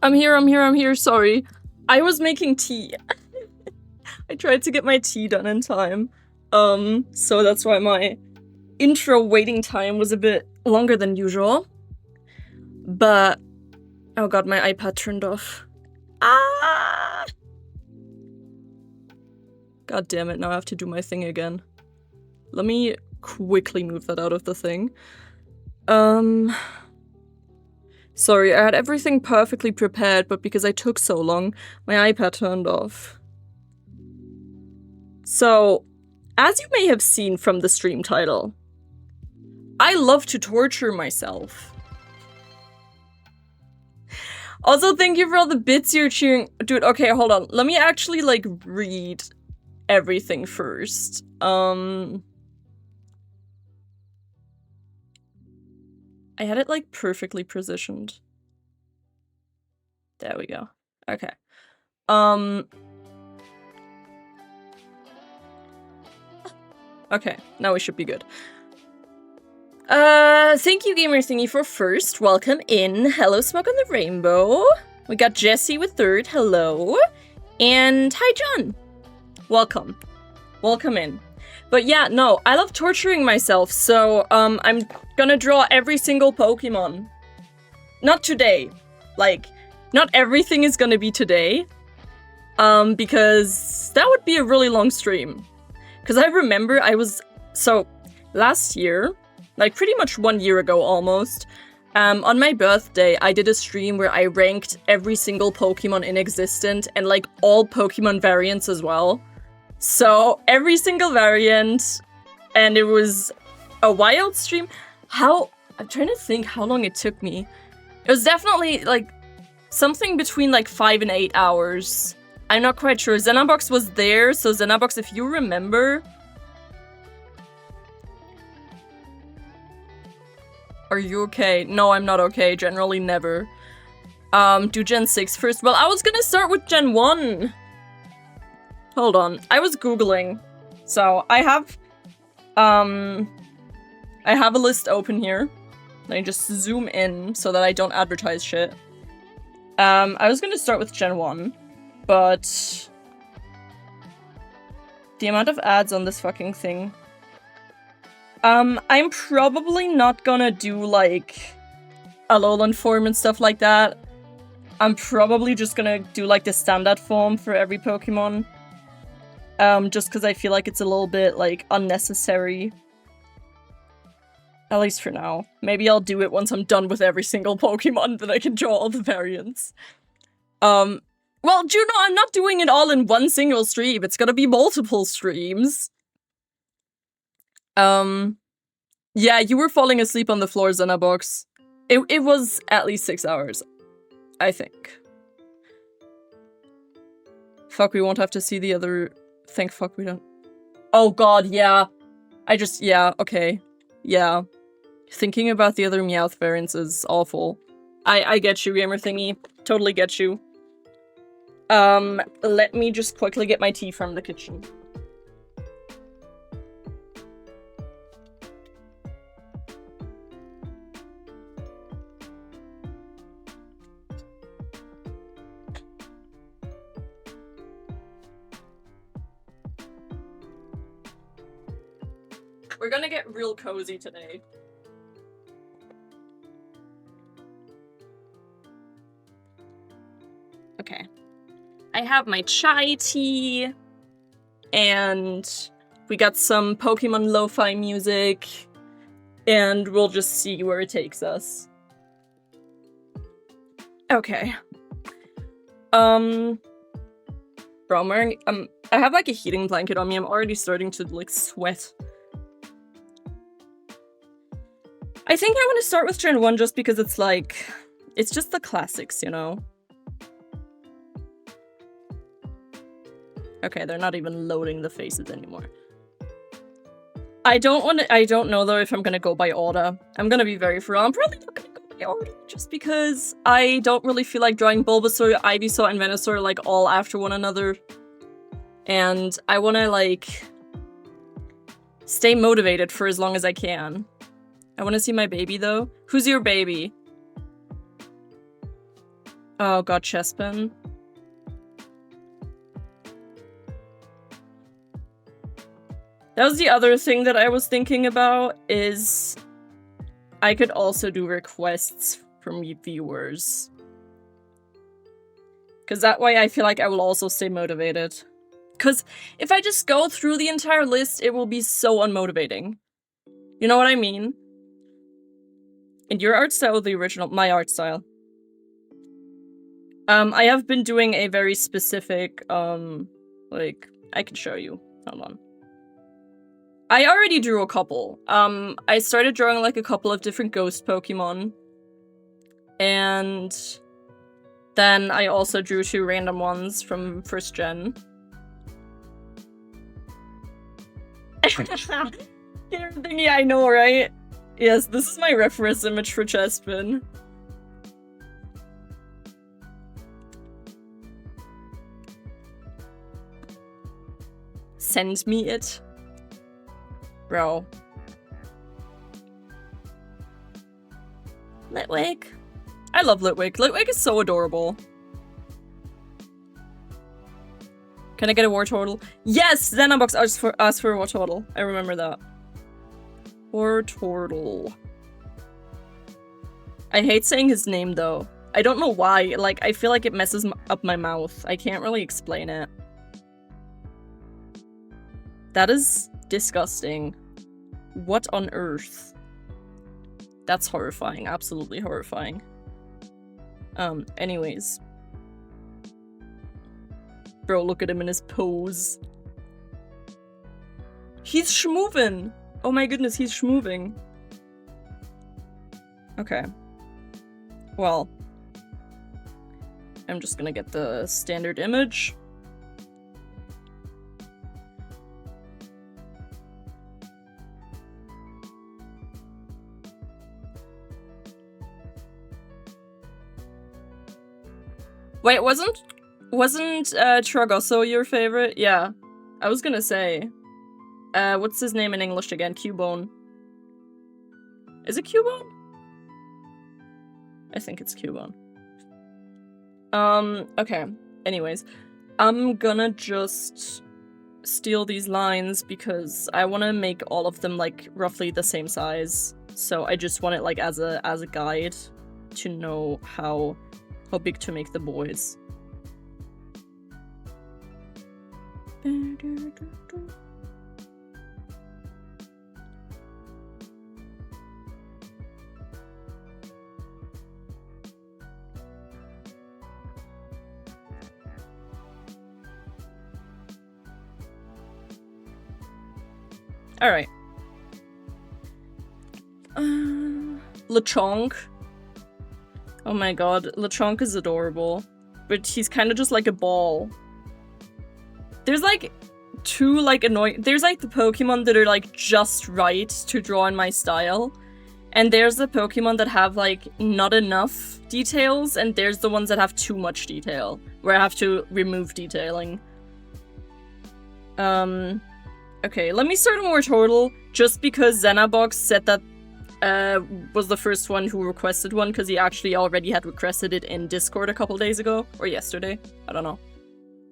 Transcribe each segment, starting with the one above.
I'm here, sorry. I was making tea. I tried to get my tea done in time. So that's why my intro waiting time was a bit longer than usual. But, oh god, my iPad turned off. Ah! God damn it, now I have to do my thing again. Let me quickly move that out of the thing. Sorry, I had everything perfectly prepared, but because I took so long, my iPad turned off. So, as you may have seen from the stream title, I love to torture myself. Also, thank you for all the bits you're cheering. Dude, okay, hold on. Let me actually, like, read everything first. I had it, like, perfectly positioned. There we go. Okay. Okay, now we should be good. Thank you, Gamer Thingy, for first. Welcome in. Hello, Smoke on the Rainbow. We got Jesse with third. Hello. And hi, John. Welcome. Welcome in. But yeah, no, I love torturing myself, so, I'm gonna draw every single Pokemon. Not today. Like, not everything is gonna be today. Because that would be a really long stream. Because I remember so, last year, like pretty much 1 year ago almost, on my birthday, I did a stream where I ranked every single Pokemon in existence and like all Pokemon variants as well. So every single variant, and it was a wild stream. I'm trying to think how long it took me. It was definitely like something between like 5 and 8 hours. I'm not quite sure. Xenobox was there, so Xenobox, if you remember... Are you okay? No, I'm not okay. Generally never. Do Gen 6 first. Well, I was gonna start with Gen 1. Hold on. I was Googling. So, I have a list open here. Let me just zoom in so that I don't advertise shit. I was gonna start with Gen 1. But the amount of ads on this fucking thing. I'm probably not gonna do, like, Alolan form and stuff like that. I'm probably just gonna do, like, the standard form for every Pokemon. Just because I feel like it's a little bit, like, unnecessary. At least for now. Maybe I'll do it once I'm done with every single Pokemon, then I can draw all the variants. Well, Juno, I'm not doing it all in one single stream. It's gonna be multiple streams. Yeah, you were falling asleep on the floor, Xenobox. It was at least 6 hours, I think. Fuck, we won't have to see the other... Thank fuck we don't... Oh god, yeah. Yeah, okay. Yeah. Thinking about the other Meowth variants is awful. I get you, Gamer Thingy. Totally get you. Let me just quickly get my tea from the kitchen. We're gonna get real cozy today. Okay. I have my chai tea, and we got some Pokemon lo-fi music, and we'll just see where it takes us. Okay. Bro, I'm wearing, I have like a heating blanket on me. I'm already starting to like sweat. I think I want to start with Gen 1 just because it's like, it's just the classics, you know? Okay, they're not even loading the faces anymore. I don't know though if I'm gonna go by order. I'm gonna be very real. I'm probably not gonna go by order just because I don't really feel like drawing Bulbasaur, Ivysaur, and Venusaur like all after one another. And I wanna like stay motivated for as long as I can. I wanna see my baby though. Who's your baby? Oh god, Chespin. That was the other thing that I was thinking about, is I could also do requests from viewers. Because that way I feel like I will also stay motivated. Because if I just go through the entire list, it will be so unmotivating. You know what I mean? And your art style, the original, my art style. I have been doing a very specific, like, I can show you. Hold on. I already drew a couple. I started drawing like a couple of different ghost Pokemon. And then I also drew 2 random ones from 1st gen. Thingy, I know, right? Yes, this is my reference image for Chespin. Send me it. Bro. Litwick. I love Litwick. Litwick is so adorable. Can I get a Wartortle? Yes! Xenobox asked for a Wartortle. I remember that. Wartortle. I hate saying his name though. I don't know why. Like, I feel like it messes up my mouth. I can't really explain it. That is disgusting. What on earth? That's horrifying. Absolutely horrifying. Anyways. Bro, look at him in his pose. He's schmovin'! Oh my goodness, he's schmoving. Okay. Well. I'm just gonna get the standard image. Wait, wasn't Tragosso your favorite? Yeah. I was gonna say. What's his name in English again? Cubone. Is it Cubone? I think it's Cubone. Okay. Anyways. I'm gonna just steal these lines because I want to make all of them like roughly the same size. So I just want it like as a guide to know how big to make the boys. Alright. Lechonk. Oh my god, Lechonk is adorable. But he's kind of just like a ball. There's like 2 like annoying- there's like the Pokemon that are like just right to draw in my style. And there's the Pokemon that have like not enough details, and there's the ones that have too much detail, where I have to remove detailing. Okay, let me start a Wartortle, just because Xenobox said that was the first one who requested one, because he actually already had requested it in Discord a couple days ago. Or yesterday. I don't know.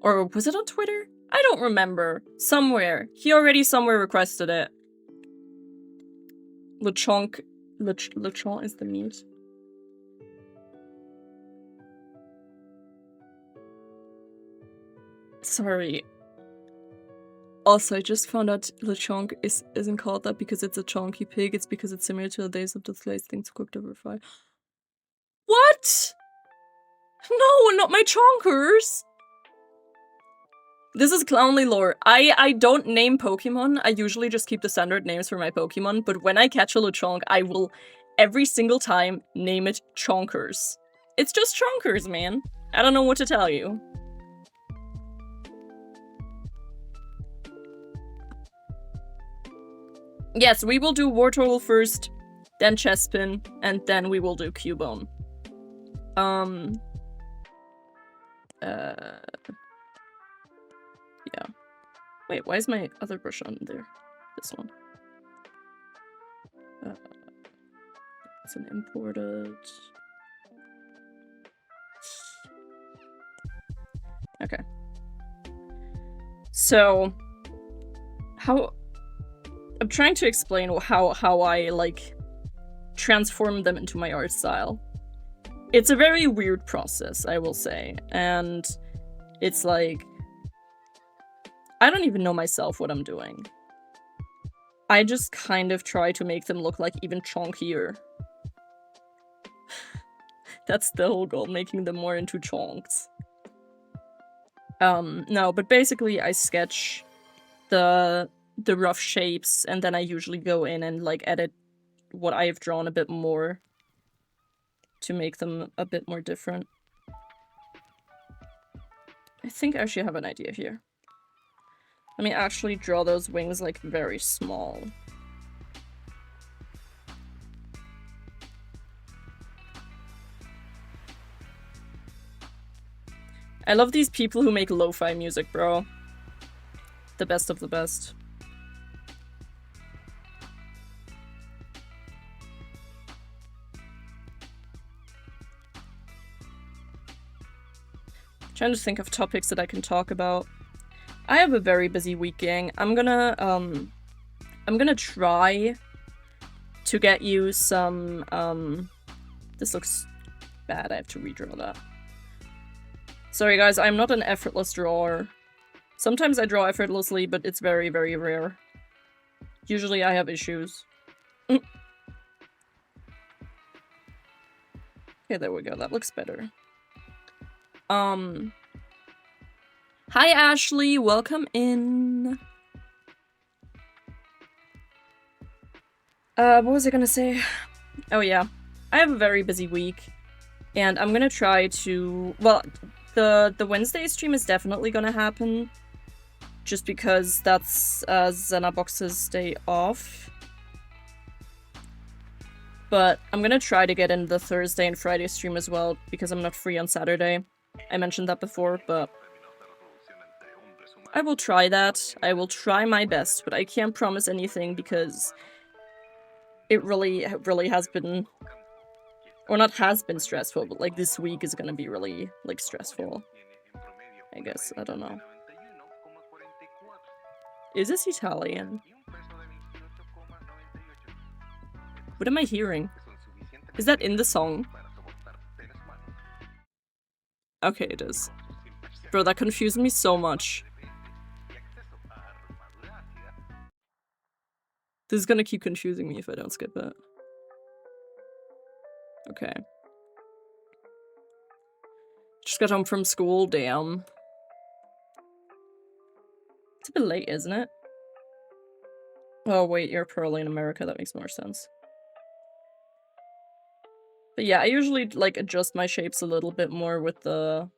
Or was it on Twitter? I don't remember. Somewhere. He already somewhere requested it. Lechonk. Lechonk is the meat. Sorry. Also, I just found out Lechonk isn't called that because it's a chonky pig. It's because it's similar to the Days of the Sliced Things cooked over fire. What? No, not my chonkers! This is Clownly lore. I don't name Pokemon. I usually just keep the standard names for my Pokemon, but when I catch a Lechonk, I will every single time name it Chonkers. It's just Chonkers, man. I don't know what to tell you. Yes, we will do Wartortle first, then Chespin, and then we will do Cubone. Yeah. Wait, why is my other brush on there? This one. It's an imported... Okay. So, I'm trying to explain how I, like, transform them into my art style. It's a very weird process, I will say, and it's like, I don't even know myself what I'm doing. I just kind of try to make them look like even chonkier. That's the whole goal, making them more into chonks. No, but basically I sketch the rough shapes, and then I usually go in and, like, edit what I have drawn a bit more to make them a bit more different. I think I actually have an idea here. Let me actually draw those wings, like, very small. I love these people who make lo-fi music, bro. The best of the best. Trying to think of topics that I can talk about. I have a very busy week, gang. I'm gonna try to get you some, this looks bad, I have to redraw that. Sorry guys, I'm not an effortless drawer. Sometimes I draw effortlessly, but it's very, very rare. Usually I have issues. Okay, there we go, that looks better. Hi Ashley, welcome in. What was I gonna say? Oh yeah, I have a very busy week, and I'm gonna try to, well, the Wednesday stream is definitely gonna happen, just because that's Xenabox's day off. But I'm gonna try to get in the Thursday and Friday stream as well, because I'm not free on Saturday. I mentioned that before, but I will try that. I will try my best, but I can't promise anything because it really has been, or not has been stressful, but like this week is gonna be really, like, stressful. I guess, I don't know. Is this Italian? What am I hearing? Is that in the song? Okay, it is. Bro, that confused me so much. This is gonna keep confusing me if I don't skip it. Okay. Just got home from school, damn. It's a bit late, isn't it? Oh wait, you're probably in America, that makes more sense. But yeah, I usually, like, adjust my shapes a little bit more with the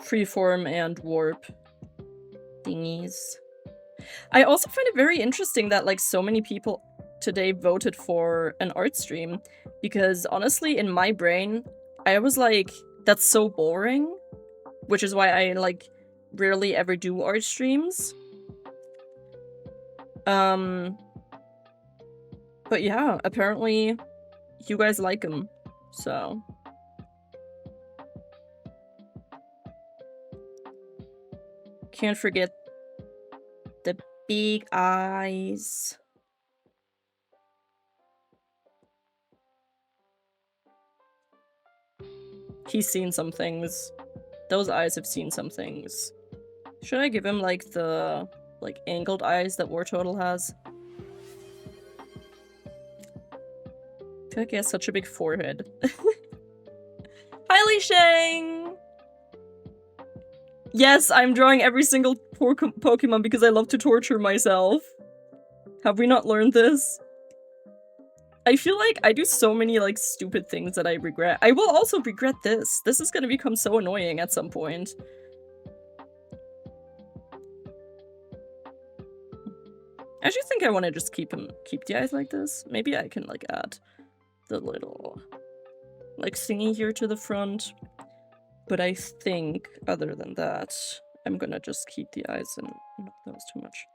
freeform and warp thingies. I also find it very interesting that, like, so many people today voted for an art stream, because honestly, in my brain, I was like, that's so boring, which is why I, like, rarely ever do art streams. But yeah, apparently you guys like them, so. Can't forget the big eyes. He's seen some things. Those eyes have seen some things. Should I give him, like, the, like, angled eyes that War Turtle has? I feel like he has such a big forehead. Hi, Li Sheng! Yes, I'm drawing every single Pokemon because I love to torture myself. Have we not learned this? I feel like I do so many, like, stupid things that I regret. I will also regret this. This is gonna become so annoying at some point. I actually think I want to just keep the eyes like this. Maybe I can, like, add the little, like, thingy here to the front. But I think, other than that, I'm gonna just keep the eyes and not those too much.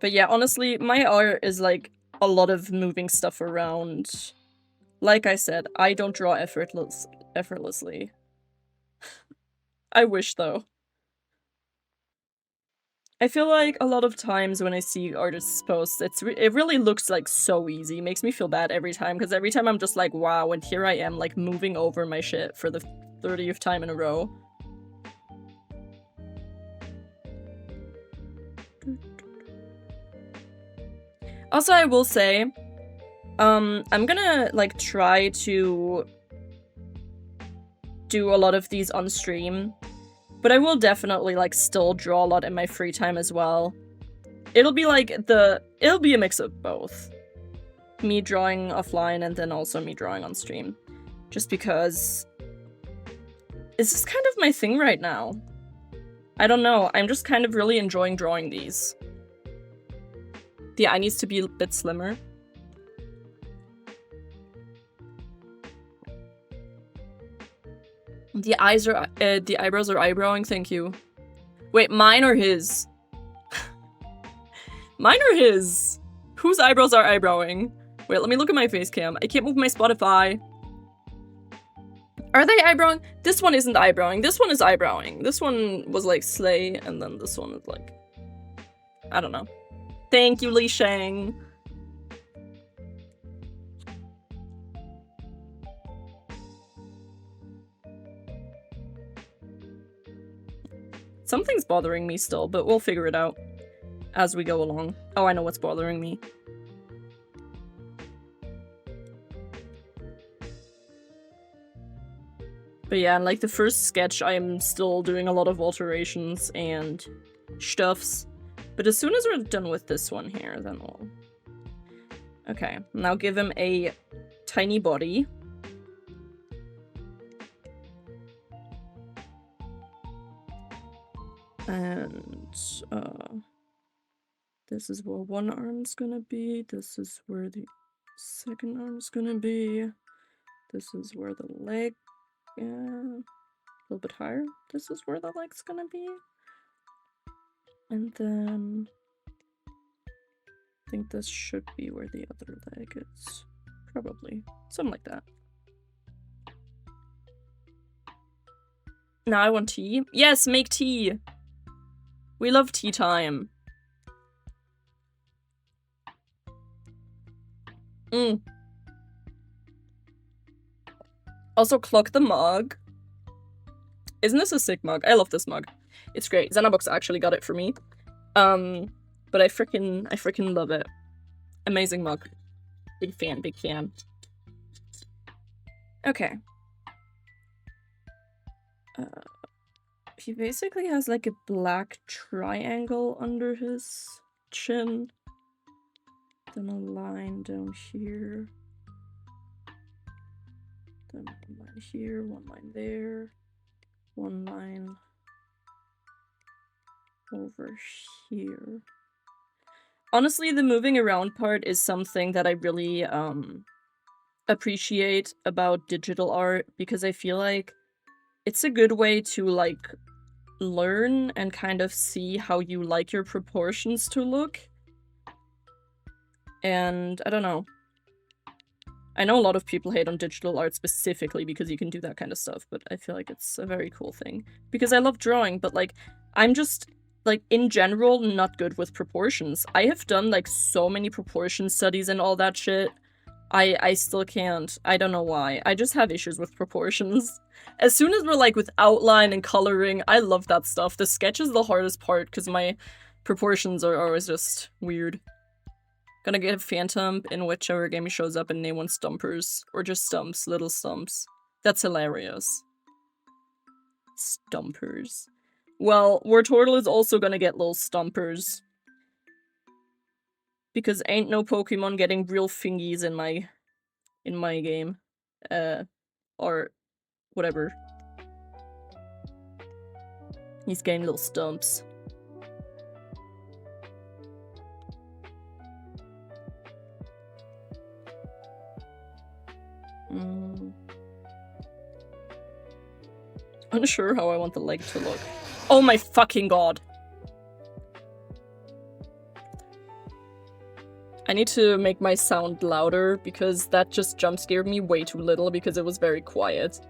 But yeah, honestly, my art is like a lot of moving stuff around. Like I said, I don't draw effortlessly. I wish, though. I feel like a lot of times when I see artists' posts, it really looks like so easy. It makes me feel bad every time, because every time I'm just like, wow, and here I am, like, moving over my shit for the 30th time in a row. Also, I will say, I'm gonna, like, try to do a lot of these on stream, but I will definitely, like, still draw a lot in my free time as well. It'll be like it'll be a mix of both. Me drawing offline and then also me drawing on stream. Just because it's just kind of my thing right now. I don't know, I'm just kind of really enjoying drawing these. The eye needs to be a bit slimmer. The eyebrows are eyebrowing, thank you. Wait, mine or his? Mine or his? Whose eyebrows are eyebrowing? Wait, let me look at my face cam. I can't move my Spotify. Are they eyebrowing? This one isn't eyebrowing. This one is eyebrowing. This one was like slay, and then this one is like... I don't know. Thank you, Li Shang. Something's bothering me still, but we'll figure it out as we go along. Oh, I know what's bothering me. But yeah, like the first sketch, I'm still doing a lot of alterations and stuffs. But as soon as we're done with this one here, then we'll... Okay, now give him a tiny body. And, this is where one arm's gonna be. This is where the second arm's gonna be. This is where the leg... Yeah, a little bit higher. This is where the leg's gonna be. And then... I think this should be where the other leg is. Probably. Something like that. Now I want tea. Yes, make tea! We love tea time. Also, clock the mug. Isn't this a sick mug? I love this mug. It's great. Xenobox actually got it for me. But I freaking love it. Amazing mug. Big fan, big fan. Okay. He basically has like a black triangle under his chin. Then a line down here. Then one line here, one line there. One line over here. Honestly, the moving around part is something that I really appreciate about digital art, because I feel like it's a good way to like learn and kind of see how you like your proportions to look. And I don't know. I know a lot of people hate on digital art specifically because you can do that kind of stuff, but I feel like it's a very cool thing. Because I love drawing, but like, I'm just, like, in general, not good with proportions. I have done, like, so many proportion studies and all that shit. I still can't. I don't know why. I just have issues with proportions. As soon as we're, like, with outline and coloring, I love that stuff. The sketch is the hardest part because my proportions are always just weird. Gonna get Phantom in whichever game he shows up and name one Stumpers. Or just Stumps, little Stumps. That's hilarious. Stumpers. Well, Wartortle is also gonna get little Stumpers. Because ain't no Pokemon getting real fingies in my game. Or whatever. He's getting little Stumps. Unsure how I want the leg to look. Oh my fucking god. I need to make my sound louder because that just jump scared me way too little because it was very quiet.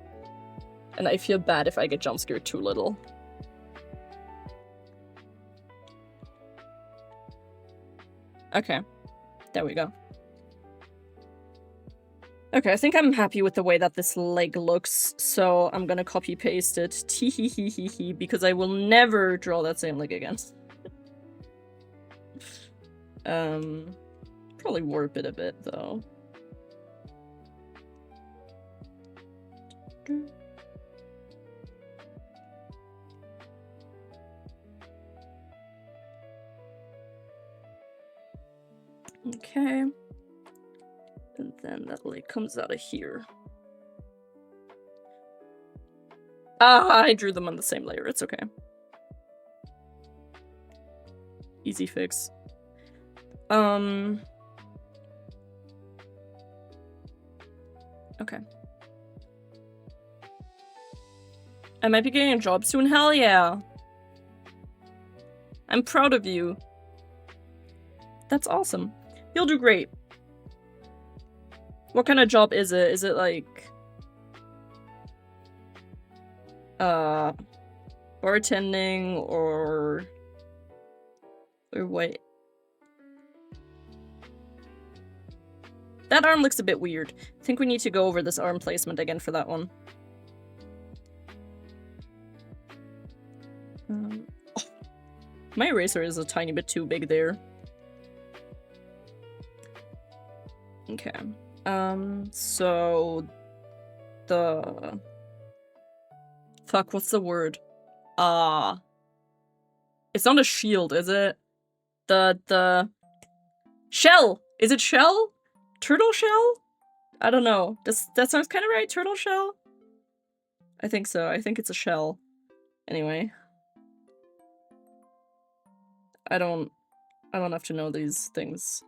And I feel bad if I get jump scared too little. Okay, there we go. Okay, I think I'm happy with the way that this leg looks, so I'm gonna copy paste it. Tee-hee-hee-hee-hee, because I will never draw that same leg again. Probably warp it a bit, though. Okay. And then that leg comes out of here. Ah, I drew them on the same layer. It's okay. Easy fix. Okay. I might be getting a job soon. Hell yeah. I'm proud of you. That's awesome. You'll do great. What kind of job is it? Is it like... bartending or what? That arm looks a bit weird. I think we need to go over this arm placement again for that one. Oh, my eraser is a tiny bit too big there. Okay. So... the... Fuck, what's the word? It's not a shield, is it? The... Shell! Is it shell? Turtle shell? I don't know. That sounds kind of right? Turtle shell? I think so. I think it's a shell. Anyway. I don't have to know these things.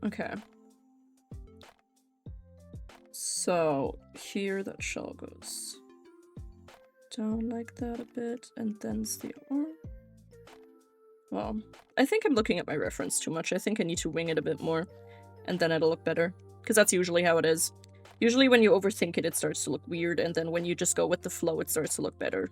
Okay. So, here that shell goes down like that a bit, and then's the arm. Well, I think I'm looking at my reference too much. I think I need to wing it a bit more, and then it'll look better. Because that's usually how it is. Usually when you overthink it, it starts to look weird, and then when you just go with the flow, it starts to look better.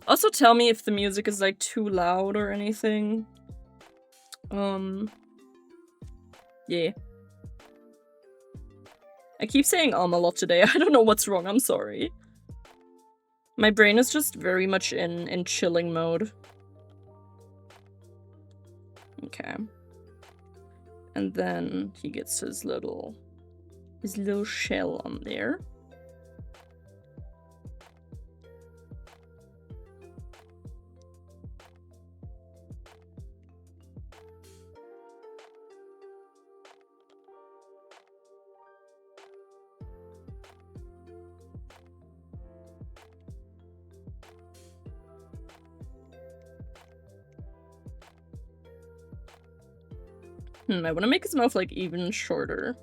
Also tell me if the music is like too loud or anything. Yeah. I keep saying a lot today. I don't know what's wrong, I'm sorry. My brain is just very much in chilling mode. Okay. And then he gets his little shell on there. I want to make his mouth, like, even shorter.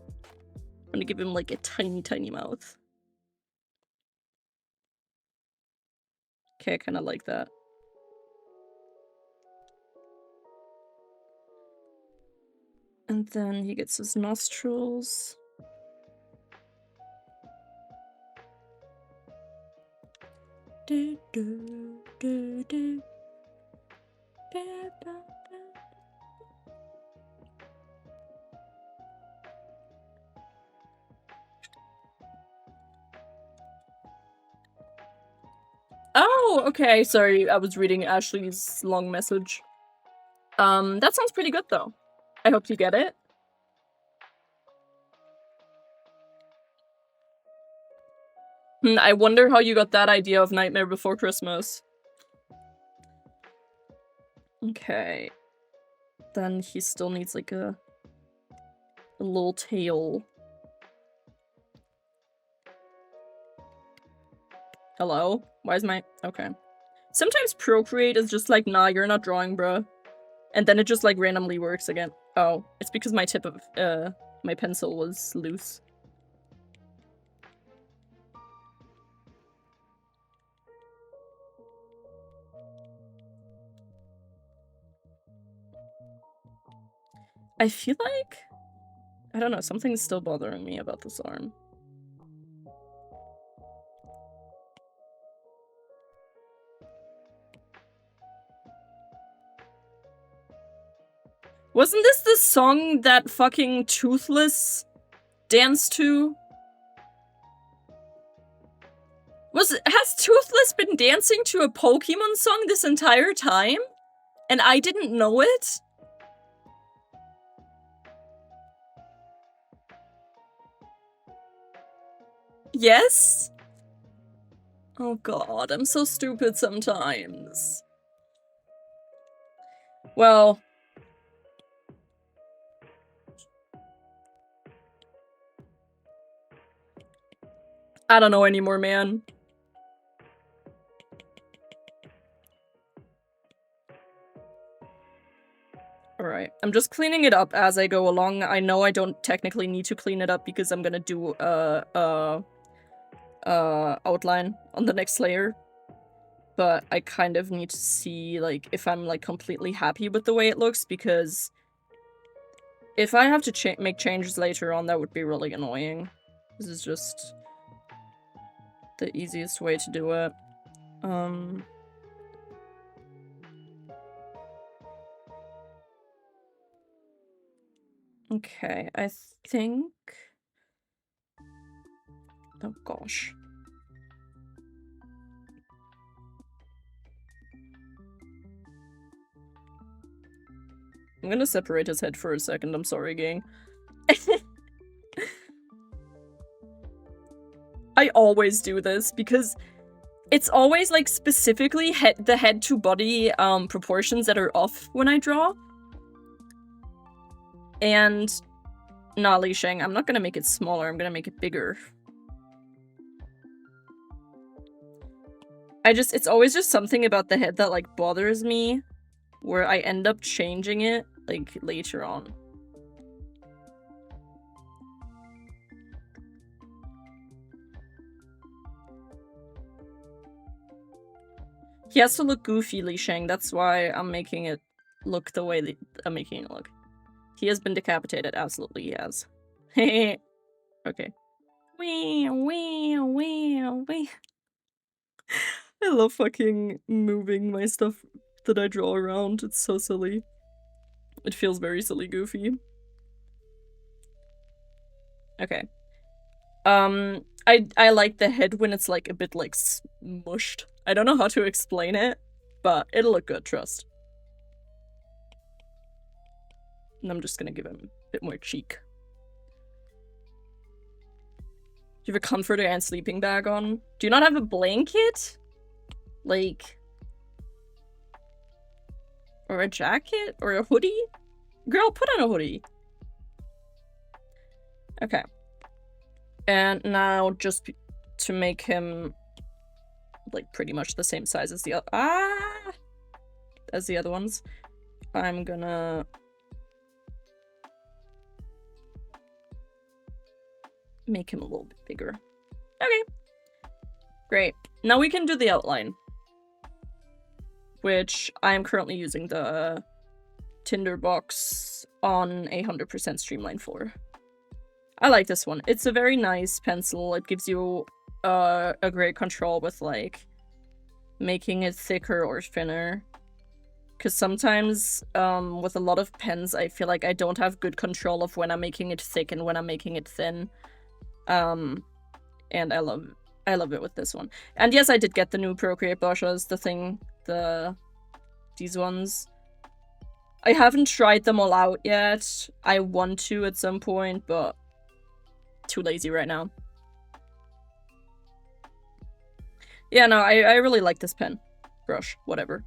I'm gonna give him, like, a tiny, tiny mouth. Okay, I kind of like that. And then he gets his nostrils. Do, do, do, do. Da, da, da. Oh, okay, sorry, I was reading Ashley's long message. That sounds pretty good, though. I hope you get it. I wonder how you got that idea of Nightmare Before Christmas. Okay. Then he still needs, like, a little tail. Hello? Why is my... Okay. Sometimes Procreate is just like, nah, you're not drawing, bruh. And then it just like randomly works again. Oh, it's because my tip of my pencil was loose. I feel like... I don't know, something's still bothering me about this arm. Wasn't this the song that fucking Toothless danced to? Has Toothless been dancing to a Pokemon song this entire time? And I didn't know it? Yes? Oh god, I'm so stupid sometimes. Well... I don't know anymore, man. Alright, I'm just cleaning it up as I go along. I know I don't technically need to clean it up because I'm gonna do outline on the next layer. But I kind of need to see, like, if I'm, like, completely happy with the way it looks, because if I have to make changes later on, that would be really annoying. This is just the easiest way to do it. Okay, I think... Oh gosh. I'm gonna separate his head for a second, I'm sorry, gang. I always do this, because it's always, like, specifically the head-to-body proportions that are off when I draw. And... Nah, Li Sheng, I'm not gonna make it smaller, I'm gonna make it bigger. It's always just something about the head that, like, bothers me, where I end up changing it, like, later on. He has to look goofy, Li Sheng, that's why I'm making it look the way I'm making it look. He has been decapitated, absolutely he has. Hehe. Okay. Wee, wee, wee, wee. I love fucking moving my stuff that I draw around. It's so silly. It feels very silly goofy. Okay. I like the head when it's like a bit like smushed. I don't know how to explain it, but it'll look good, trust. And I'm just gonna give him a bit more cheek. Do you have a comforter and sleeping bag on? Do you not have a blanket? Like... Or a jacket? Or a hoodie? Girl, put on a hoodie. Okay. And now, just to make him, like, pretty much the same size as the other ones, I'm gonna... make him a little bit bigger. Okay. Great. Now we can do the outline. Which I'm currently using the Tinderbox on 100% Streamline for. I like this one. It's a very nice pencil. It gives you a great control with, like, making it thicker or thinner. Because sometimes, with a lot of pens, I feel like I don't have good control of when I'm making it thick and when I'm making it thin. And I love it with this one. And yes, I did get the new Procreate brushes, these ones. I haven't tried them all out yet. I want to at some point, but too lazy right now. Yeah, no, I really like this pen. Brush, whatever.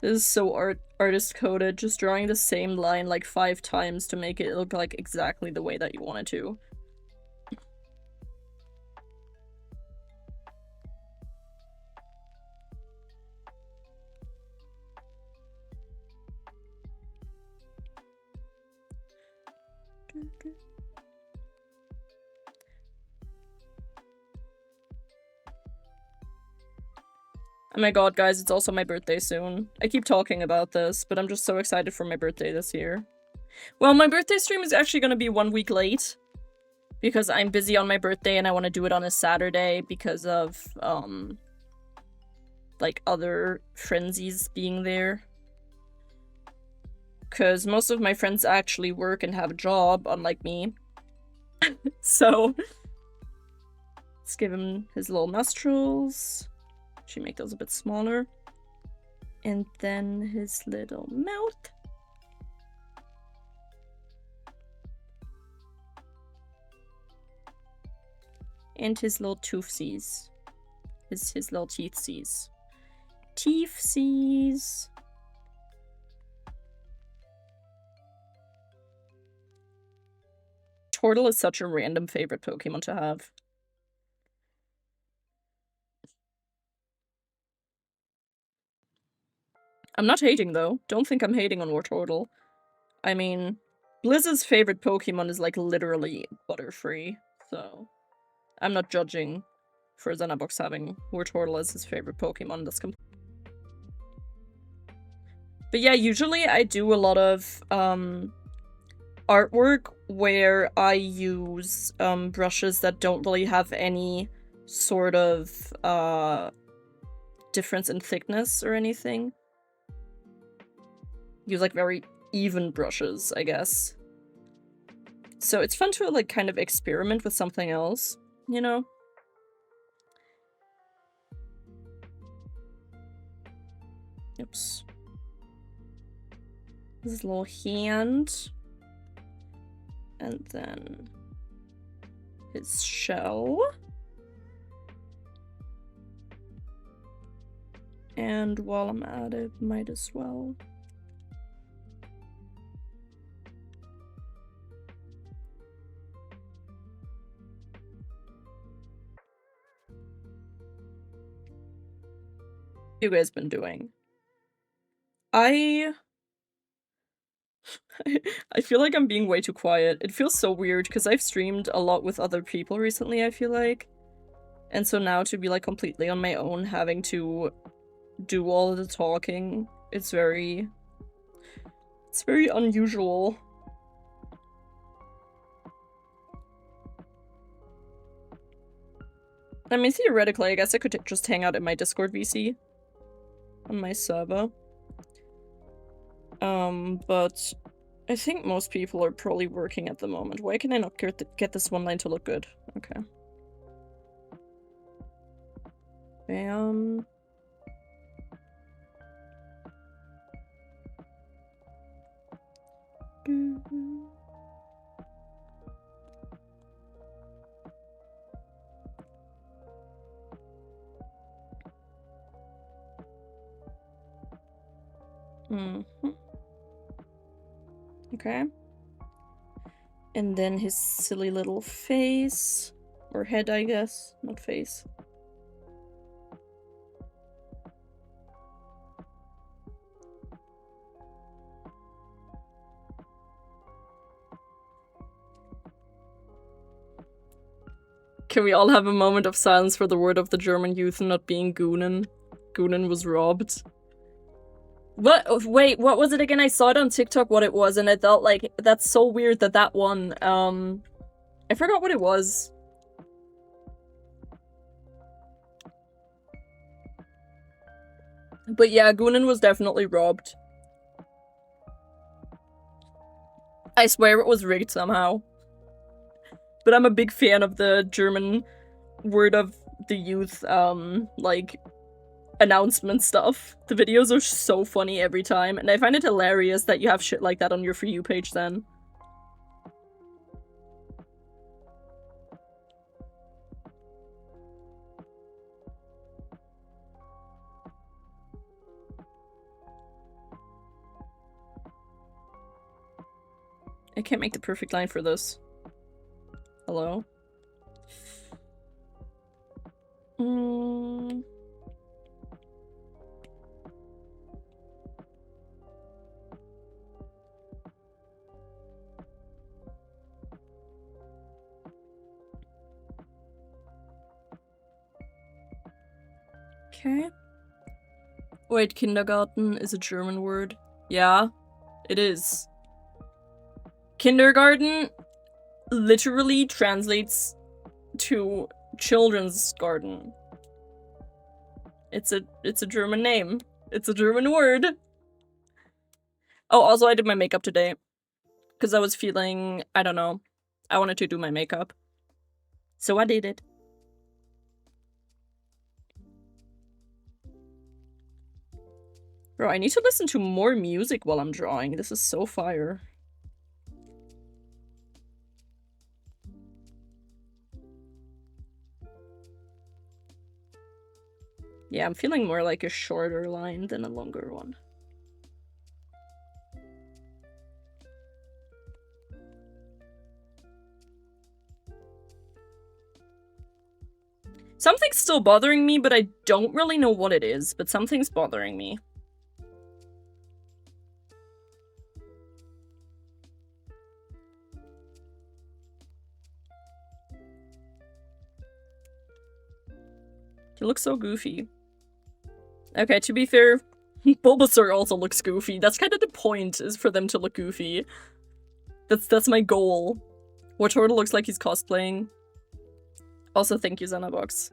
This is so artist coded, just drawing the same line like 5 times to make it look like exactly the way that you want it to. Oh my god, guys, it's also my birthday soon. I keep talking about this, but I'm just so excited for my birthday this year. Well, my birthday stream is actually gonna be 1 week late. Because I'm busy on my birthday and I want to do it on a Saturday because of, like, other frenzies being there. Because most of my friends actually work and have a job, unlike me. So, let's give him his little nostrils. Should make those a bit smaller. And then his little mouth. And his little toothsies. His little teethsies. Teethsies. Tortle is such a random favorite Pokemon to have. I'm not hating, though. Don't think I'm hating on Wartortle. I mean, Blizz's favorite Pokemon is, like, literally Butterfree, so I'm not judging for Xenobox having Wartortle as his favorite Pokemon. That's But yeah, usually I do a lot of, artwork where I use, brushes that don't really have any sort of, difference in thickness or anything. Use, like, very even brushes, I guess. So it's fun to, like, kind of experiment with something else, you know? Oops. His little hand. And then his shell. And while I'm at it, might as well. You guys been doing? I feel like I'm being way too quiet. It feels so weird because I've streamed a lot with other people recently, I feel like. And so now to be like completely on my own, having to do all of the talking, it's very unusual. I mean, theoretically, I guess I could just hang out in my Discord VC on my server. But I think most people are probably working at the moment. Why can I not get this one line to look good? Okay. Bam. Mm-hmm. Okay. And then his silly little face. Or head, I guess. Not face. Can we all have a moment of silence for the word of the German youth not being Goonen? Goonen was robbed. What? Wait, what was it again? I saw it on TikTok what it was, and I thought, like, that's so weird that that one, I forgot what it was. But yeah, Goonen was definitely robbed. I swear it was rigged somehow. But I'm a big fan of the German word of the youth, like, announcement stuff. The videos are so funny every time, and I find it hilarious that you have shit like that on your For You page then. I can't make the perfect line for this. Hello? Okay. Wait, kindergarten is a German word? Yeah, it is. Kindergarten literally translates to children's garden. It's a German name. It's a German word. Oh, also I did my makeup today. Because I was feeling, I don't know, I wanted to do my makeup. So I did it. Bro, I need to listen to more music while I'm drawing. This is so fire. Yeah, I'm feeling more like a shorter line than a longer one. Something's still bothering me, but I don't really know what it is, but something's bothering me. He looks so goofy. Okay, to be fair, Bulbasaur also looks goofy. That's kind of the point, is for them to look goofy. That's my goal. Wartortle looks like he's cosplaying. Also, thank you, Xenobox.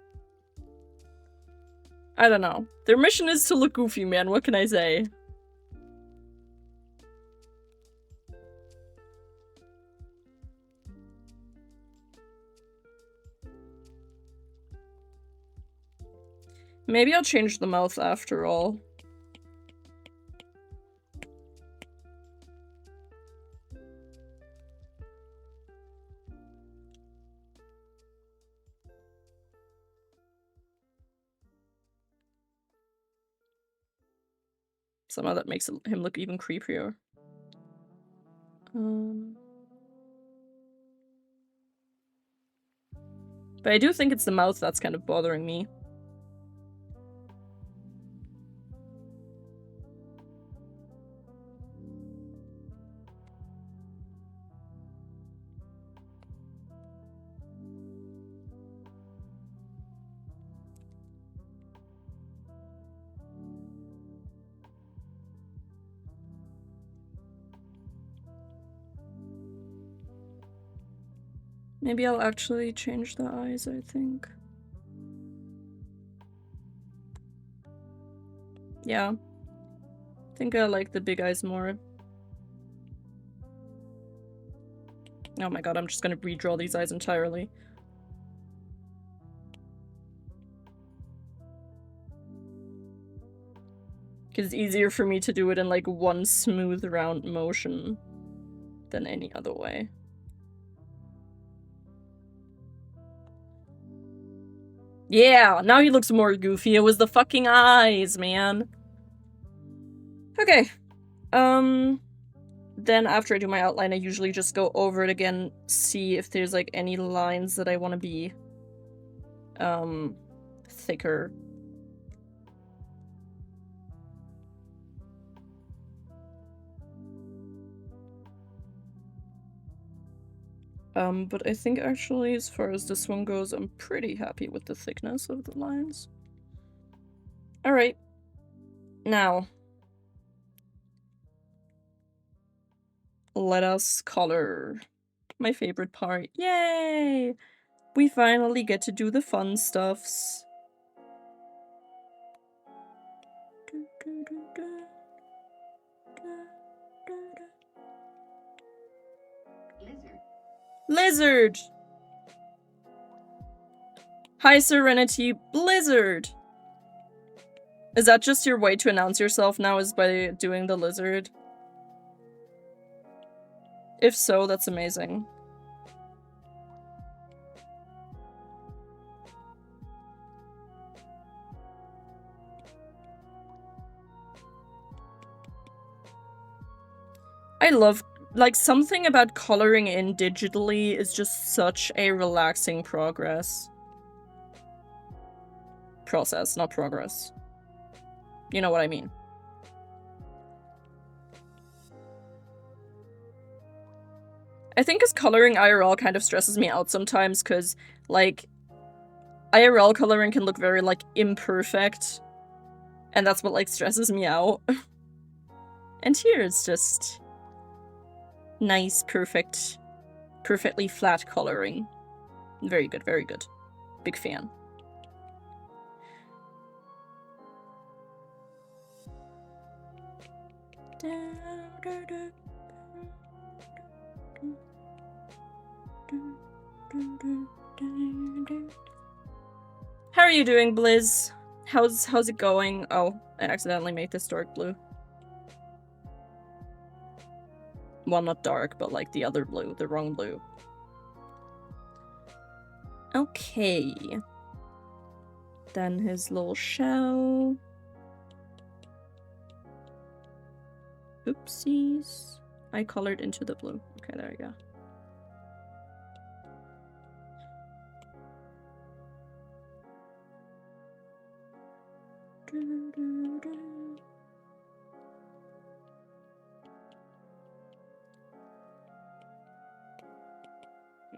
I don't know. Their mission is to look goofy, man. What can I say? Maybe I'll change the mouth after all. Somehow that makes him look even creepier. But I do think it's the mouth that's kind of bothering me. Maybe I'll actually change the eyes, I think. Yeah. I think I like the big eyes more. Oh my god, I'm just gonna redraw these eyes entirely. Because it's easier for me to do it in like one smooth round motion than any other way. Yeah, now he looks more goofy. It was the fucking eyes, man. Okay. Then after I do my outline, I usually just go over it again, see if there's like any lines that I want to be thicker. But I think actually, as far as this one goes, I'm pretty happy with the thickness of the lines. Alright. Now. Let us color. My favorite part. Yay! We finally get to do the fun stuffs. Lizard! Hi, Serenity. Blizzard! Is that just your way to announce yourself now, is by doing the lizard? If so, that's amazing. I love like, something about coloring in digitally is just such a relaxing process, not progress. You know what I mean. I think because coloring IRL kind of stresses me out sometimes, because, like, IRL coloring can look very, like, imperfect, and that's what, like, stresses me out. And here it's just nice, perfectly flat coloring. Very good, very good. Big fan. How are you doing, Blizz? How's it going? Oh, I accidentally made this dark blue. Well, not dark, but like the other blue, the wrong blue. Okay. Then his little shell. Oopsies. I colored into the blue. Okay, there we go.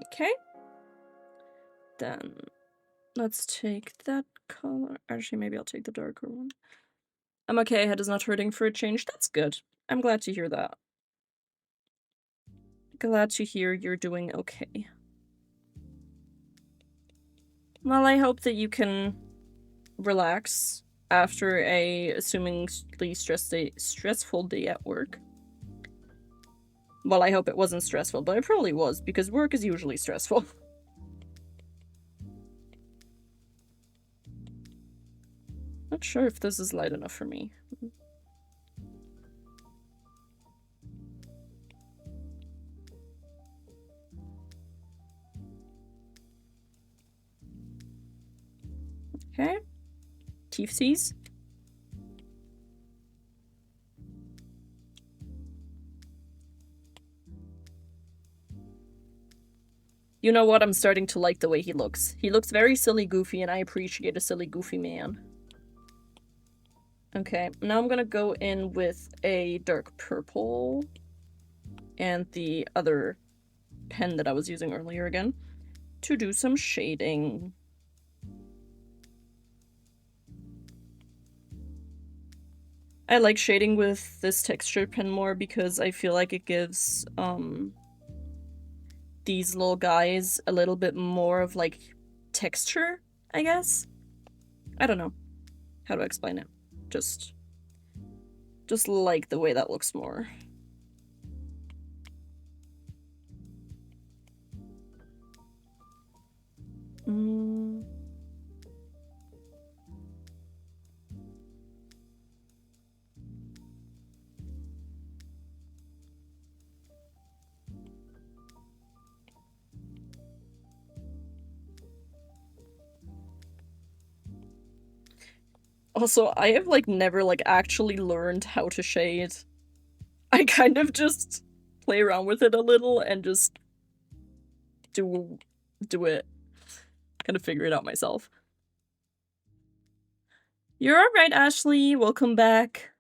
Okay. Then let's take that color. Actually, maybe I'll take the darker one. I'm okay. Head is not hurting for a change. That's good. I'm glad to hear that. Glad to hear you're doing okay. Well, I hope that you can relax after a assumingly stressful day at work. Well, I hope it wasn't stressful, but it probably was, because work is usually stressful. Not sure if this is light enough for me. Okay. Teefsies. You know what? I'm starting to like the way he looks. He looks very silly goofy, and I appreciate a silly goofy man. Okay, now I'm gonna go in with a dark purple and the other pen that I was using earlier again to do some shading. I like shading with this texture pen more because I feel like it gives these little guys a little bit more of like texture, I guess. I don't know how to explain it. Just like the way that looks more. Also, I have like never like actually learned how to shade. I kind of just play around with it a little and just do it. Kind of figure it out myself. You're alright, Ashley. Welcome back.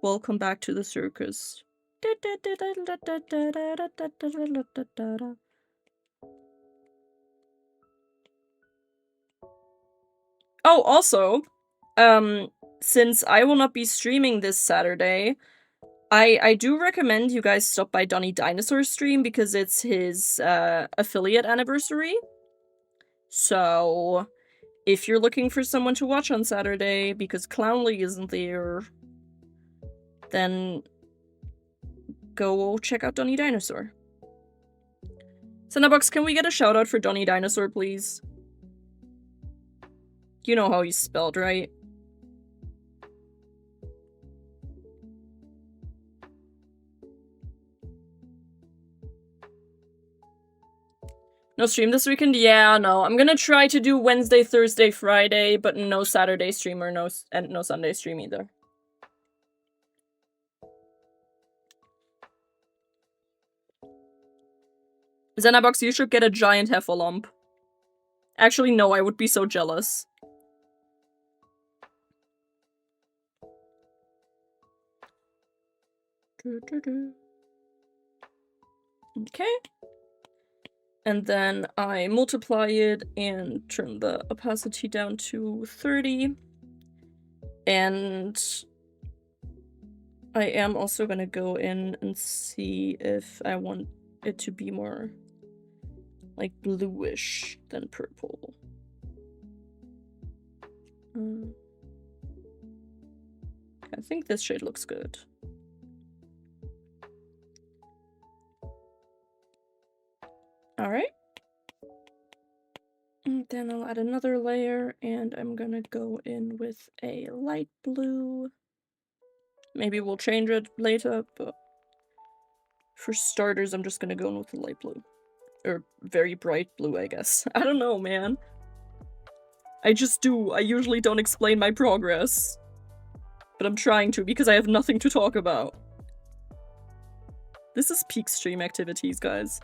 Welcome back to the circus. Oh, also, since I will not be streaming this Saturday, I do recommend you guys stop by Donnie Dinosaur's stream because it's his affiliate anniversary. So, if you're looking for someone to watch on Saturday because Clownly isn't there, then go check out Donnie Dinosaur. Cinnabox, can we get a shout out for Donnie Dinosaur, please? You know how he's spelled, right? No stream this weekend? Yeah, no. I'm gonna try to do Wednesday, Thursday, Friday, but no Saturday stream or no Sunday stream either. Xenabox, you should get a giant Heffalump. Actually, no, I would be so jealous. Okay. And then I multiply it and turn the opacity down to 30. And I am also gonna go in and see if I want it to be more like bluish than purple. I think this shade looks good. Alright. And then I'll add another layer, and I'm gonna go in with a light blue. Maybe we'll change it later, but for starters, I'm just gonna go in with the light blue. Or very bright blue, I guess. I don't know, man. I just do. I usually don't explain my progress. But I'm trying to, because I have nothing to talk about. This is peak stream activities, guys.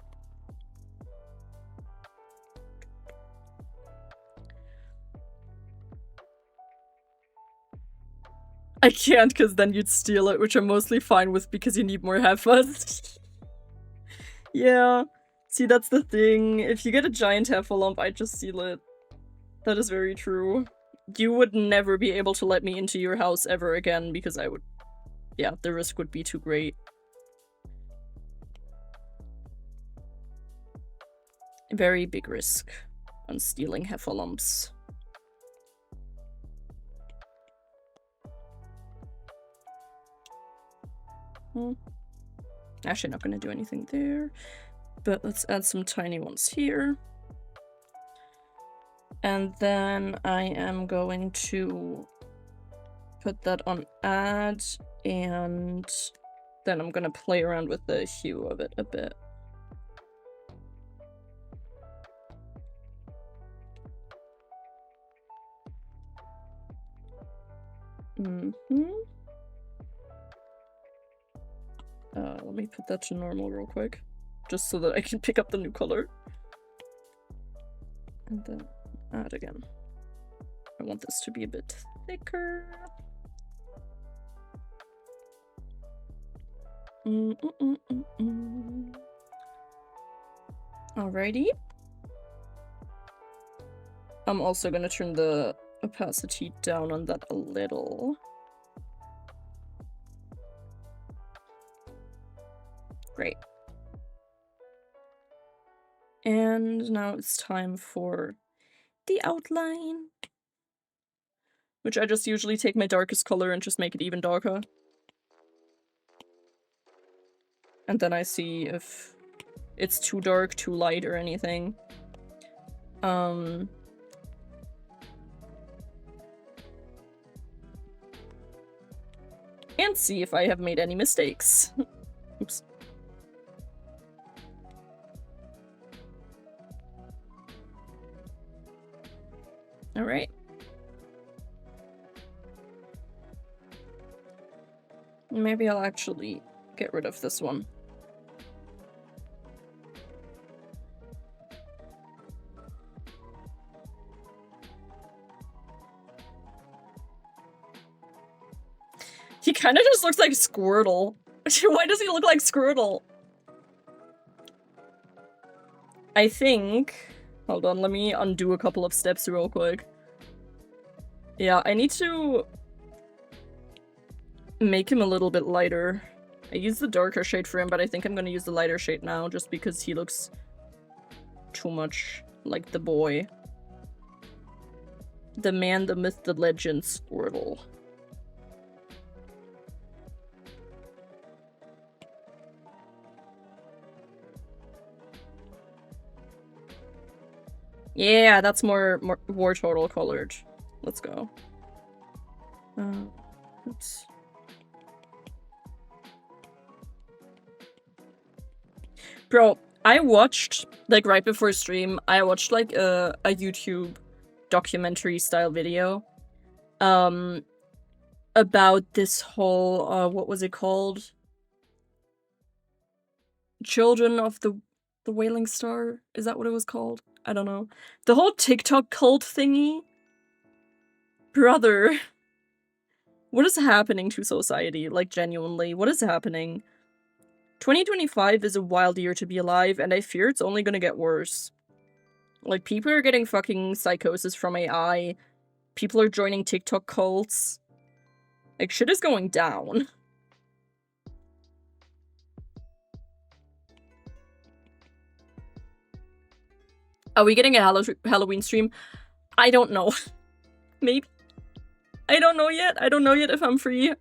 I can't, because then you'd steal it, which I'm mostly fine with because you need more Heffas. Yeah. See, that's the thing. If you get a giant Heffalump, I'd just steal it. That is very true. You would never be able to let me into your house ever again, because I would... Yeah, the risk would be too great. Very big risk on stealing Heffalumps. Actually, not gonna do anything there. But let's add some tiny ones here. And then I am going to put that on add, and then I'm gonna play around with the hue of it a bit. Let me put that to normal real quick, just so that I can pick up the new color. And then add again. I want this to be a bit thicker. Alrighty. I'm also gonna turn the opacity down on that a little. Great. And now it's time for the outline, which I just usually take my darkest color and just make it even darker. And then I see if it's too dark, too light, or anything. And see if I have made any mistakes. Oops. Alright. Maybe I'll actually get rid of this one. He kind of just looks like Squirtle. Why does he look like Squirtle? I think... Hold on, let me undo a couple of steps real quick. Yeah, I need to make him a little bit lighter. I used the darker shade for him, but I think I'm gonna use the lighter shade now, just because he looks too much like the boy. The man, the myth, the legend, Squirtle. Yeah, that's more Wartortle colored. Let's go. Oops. Bro, I watched, like, right before stream, I watched, like, a YouTube documentary style video about this whole, what was it called? Children of the The Wailing Star? Is that what it was called? I don't know. The whole TikTok cult thingy? Brother. What is happening to society? Like, genuinely, what is happening? 2025 is a wild year to be alive, and I fear it's only gonna get worse. Like, people are getting fucking psychosis from AI. People are joining TikTok cults. Like, shit is going down. Are we getting a Halloween stream? I don't know. Maybe. I don't know yet. I don't know yet if I'm free.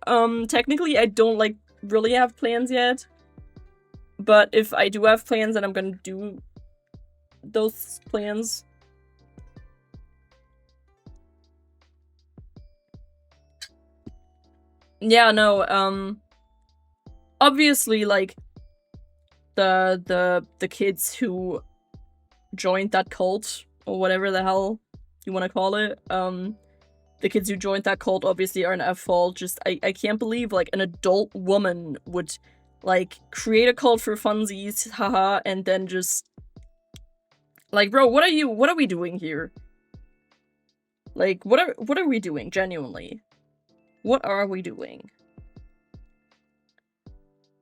Technically, I don't, like, really have plans yet. But if I do have plans, then I'm gonna do those plans. Yeah, no, obviously, like, the kids who joined that cult, or whatever the hell you want to call it, the kids who joined that cult obviously aren't at fault. Just, I can't believe, like, an adult woman would, like, create a cult for funsies, haha, and then just... Like, bro, what are we doing here? Like, what are we doing, genuinely? What are we doing?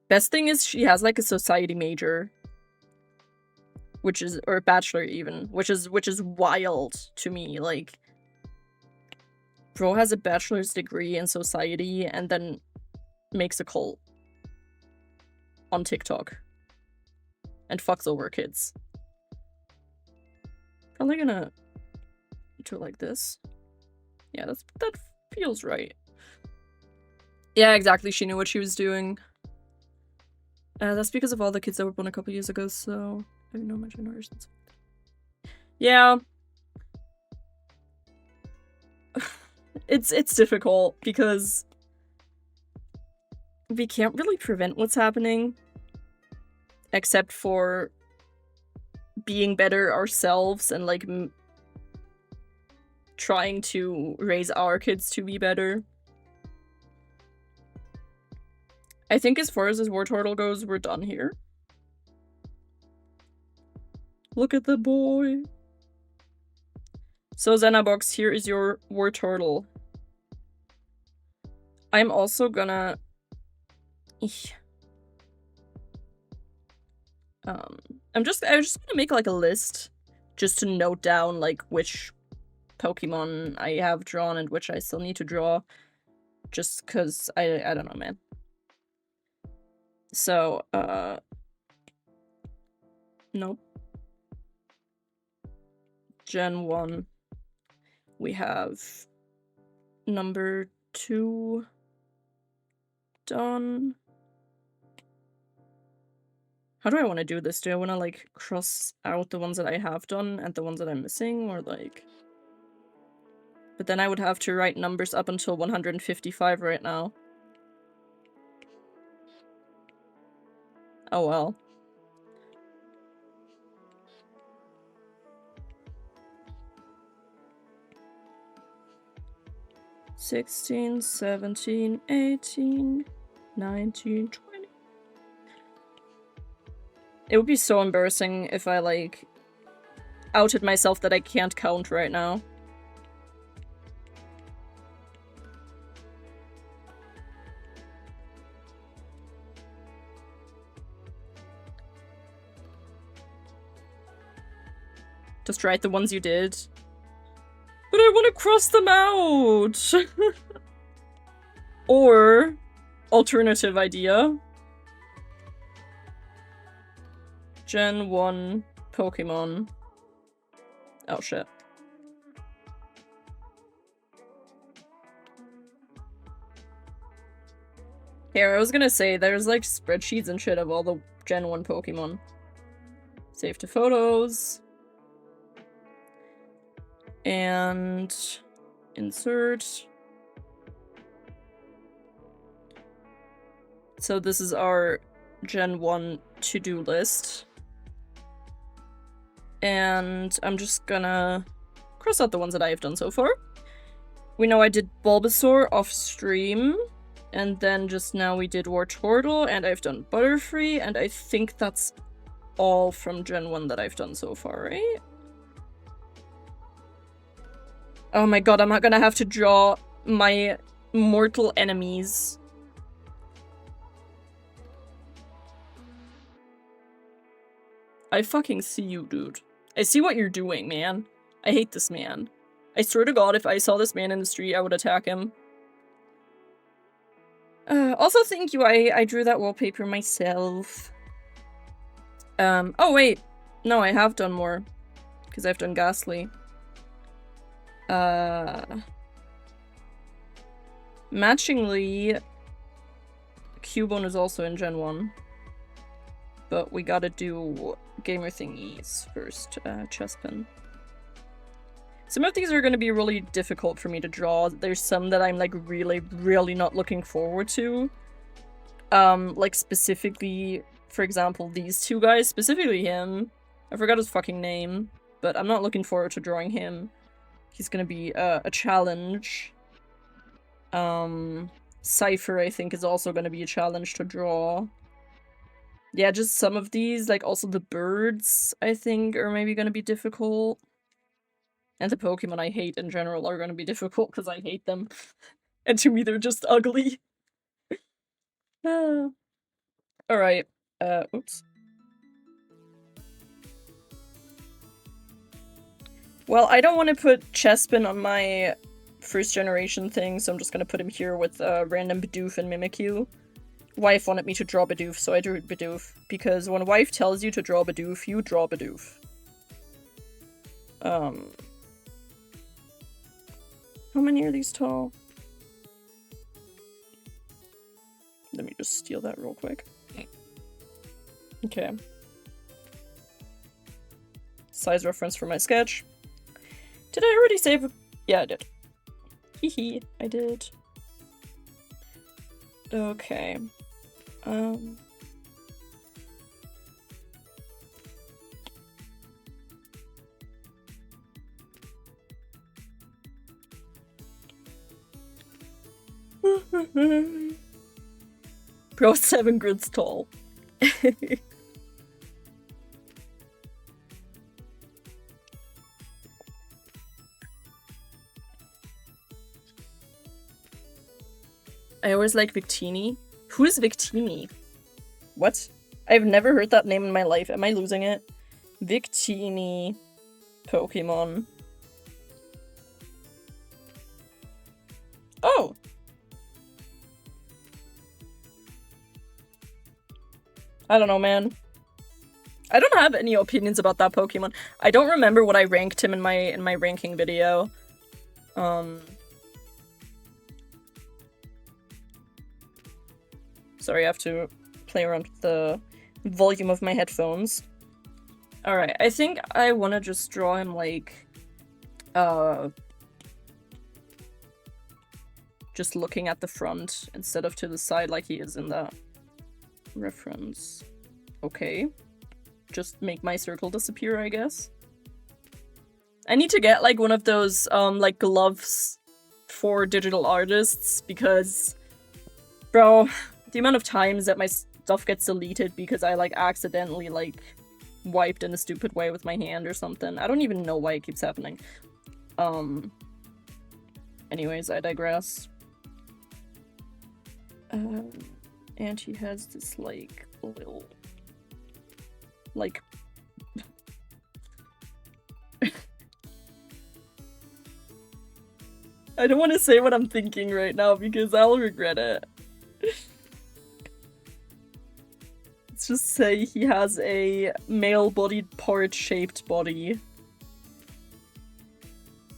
Best thing is she has, like, a society major. Which is, or a bachelor even, which is wild to me. Like, bro has a bachelor's degree in society and then makes a cult on TikTok and fucks over kids. Probably gonna do it like this. Yeah, that feels right. Yeah, exactly. She knew what she was doing. That's because of all the kids that were born a couple years ago, so I know my generations. Yeah. It's difficult because we can't really prevent what's happening except for being better ourselves and, like, trying to raise our kids to be better. I think as far as this Wartortle goes, we're done here. Look at the boy. So Zenabox, here is your Wartortle. I'm also gonna... I'm just gonna make, like, a list just to note down, like, which Pokemon I have drawn and which I still need to draw. Just because I don't know, man. So, nope. Gen 1. We have number 2 done. How do I want to do this? Do I want to, like, cross out the ones that I have done and the ones that I'm missing, or, like... But then I would have to write numbers up until 155 right now. Oh well. $16, $17, $18, $19, $20. It would be so embarrassing if I, like, outed myself that I can't count right now. Just write the ones you did. But I want to cross them out! Or, alternative idea. Gen 1 Pokemon. Oh shit. Here, I was gonna say, there's, like, spreadsheets and shit of all the Gen 1 Pokemon. Save to photos. And insert. So this is our Gen 1 to-do list. And I'm just gonna cross out the ones that I have done so far. We know I did Bulbasaur off stream. And then just now we did Wartortle, and I've done Butterfree, and I think that's all from Gen 1 that I've done so far, right? Oh my god, I'm not gonna have to draw my mortal enemies. I fucking see you, dude. I see what you're doing, man. I hate this man. I swear to god, if I saw this man in the street, I would attack him. Also, thank you, I drew that wallpaper myself. Oh wait. No, I have done more. Because I've done Ghastly. Matchingly, Cubone is also in Gen 1. But we gotta do Gamer Thingies first, Chespin. Some of these are gonna be really difficult for me to draw. There's some that I'm like really not looking forward to. Like specifically, for example, these two guys, specifically him. I forgot his fucking name, but I'm not looking forward to drawing him. He's gonna be a challenge. Cypher, I think, is also gonna be a challenge to draw. Yeah, just some of these, like also the birds, I think, are maybe gonna be difficult. And the Pokemon I hate in general are gonna be difficult because I hate them. And to me, they're just ugly. Alright. Oops. Well, I don't want to put Chespin on my first generation thing, so I'm just gonna put him here with random Bidoof and Mimikyu. Wife wanted me to draw Bidoof, so I drew Bidoof. Because when wife tells you to draw Bidoof, you draw Bidoof. How many are these tall? Let me just steal that real quick. Okay. Size reference for my sketch. Did I already save? Yeah, I did. Hehe, I did. Okay. Bro, 7 grids tall. I always like Victini. Who is Victini? What? I've never heard that name in my life. Am I losing it? Victini Pokemon. Oh! I don't know, man. I don't have any opinions about that Pokemon. I don't remember what I ranked him in my ranking video. Sorry, I have to play around with the volume of my headphones. Alright, I think I want to just draw him like... just looking at the front instead of to the side like he is in that reference. Okay. Just make my circle disappear, I guess. I need to get like one of those like gloves for digital artists because... Bro, the amount of times that my stuff gets deleted because I like accidentally like wiped in a stupid way with my hand or something. I don't even know why it keeps happening. Anyways, I digress. And he has this like little like I don't want to say what I'm thinking right now because I'll regret it. Let's just say he has a male-bodied part-shaped body.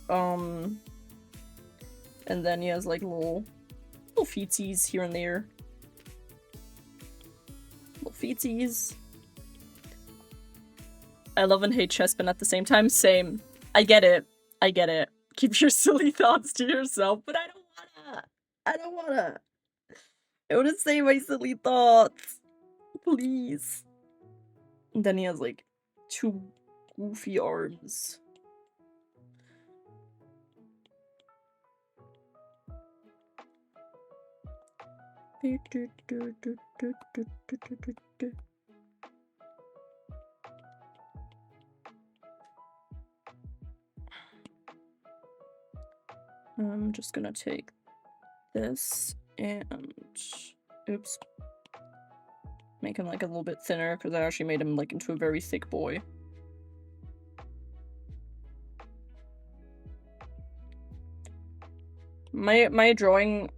And then he has like little feetsies here and there. Little feetsies. I love and hate Chespin at the same time. Same. I get it. I get it. Keep your silly thoughts to yourself, but I don't wanna. I don't wanna. I wanna say my silly thoughts. Please. And then he has like 2 goofy arms. I'm just gonna take this and oops, make him like a little bit thinner because I actually made him like into a very thick boy. My drawing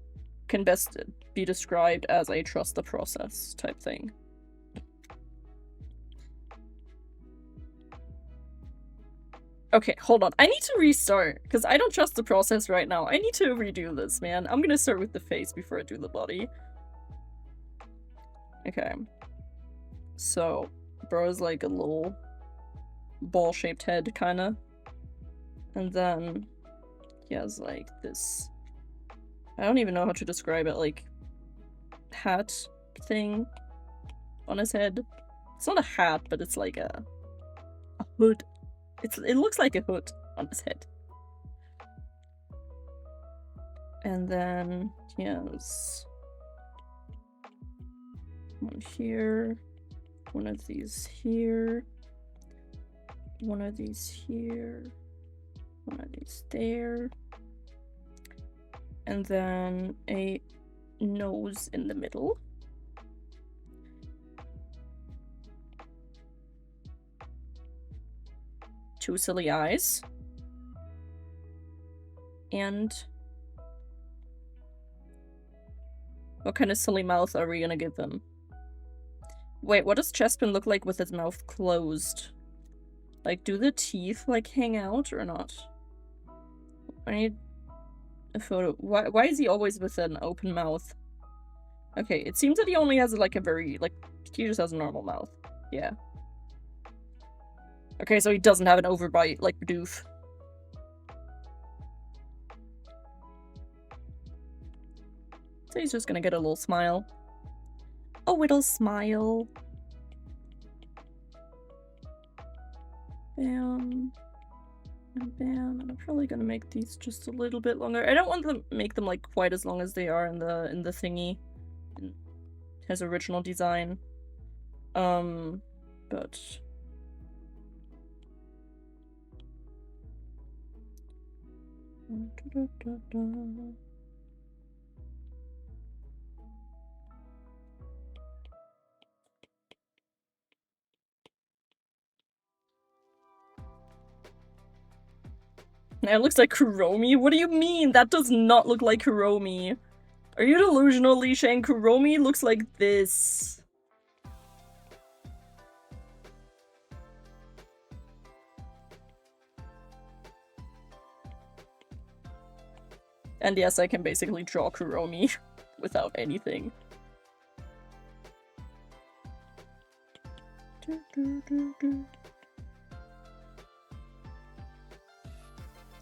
can best be described as a trust the process type thing. Okay, hold on. I need to restart because I don't trust the process right now. I need to redo this, man. I'm gonna start with the face before I do the body. Okay. So, bro is like a little ball-shaped head, kinda. And then he has like this... I don't even know how to describe it, like hat thing on his head. It's not a hat, but it's like a hood. It looks like a hood on his head. And then he has one here, one of these here, one of these here, one of these there, and then a nose in the middle. Two silly eyes. And what kind of silly mouth are we gonna give him? Wait, what does Chespin look like with his mouth closed? Like, do the teeth, like, hang out or not? I need a photo. Why is he always with an open mouth? Okay, it seems that he only has, like, a very, like, he just has a normal mouth. Yeah. Okay, so he doesn't have an overbite like Bidoof. So he's just gonna get a little smile. A little smile. Bam. And bam. And I'm probably gonna make these just a little bit longer. I don't want to make them like quite as long as they are in the thingy. In his original design. But it looks like Kuromi? What do you mean? That does not look like Kuromi. Are you delusional, Li Shang? Kuromi looks like this. And yes, I can basically draw Kuromi without anything.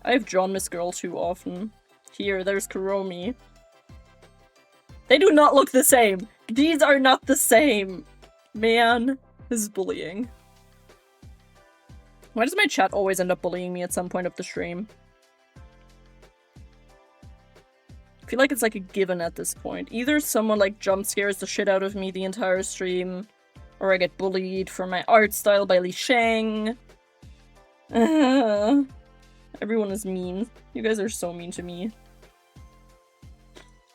I've drawn Miss Girl too often. Here, there's Kuromi. They do not look the same! These are not the same! Man, this is bullying. Why does my chat always end up bullying me at some point of the stream? I feel like it's like a given at this point. Either someone like jump scares the shit out of me the entire stream, or I get bullied for my art style by Li Shang. Everyone is mean. You guys are so mean to me.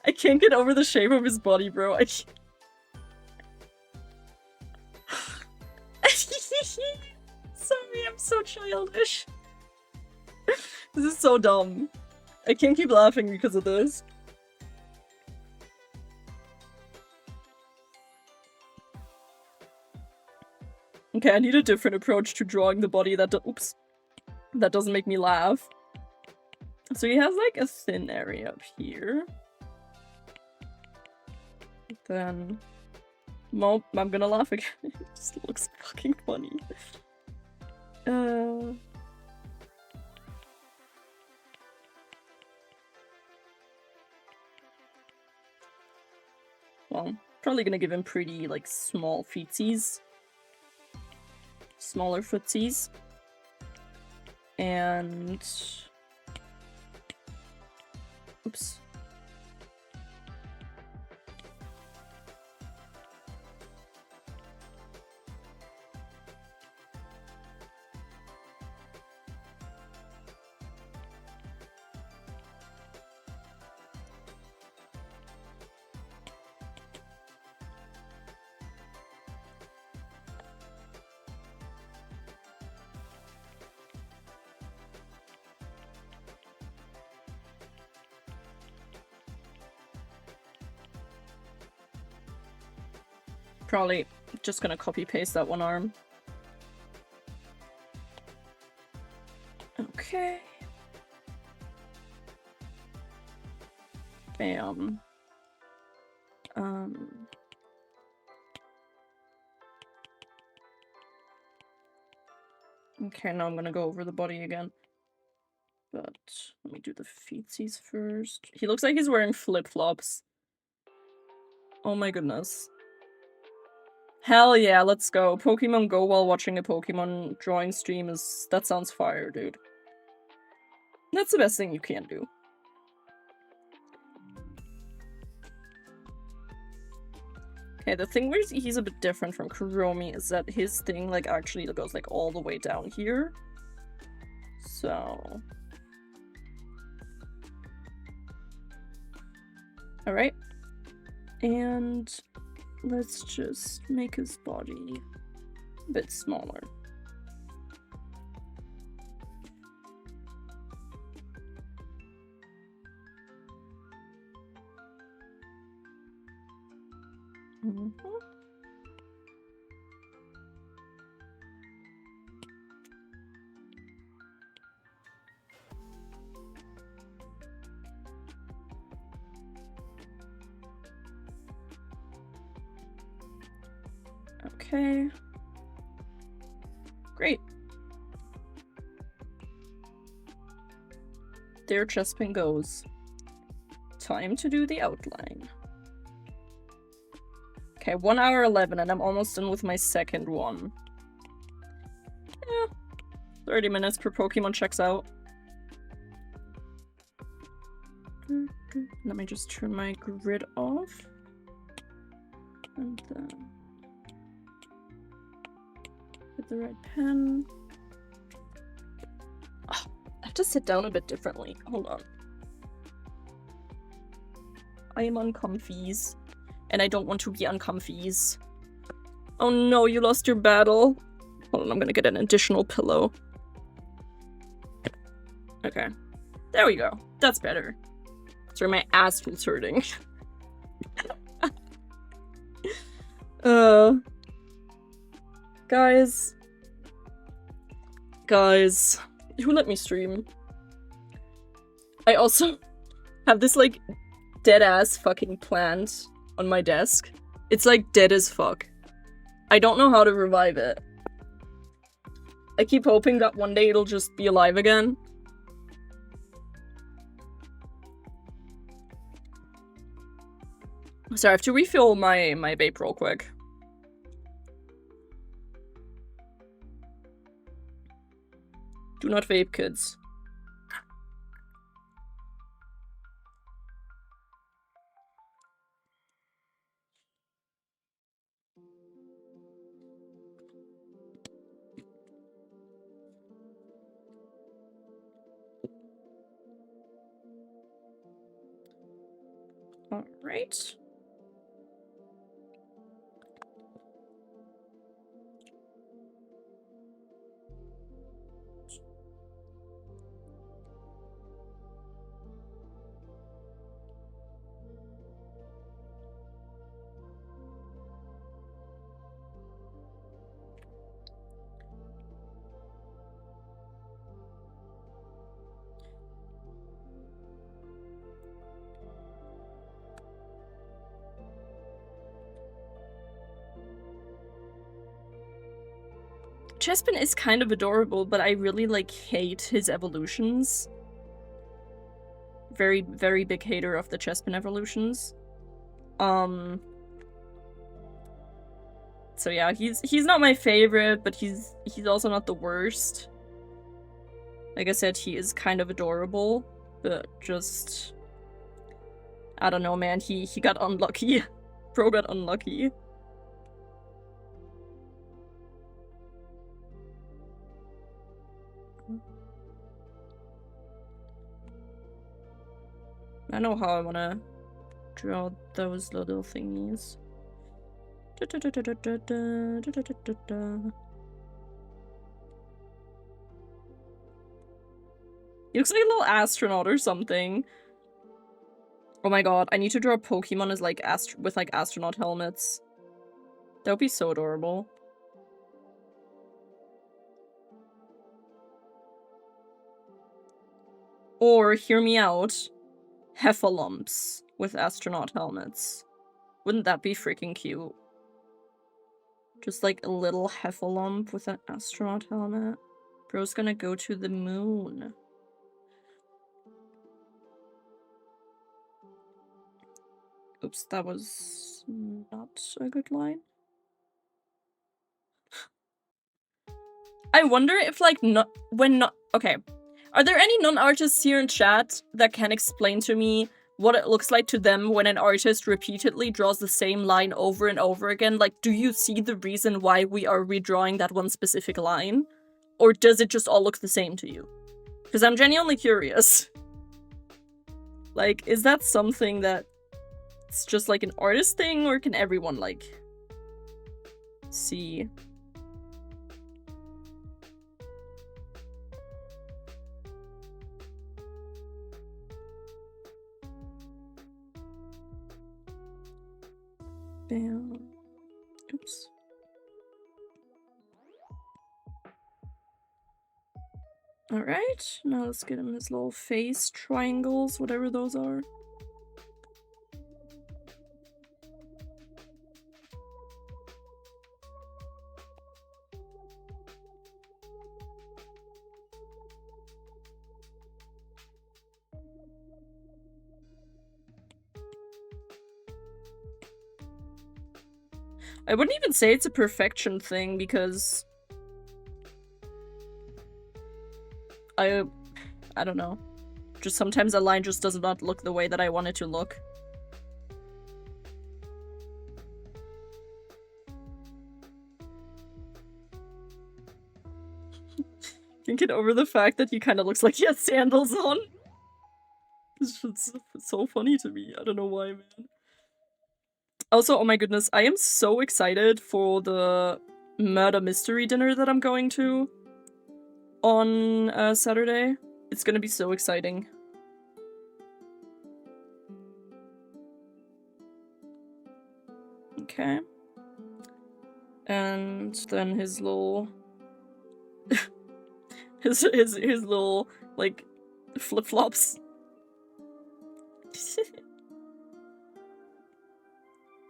I can't get over the shape of his body, bro. Sorry, I'm so childish. This is so dumb. I can't keep laughing because of this. Okay, I need a different approach to drawing the body that oops. That doesn't make me laugh. So he has like a thin area up here. Then... Nope, I'm gonna laugh again. It just looks fucking funny. Well, probably gonna give him pretty, like, small feetsies. Smaller footsies. And... Oops. Probably just gonna copy paste that one arm. Okay. Bam. Okay, now I'm gonna go over the body again. But let me do the feetsies first. He looks like he's wearing flip-flops. Oh my goodness. Hell yeah, let's go. Pokemon Go while watching a Pokemon drawing stream is... that sounds fire, dude. That's the best thing you can do. Okay, the thing where he's a bit different from Kuromi is that his thing, like, actually goes, like, all the way down here. So... alright. And... let's just make his body a bit smaller. Okay. Great. There Chespin goes. Time to do the outline. Okay, 1 hour 11 and I'm almost done with my second one. Yeah. 30 minutes per Pokemon checks out. Let me just turn my grid off. And then... get the red pen. Oh, I have to sit down a bit differently. Hold on. I am uncomfies. And I don't want to be uncomfies. Oh no, you lost your battle. Hold on, I'm gonna get an additional pillow. Okay. There we go. That's better. Sorry, my ass was hurting. Guys, who let me stream? I also have this, like, dead-ass fucking plant on my desk. It's, like, dead as fuck. I don't know how to revive it. I keep hoping that one day it'll just be alive again. Sorry, I have to refill my vape real quick. Do not vape, kids. All right. Chespin is kind of adorable, but I really, like, hate his evolutions. Very, very big hater of the Chespin evolutions. So yeah, he's not my favorite, but he's also not the worst. Like I said, he is kind of adorable, but just... I don't know, man, he got unlucky. Bro got unlucky. I know how I wanna draw those little thingies. He looks like a little astronaut or something. Oh my god, I need to draw Pokemon as, like, with, like, astronaut helmets. That would be so adorable. Or, hear me out, heffalumps with astronaut helmets. Wouldn't that be freaking cute? Just like a little heffalump with an astronaut helmet. Bro's gonna go to the moon. Oops, that was not a good line. I wonder if, like, okay. Are there any non-artists here in chat that can explain to me what it looks like to them when an artist repeatedly draws the same line over and over again? Like, do you see the reason why we are redrawing that one specific line? Or does it just all look the same to you? Because I'm genuinely curious. Like, is that something that it's just like an artist thing, or can everyone, like, see? Bam. Oops. Alright, now let's get him his little face triangles, whatever those are. I wouldn't even say it's a perfection thing, because I don't know. Just sometimes a line just does not look the way that I want it to look. Can't get over the fact that he kind of looks like he has sandals on. It's so funny to me. I don't know why, man. Also, oh my goodness, I am so excited for the murder mystery dinner that I'm going to on Saturday. It's gonna be so exciting. Okay. And then his little his little, like, flip-flops.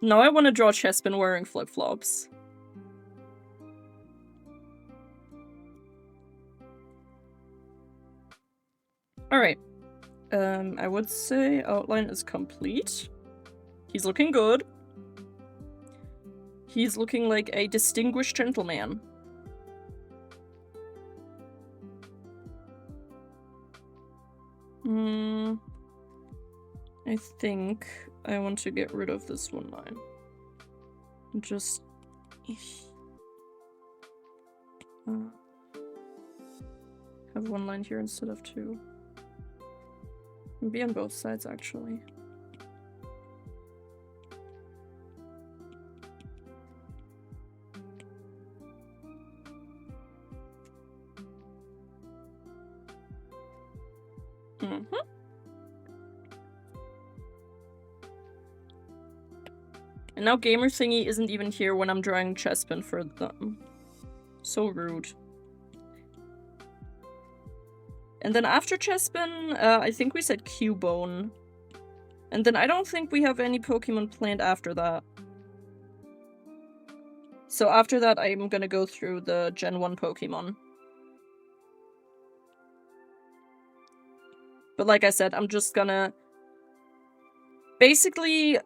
Now I want to draw Chespin wearing flip-flops. Alright. I would say outline is complete. He's looking good. He's looking like a distinguished gentleman. I think I want to get rid of this one line. Just... have one line here instead of two. Maybe on both sides, actually. And now Gamer Thingy isn't even here when I'm drawing Chespin for them. So rude. And then after Chespin, I think we said Cubone. And then I don't think we have any Pokemon planned after that. So after that, I'm gonna go through the Gen 1 Pokemon. But like I said, I'm just gonna basically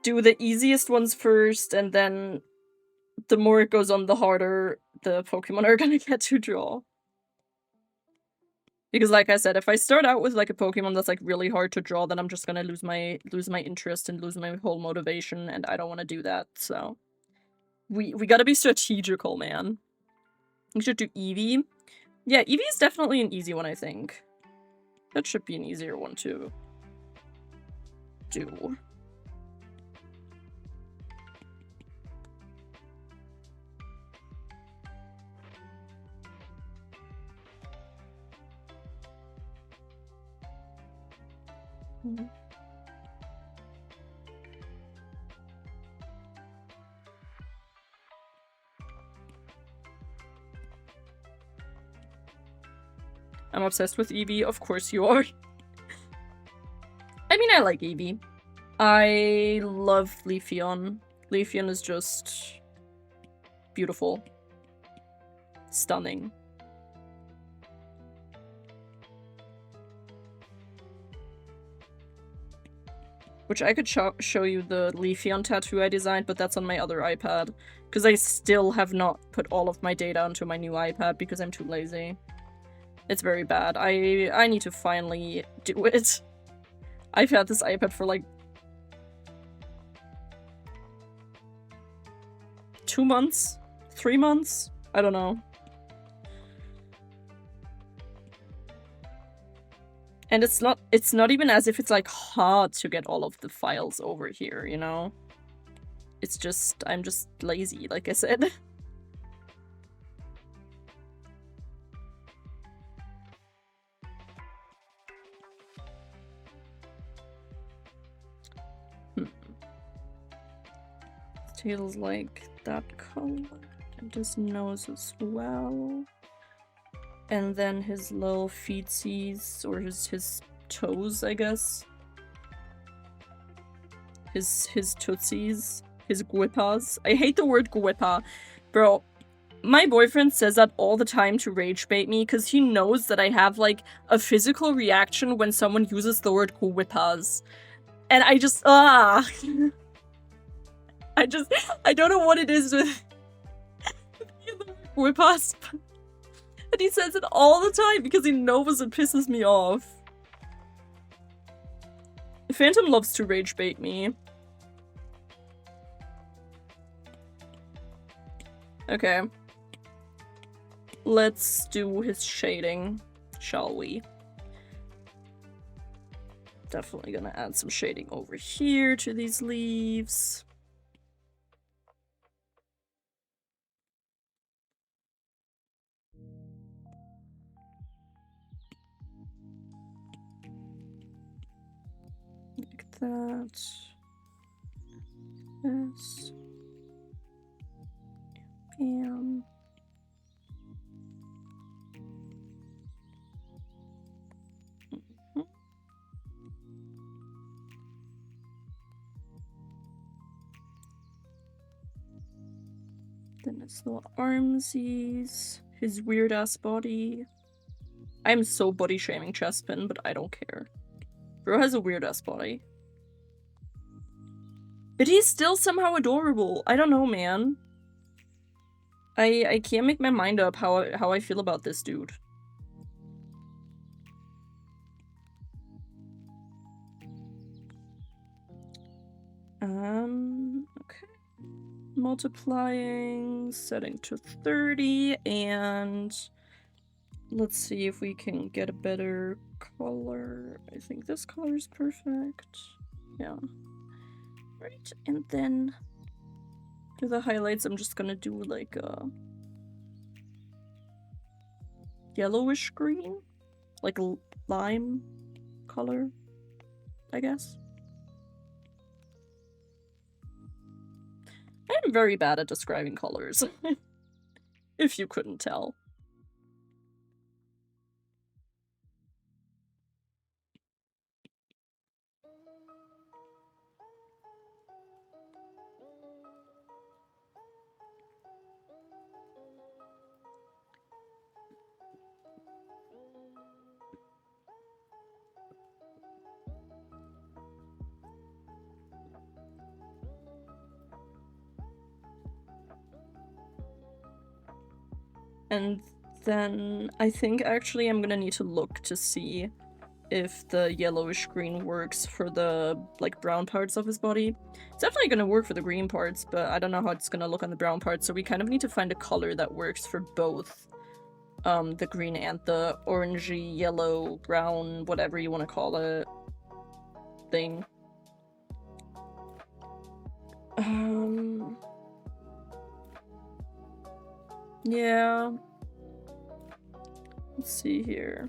do the easiest ones first, and then the more it goes on, the harder the Pokemon are gonna get to draw. Because like I said, if I start out with like a Pokemon that's like really hard to draw, then I'm just gonna lose my interest and lose my whole motivation, and I don't want to do that, so... We gotta be strategical, man. We should do Eevee. Yeah, Eevee is definitely an easy one, I think. That should be an easier one to do. I'm obsessed with Eevee. Of course you are. I mean, I like Eevee. I love Leafeon. Leafeon is just beautiful. Stunning. Which I could show you the Leafeon tattoo I designed, but that's on my other iPad. Because I still have not put all of my data onto my new iPad because I'm too lazy. It's very bad. I need to finally do it. I've had this iPad for like 2 months? 3 months? I don't know. And it's not even as if it's like hard to get all of the files over here, you know? It's just, I'm just lazy, like I said. His tail's like that color, and his nose as well. And then his little feetsies, or his toes, I guess. His tootsies. His guipas. I hate the word guipa. Bro, my boyfriend says that all the time to rage bait me, because he knows that I have, like, a physical reaction when someone uses the word guipas. And I just, I don't know what it is with guipas. And he says it all the time because he knows it pisses me off. Phantom loves to rage bait me. Okay. Let's do his shading, shall we? Definitely gonna add some shading over here to these leaves. Like that. Yes. Bam. Then his little armsies, his weird ass body. I'm so body shaming Chespin, but I don't care. Bro has a weird ass body. But he's still somehow adorable. I don't know, man. I can't make my mind up how I feel about this dude. Okay. Multiplying, setting to 30, and let's see if we can get a better color. I think this color is perfect. Yeah. Right, and then for the highlights, I'm just gonna do like a yellowish green, like a lime color, I guess. I'm very bad at describing colors, if you couldn't tell. And then I think actually I'm gonna need to look to see if the yellowish green works for the like brown parts of his body. It's definitely gonna work for the green parts, but I don't know how it's gonna look on the brown parts, so we kind of need to find a color that works for both the green and the orangey, yellow, brown, whatever you want to call it thing. Yeah. Let's see here.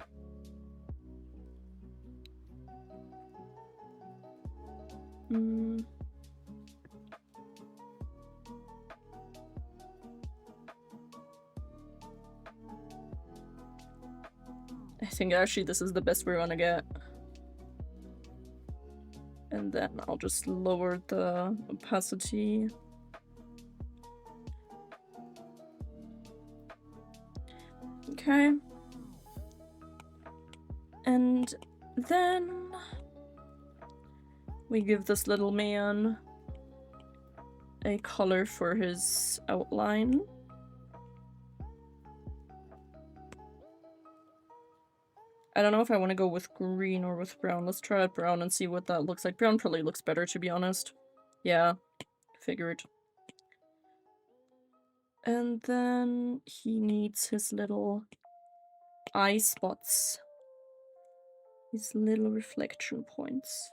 think actually this is the best we're gonna get. And then I'll just lower the opacity. Okay. And then we give this little man a color for his outline. I don't know if I want to go with green or with brown. Let's try out brown and see what that looks like. Brown probably looks better, to be honest. Yeah, figured. And then he needs his little eye spots. His little reflection points.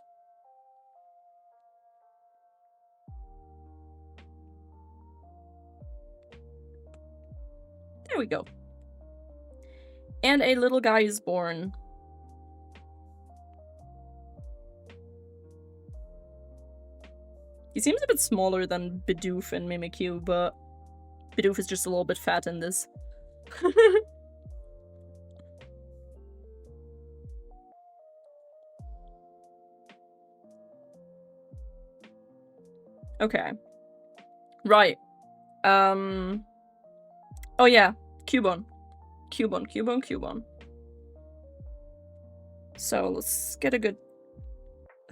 There we go. And a little guy is born. He seems a bit smaller than Bidoof and Mimikyu, but Bidoof is just a little bit fat in this. Okay. Right. Oh yeah, Cubone. Cubone. So let's get a good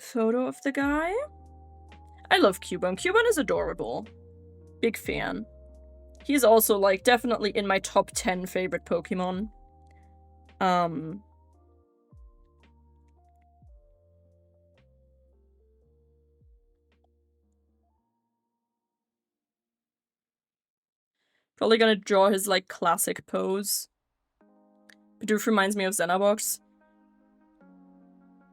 photo of the guy. I love Cubone. Cubone is adorable. Big fan. He's also, like, definitely in my top 10 favorite Pokemon. Probably gonna draw his, like, classic pose. Bidoof reminds me of Xenobox.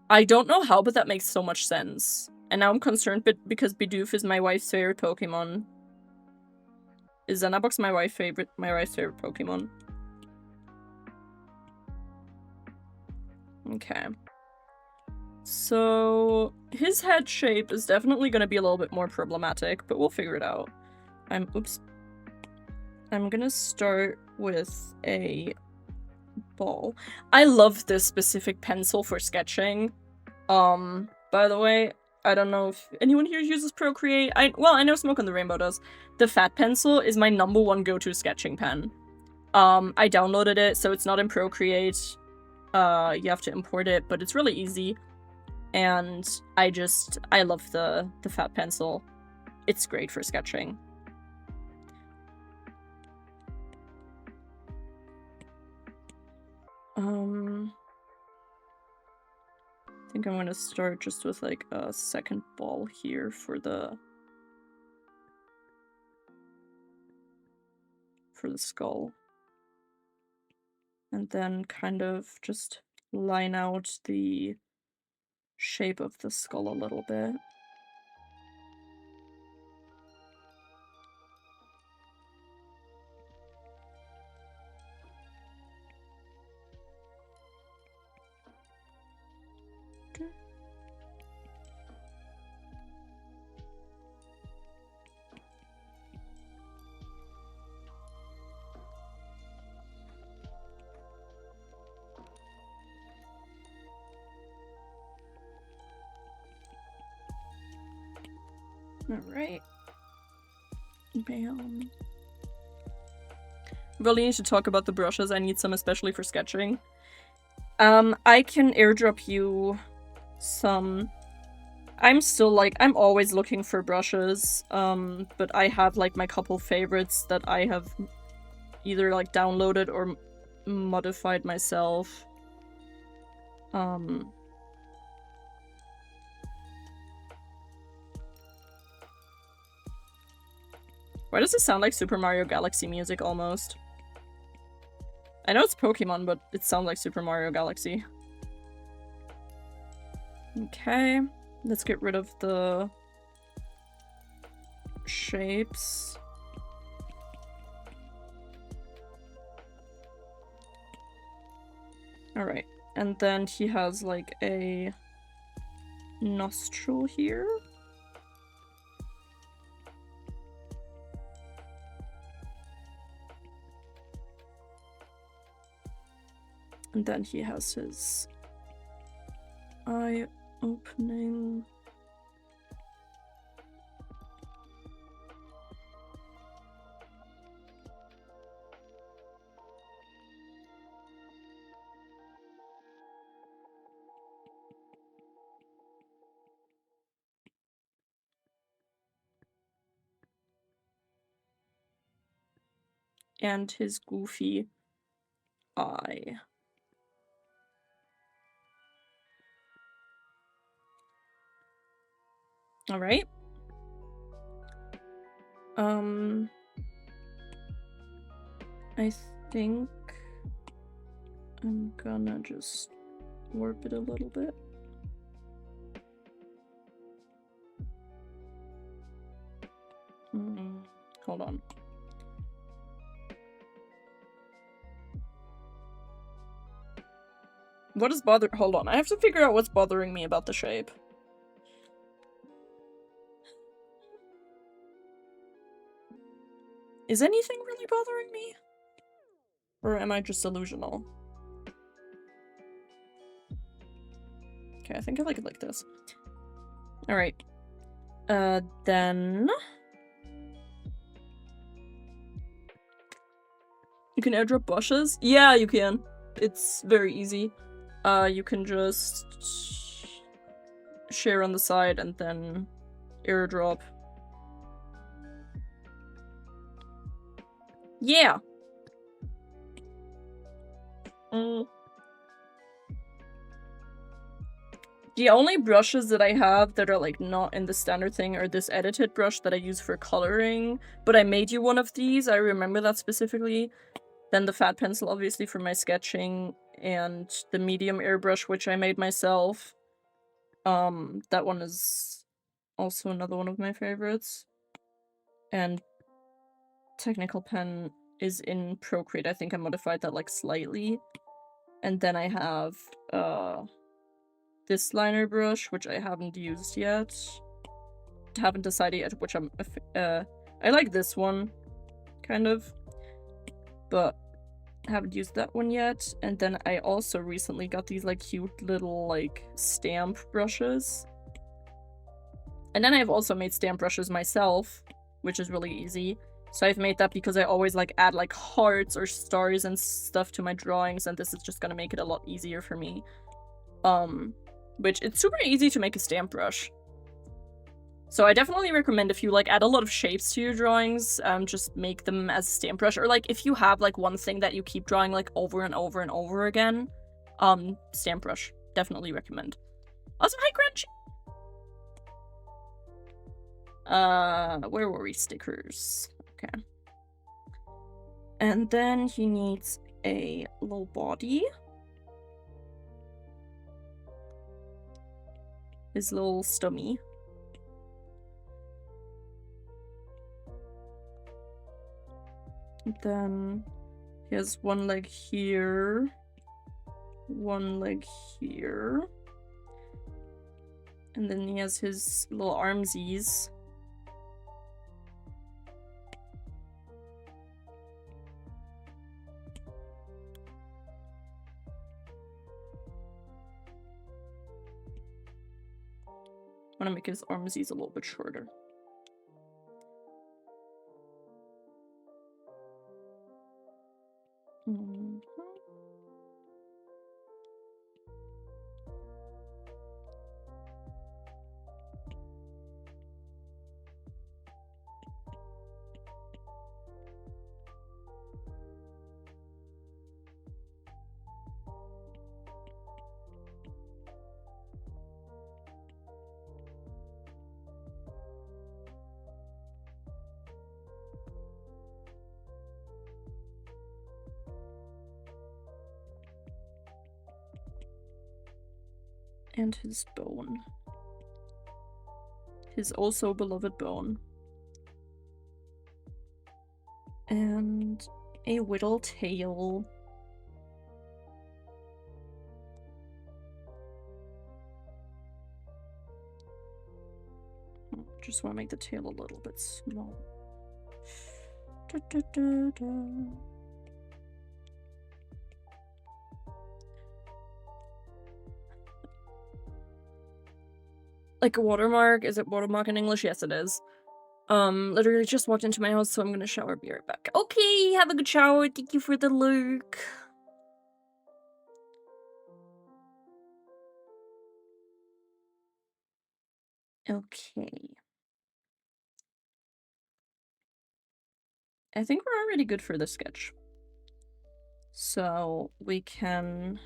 I don't know how, but that makes so much sense. And now I'm concerned because Bidoof is my wife's favorite Pokemon. Is Xenobox my wife's favorite Pokemon? Okay. So his head shape is definitely gonna be a little bit more problematic, but we'll figure it out. Oops. I'm gonna start with a ball. I love this specific pencil for sketching. By the way, I don't know if anyone here uses Procreate. Well, I know Smoke on the Rainbow does. The Fat Pencil is my #1 go-to sketching pen. I downloaded it, so it's not in Procreate. You have to import it, but it's really easy. And I love the Fat Pencil. It's great for sketching. I think I'm gonna start just with like a second ball here for the skull. And then kind of just line out the shape of the skull a little bit. Alright. Bam. Really need to talk about the brushes. I need some especially for sketching. I can airdrop you some. I'm always looking for brushes, but I have like my couple favorites that I have either like downloaded or modified myself. Why does it sound like Super Mario Galaxy music almost? I know it's Pokemon, but it sounds like Super Mario Galaxy. Okay, let's get rid of the shapes. Alright, and then he has like a nostril here. And then he has his eye opening. And his goofy eye. All right. I think I'm gonna just warp it a little bit. Hold on. What is hold on, I have to figure out what's bothering me about the shape. Is anything really bothering me? Or am I just delusional? Okay, I think I like it like this. Alright. Then... You can airdrop brushes? Yeah, you can. It's very easy. You can just... share on the side and then airdrop. Yeah! The only brushes that I have that are like not in the standard thing are this edited brush that I use for coloring, but I made you one of these, I remember that specifically. Then the fat pencil obviously for my sketching, and the medium airbrush which I made myself. That one is also another one of my favorites. And Technical Pen is in Procreate. I think I modified that like slightly. And then I have this liner brush, which I haven't used yet. Haven't decided yet which I like this one, kind of. But haven't used that one yet. And then I also recently got these like cute little like stamp brushes. And then I've also made stamp brushes myself, which is really easy. So I've made that because I always like add like hearts or stars and stuff to my drawings, and this is just gonna make it a lot easier for me. Which it's super easy to make a stamp brush. So I definitely recommend if you like add a lot of shapes to your drawings, just make them as a stamp brush. Or like if you have like one thing that you keep drawing like over and over and over again, stamp brush. Definitely recommend. Also, hi Crunchy! Where were we? Stickers. Okay. And then he needs a little body. His little stomach. Then he has one leg here, one leg here, and then he has his little armsies. I want to make his armsies a little bit shorter. And his bone. His also beloved bone. And a whittle tail. Just want to make the tail a little bit small. Like a watermark? Is it watermark in English? Yes, it is. Literally just walked into my house, so I'm gonna shower, be right back. Okay, have a good shower. Thank you for the lurk. Okay. I think we're already good for the sketch. So we can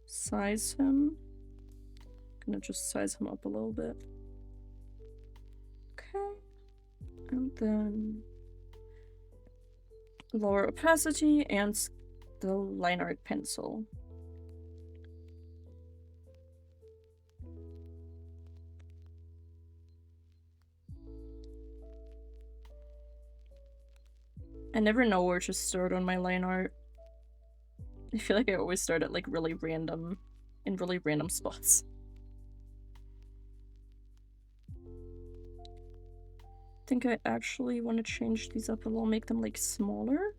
size him. Gonna just size him up a little bit. Okay. And then lower opacity and the line art pencil. I never know where to start on my line art. I feel like I always start at like in really random spots. I think I actually want to change these up a little, make them like smaller.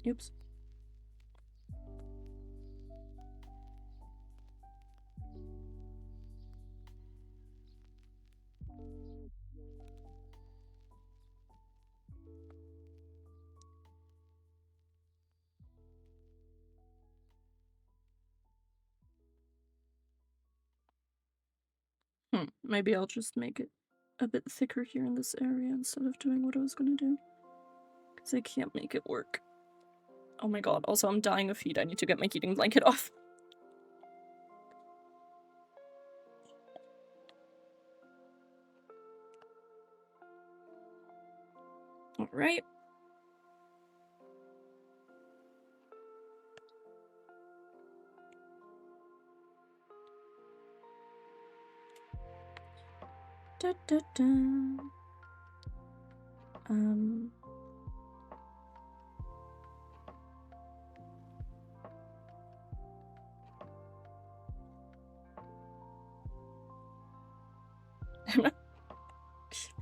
Oops. Maybe I'll just make it a bit thicker here in this area instead of doing what I was gonna do. Because I can't make it work. Oh my god, also I'm dying of heat. I need to get my heating blanket off. Alright. Da, da, da.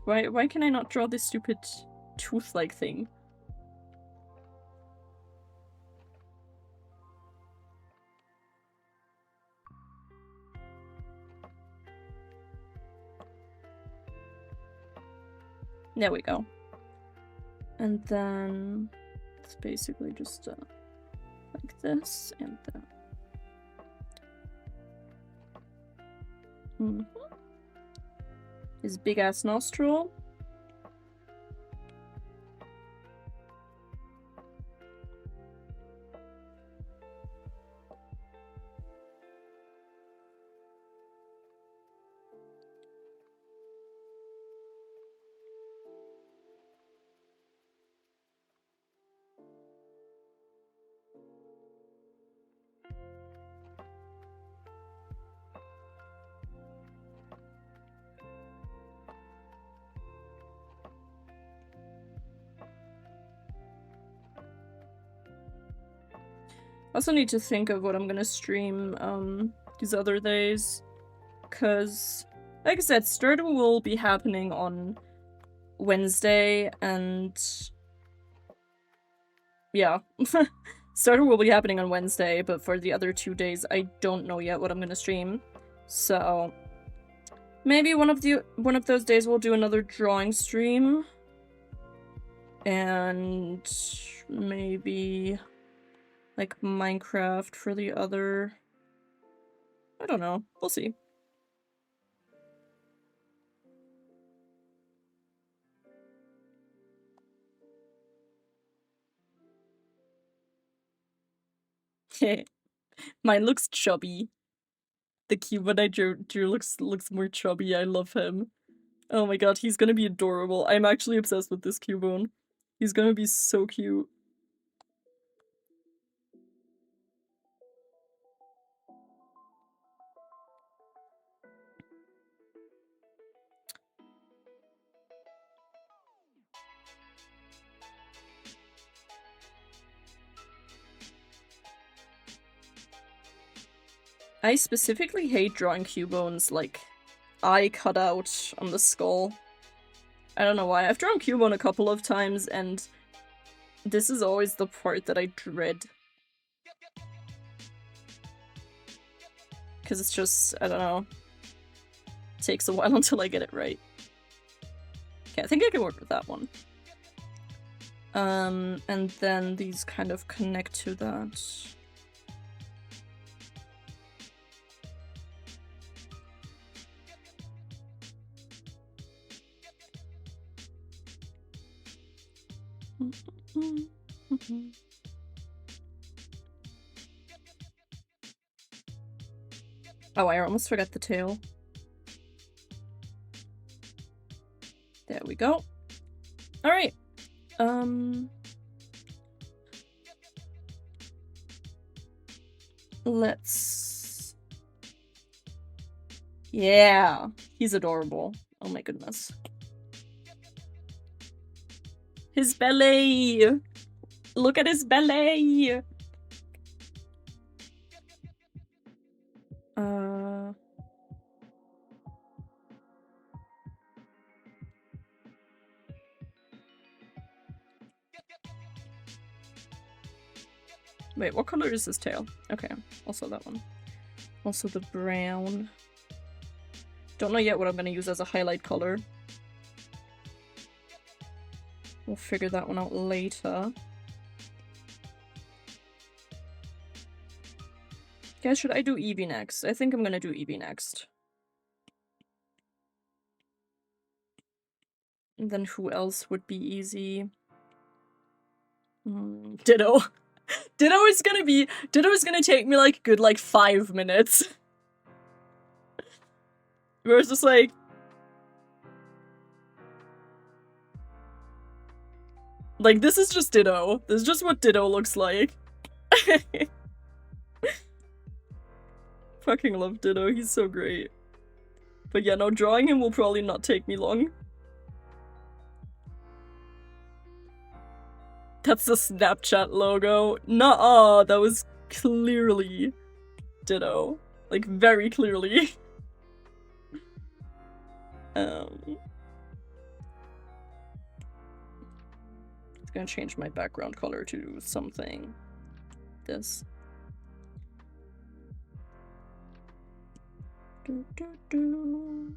Why can I not draw this stupid tooth-like thing? There we go. And then it's basically just like this and his big ass nostril. I also need to think of what I'm gonna stream these other days, because like I said, Stardew will be happening on Wednesday, and yeah. Stardew will be happening on Wednesday, but for the other 2 days I don't know yet what I'm gonna stream. So maybe one of those days we'll do another drawing stream. And maybe like Minecraft for the other. I don't know. We'll see. Mine looks chubby. The cube that I drew looks more chubby. I love him. Oh my god, he's gonna be adorable. I'm actually obsessed with this Cubone. He's gonna be so cute. I specifically hate drawing Cubone's, like, eye cut out on the skull. I don't know why. I've drawn Cubone a couple of times, and this is always the part that I dread. Because it's just, I don't know. It takes a while until I get it right. Okay, I think I can work with that one. And then these kind of connect to that. Oh, I almost forgot the tail. There we go. Alright. Let's... Yeah! He's adorable. Oh my goodness. His belly! Look at his belly! Wait, what color is his tail? Okay, also that one. Also the brown. Don't know yet what I'm gonna use as a highlight color. We'll figure that one out later. Guys, should I do Eevee next? I think I'm gonna do Eevee next. And then who else would be easy? Ditto. Ditto is gonna take me like good 5 minutes. Where it's just like... Like, this is just Ditto. This is just what Ditto looks like. Fucking love Ditto, he's so great. But yeah, no, drawing him will probably not take me long. That's the Snapchat logo. Nuh-uh, that was clearly Ditto. Like, very clearly. It's gonna change my background color to something. This. Do, do, do.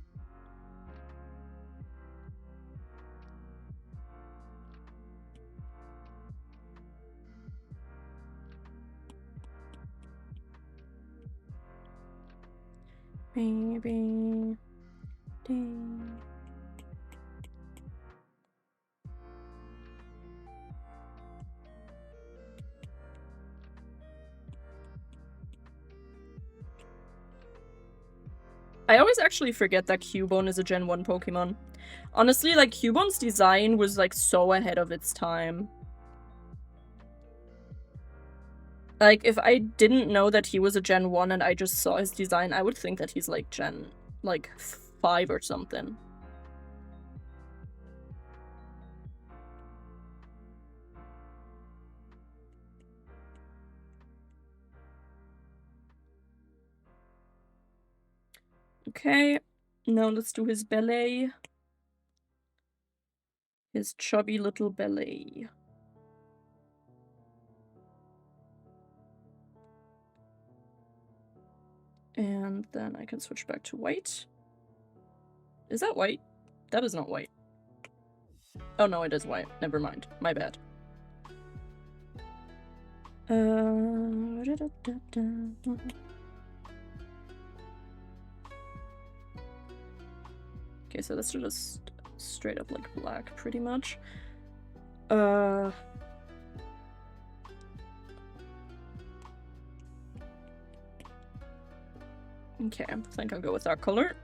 Baby. Ding. I always actually forget that Cubone is a Gen 1 Pokemon. Honestly, like, Cubone's design was, like, so ahead of its time. Like, if I didn't know that he was a Gen 1 and I just saw his design, I would think that he's, like, Gen, 5 or something. Okay, now let's do his belly. His chubby little belly. And then I can switch back to white. Is that white? That is not white. Oh no, it is white. Never mind. My bad. Okay, so that's just straight up like black, pretty much. Okay, I think I'll go with that color.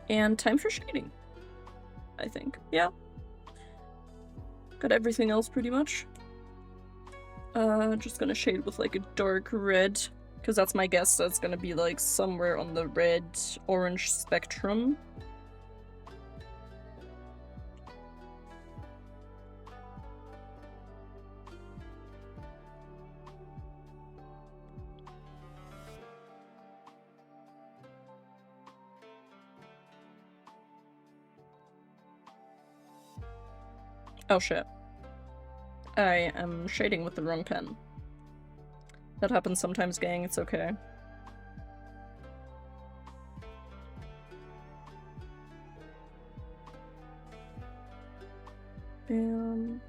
And time for shading, I think. Yeah. Got everything else pretty much. Just gonna shade with like a dark red, because that's my guess. That's gonna be like somewhere on the red-orange spectrum. Oh shit. I am shading with the wrong pen. That happens sometimes, gang. It's okay. Bam.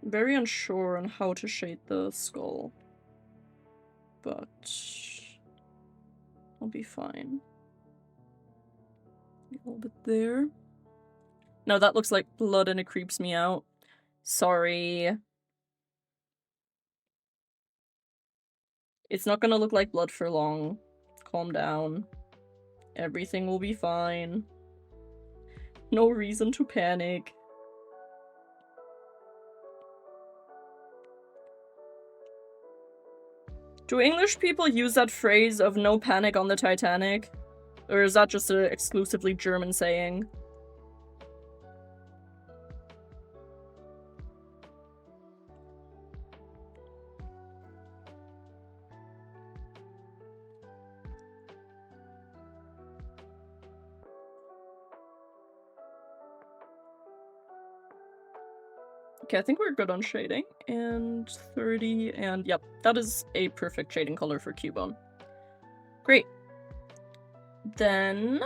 Very unsure on how to shade the skull, but I'll be fine. A little bit there. No, that looks like blood and it creeps me out. Sorry. It's not gonna look like blood for long. Calm down. Everything will be fine. No reason to panic. Do English people use that phrase of no panic on the Titanic? Or is that just an exclusively German saying? Okay, I think we're good on shading. And 30, and yep, that is a perfect shading color for Cubone. Great. Then...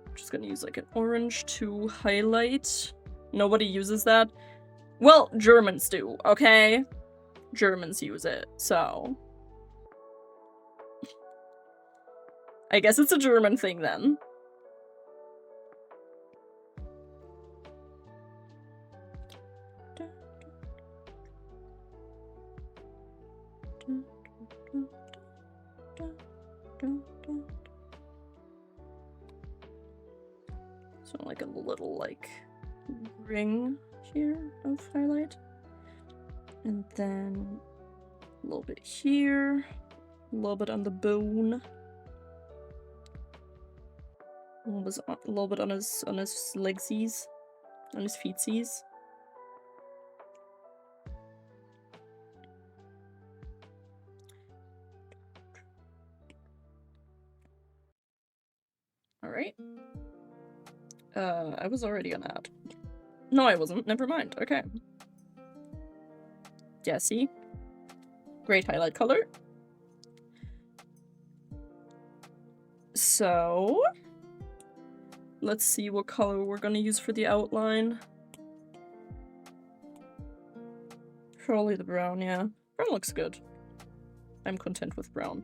I'm just gonna use like an orange to highlight. Nobody uses that. Well, Germans do, okay? Germans use it, so... I guess it's a German thing then. So like a little like ring here of highlight. And then a little bit here, a little bit on the bone. A little bit on his legsies, on his feetsies. Alright. I was already on that. No, I wasn't. Never mind. Okay. Yeah, see? Great highlight color. So... let's see what color we're gonna use for the outline. Probably the brown, yeah. Brown looks good. I'm content with brown.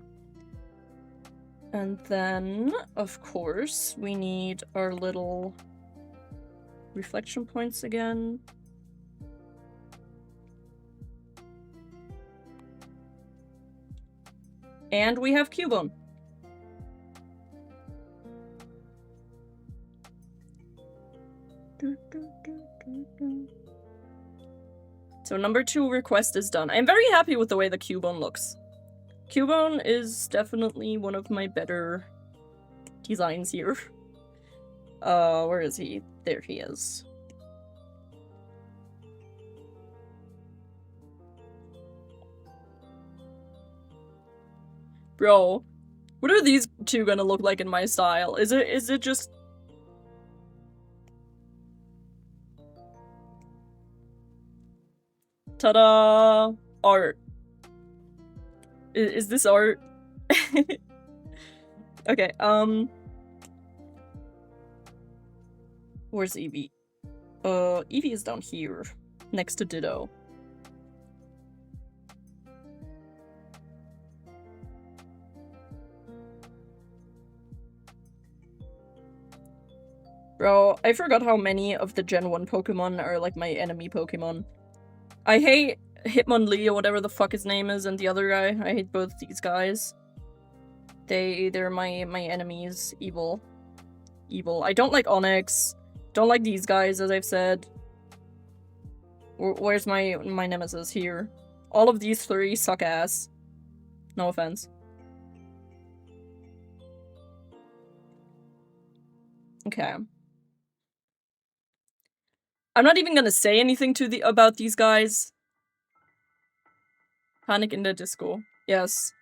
And then, of course, we need our little reflection points again. And we have Cubone. So number 2 request is done. I'm very happy with the way the Cubone looks. Cubone is definitely one of my better designs here. Where is he? There he is. Bro, what are these two gonna look like in my style? Is it just... ta-da! Art. Is this art? Okay, Where's Eevee? Eevee is down here, next to Ditto. Bro, I forgot how many of the Gen 1 Pokemon are like my enemy Pokemon. I hate Hitmonlee or whatever the fuck his name is and the other guy. I hate both these guys. They're my enemies. Evil. Evil. I don't like Onix. Don't like these guys, as I've said. Where's my nemesis here? All of these three suck ass. No offense. Okay. I'm not even gonna say anything about these guys. Panic in the Disco. Yes.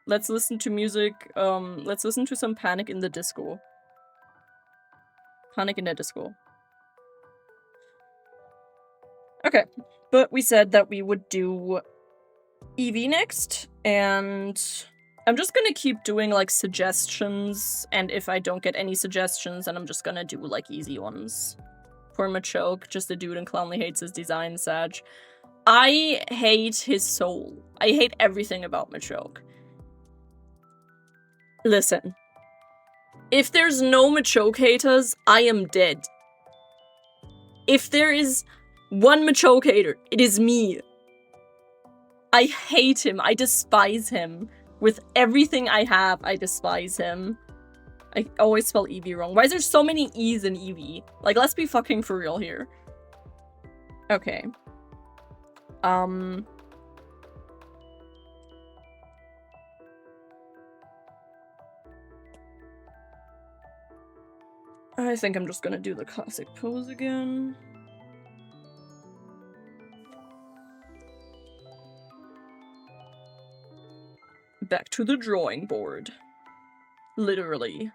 Let's listen to music. Let's listen to some Panic in the Disco. Panic in the Disco. Okay. But we said that we would do Eevee next, and I'm just gonna keep doing like suggestions, and if I don't get any suggestions, then I'm just gonna do like easy ones. Poor Machoke, just a dude and Clownly hates his design, Sag. I hate his soul. I hate everything about Machoke. Listen. If there's no Machoke haters, I am dead. If there is one Machoke hater, it is me. I hate him. I despise him. With everything I have, I despise him. I always spell Eevee wrong. Why is there so many E's in Eevee? Like, let's be fucking for real here. Okay. I think I'm just gonna do the classic pose again. Back to the drawing board. Literally.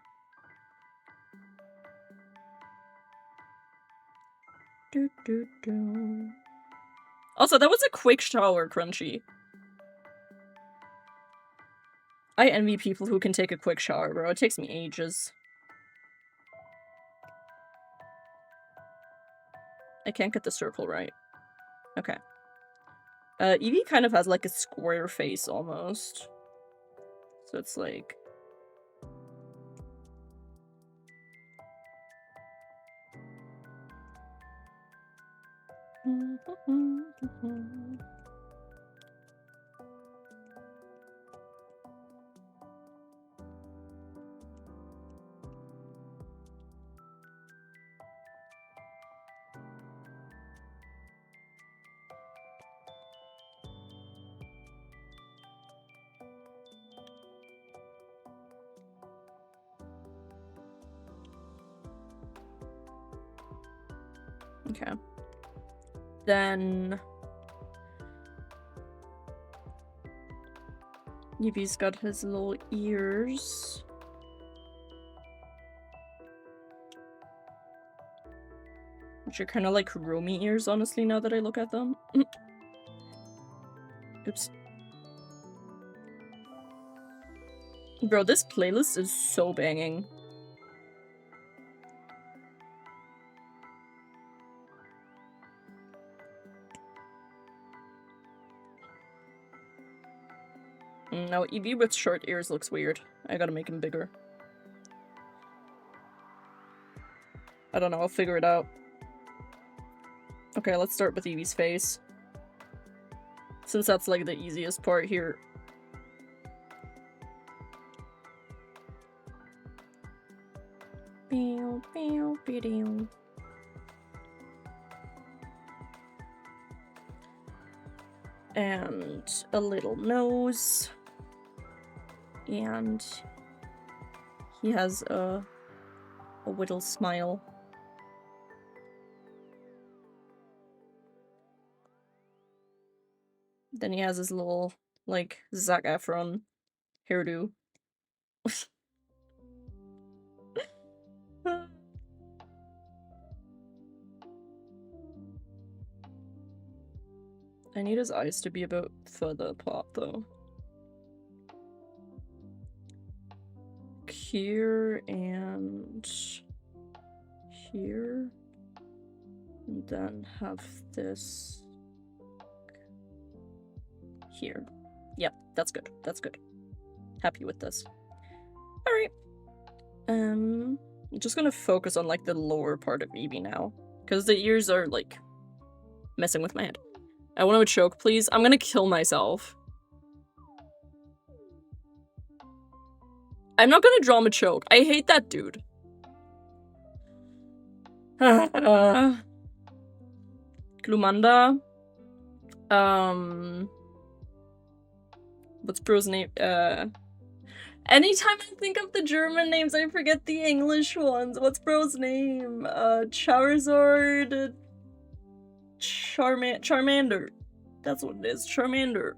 Also, that was a quick shower, Crunchy. I envy people who can take a quick shower, bro. It takes me ages. I can't get the circle right. Okay. Eevee kind of has like a square face almost. So it's like... Okay. Then... Eevee's got his little ears. Which are kind of like Romy ears, honestly, now that I look at them. Oops. Bro, this playlist is so banging. No, Eevee with short ears looks weird. I gotta make him bigger. I don't know, I'll figure it out. Okay, let's start with Eevee's face. Since that's like the easiest part here. And a little nose. And he has a little smile. Then he has his little, like, Zac Efron hairdo. I need his eyes to be a bit further apart, though. Here and here. And then have this here. Yep, that's good. That's good. Happy with this. Alright. I'm just gonna focus on like the lower part of Evie now. Because the ears are like messing with my head. I want to choke, please. I'm gonna kill myself. I'm not gonna draw Machoke. I hate that dude. Glumanda. What's bro's name? Anytime I think of the German names, I forget the English ones. What's bro's name? Charizard. Charmander. That's what it is. Charmander.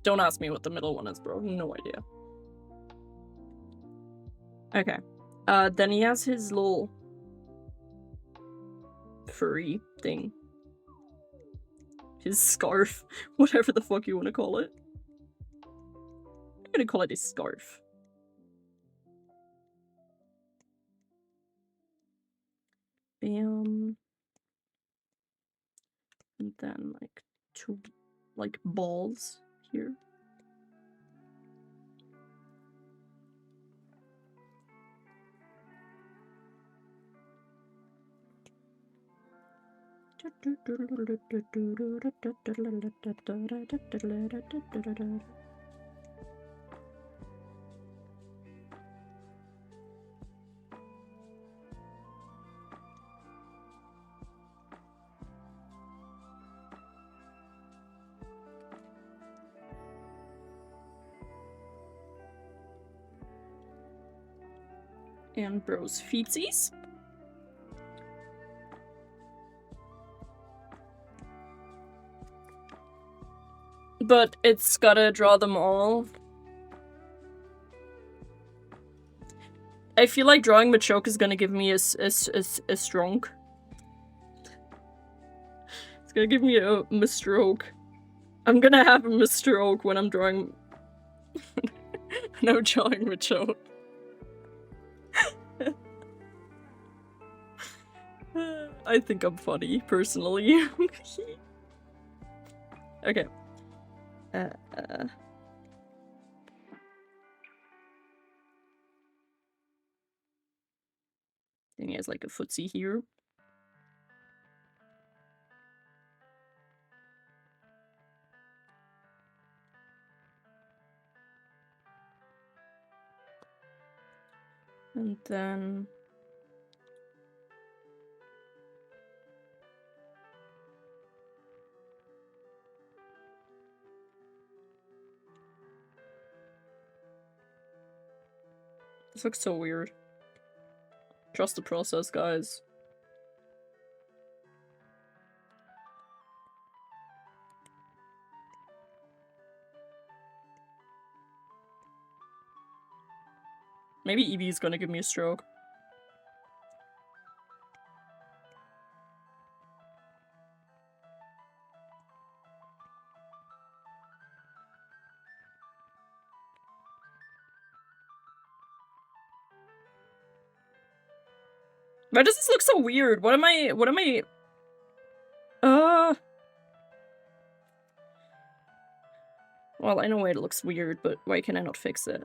Don't ask me what the middle one is, bro. No idea. Okay. Then he has his little furry thing. His scarf. Whatever the fuck you want to call it. I'm gonna call it his scarf. Bam. And then like two like balls here. And bro's feetsies. But it's gotta draw them all. I feel like drawing Machoke is gonna give me a stroke. It's gonna give me a misstroke. I'm gonna have a misstroke when I'm drawing... No drawing Machoke. I think I'm funny, personally. Okay. I think he has like a footsie here. And then... This looks so weird. Trust the process, guys. Maybe Eevee's gonna give me a stroke. Why does this look so weird? What am I... Well, I know why it looks weird, but why can I not fix it?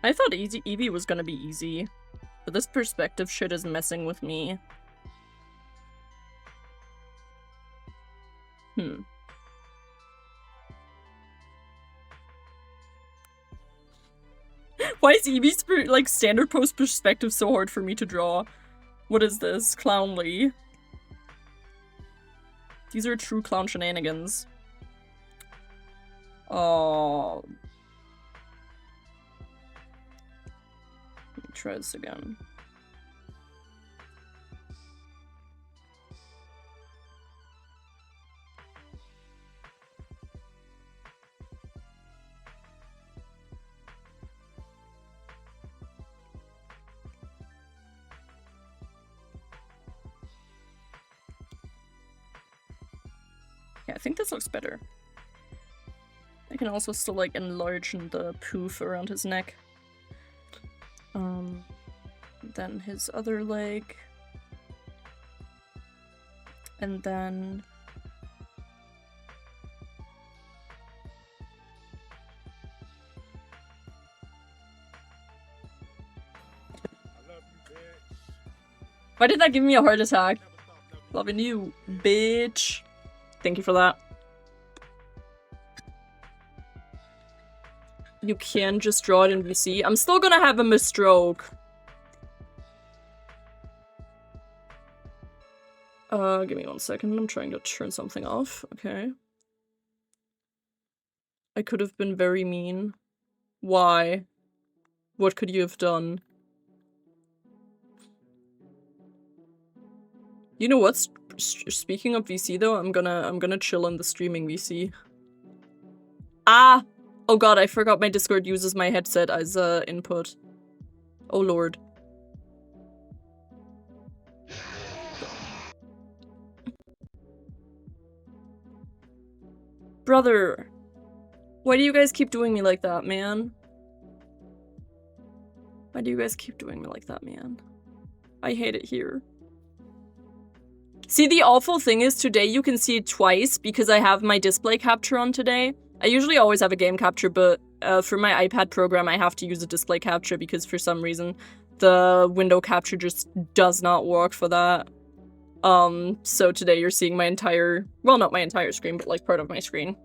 I thought Eevee was gonna be easy, but this perspective shit is messing with me. Why is Eevee's like standard pose perspective so hard for me to draw? What is this? Clownly. These are true clown shenanigans. Oh. Let me try this again. Yeah, I think this looks better. I can also still, like, enlarge the poof around his neck. Then his other leg. And then... Why did that give me a heart attack? Loving you, bitch. Thank you for that. You can just draw it in VC. I'm still gonna have him a stroke. Give me 1 second. I'm trying to turn something off. Okay. I could have been very mean. Why? What could you have done? You know what? Speaking of VC though, I'm gonna chill in the streaming VC. Ah! Oh god, I forgot my Discord uses my headset as input. Oh lord. Brother! Why do you guys keep doing me like that, man? Why do you guys keep doing me like that, man? I hate it here. See, the awful thing is today you can see it twice because I have my display capture on today. I usually always have a game capture, but for my iPad program I have to use a display capture because for some reason the window capture just does not work for that. So today you're seeing my entire, well, not my entire screen, but like part of my screen.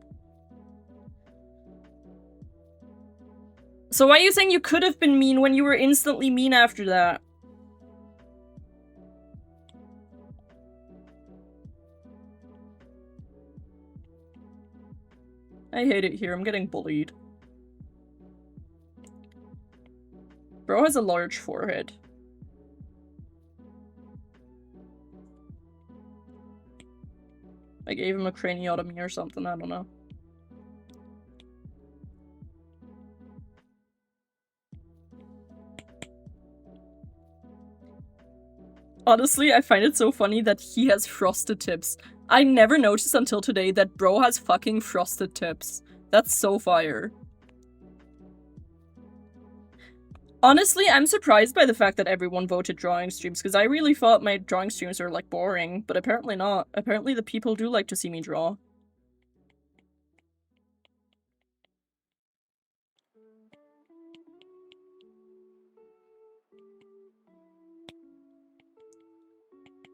So why are you saying you could have been mean when you were instantly mean after that? I hate it here. I'm getting bullied. Bro has a large forehead. I gave him a craniotomy or something, I don't know. Honestly, I find it so funny that he has frosted tips. I never noticed until today that bro has fucking frosted tips. That's so fire. Honestly, I'm surprised by the fact that everyone voted drawing streams, because I really thought my drawing streams are, like, boring, but apparently not. Apparently the people do like to see me draw.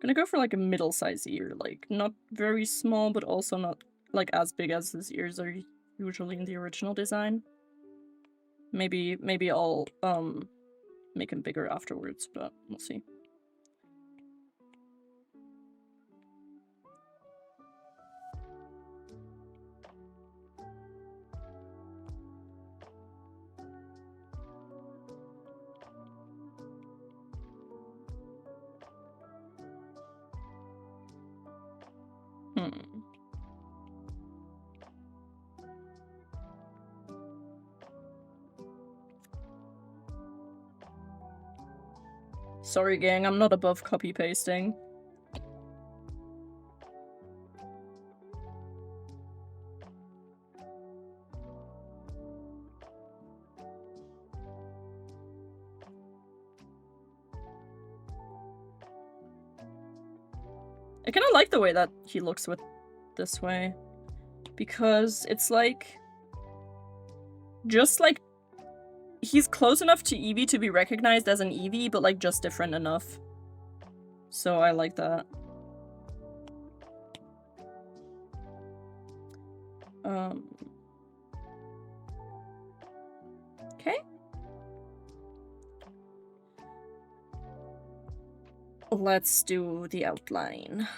Gonna go for, like, a middle-sized ear, like, not very small, but also not, like, as big as his ears are usually in the original design. Maybe I'll, make him bigger afterwards, but we'll see. Sorry, gang, I'm not above copy-pasting. I kind of like the way that he looks with this way. Because it's like... just like... he's close enough to Eevee to be recognized as an Eevee, but like just different enough. So I like that. Okay. Let's do the outline.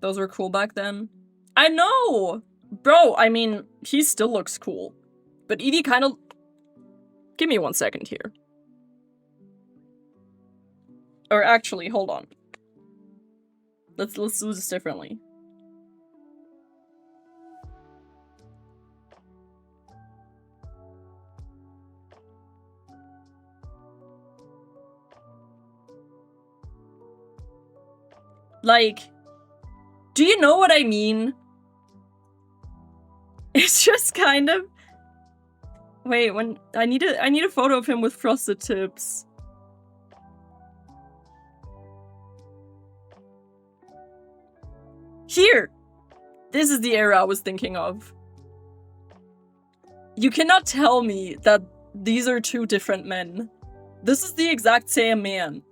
Those were cool back then. I know! Bro, I mean, he still looks cool. But Eevee kind of... Give me 1 second here. Or actually, hold on. Let's do this differently. Like, do you know what I mean? It's just kind of... Wait, when I need a photo of him with frosted tips. Here! This is the era I was thinking of. You cannot tell me that these are two different men. This is the exact same man.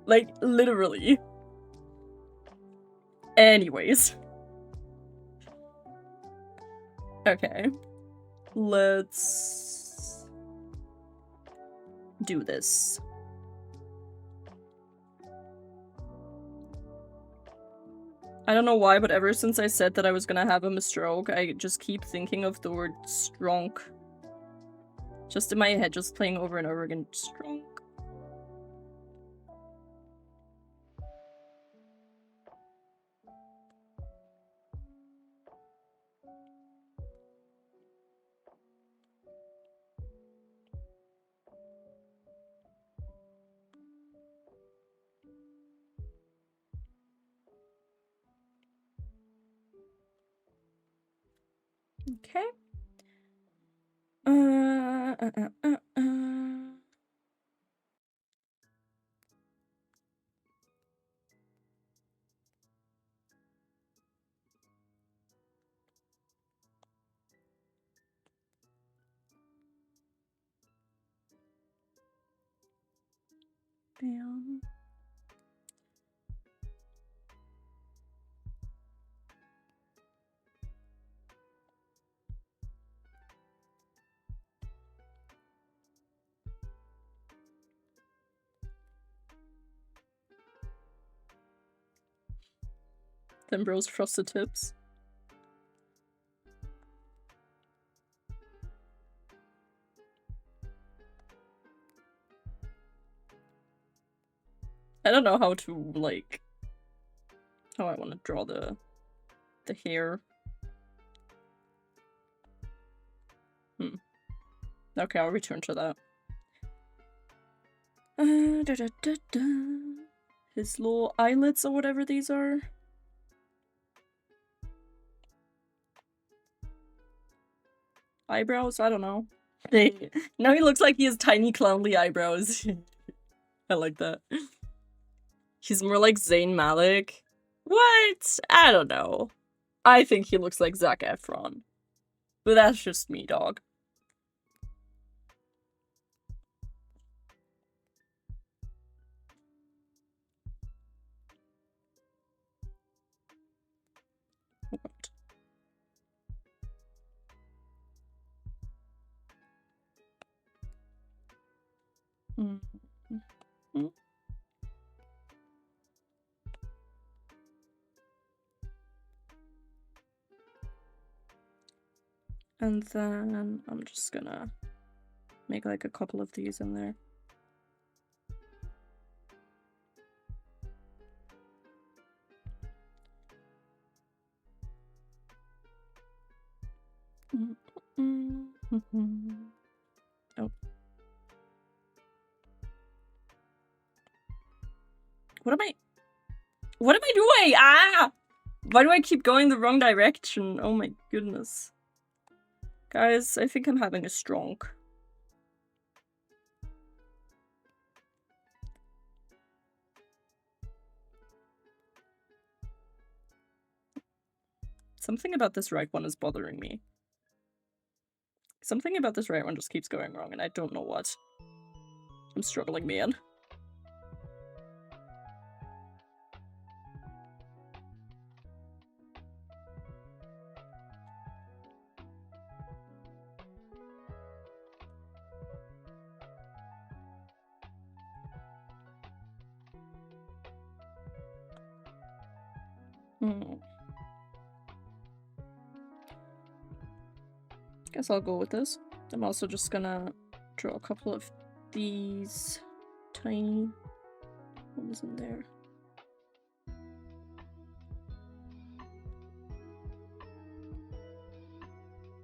Like, literally. Anyways. Okay. Let's do this. I don't know why, but ever since I said that I was gonna have him a stroke, I just keep thinking of the word stronk. Just in my head, just playing over and over again. Stronk. Okay. Bam. Then bros frosted tips. I don't know how to, like, how I want to draw the hair. Okay, I'll return to that. His little eyelets or whatever these are. Eyebrows? I don't know. Now he looks like he has tiny clownly eyebrows. I like that. He's more like Zayn Malik. What? I don't know. I think he looks like Zac Efron. But that's just me, dog. What? Mm-hmm. And then I'm just gonna make like a couple of these in there. Oh. What am I doing? Ah! Why do I keep going the wrong direction? Oh my goodness. Guys, I think I'm having a stroke. Something about this right one is bothering me. Something about this right one just keeps going wrong, and I don't know what. I'm struggling, man. Guess I'll go with this. I'm also just gonna draw a couple of these tiny ones in there.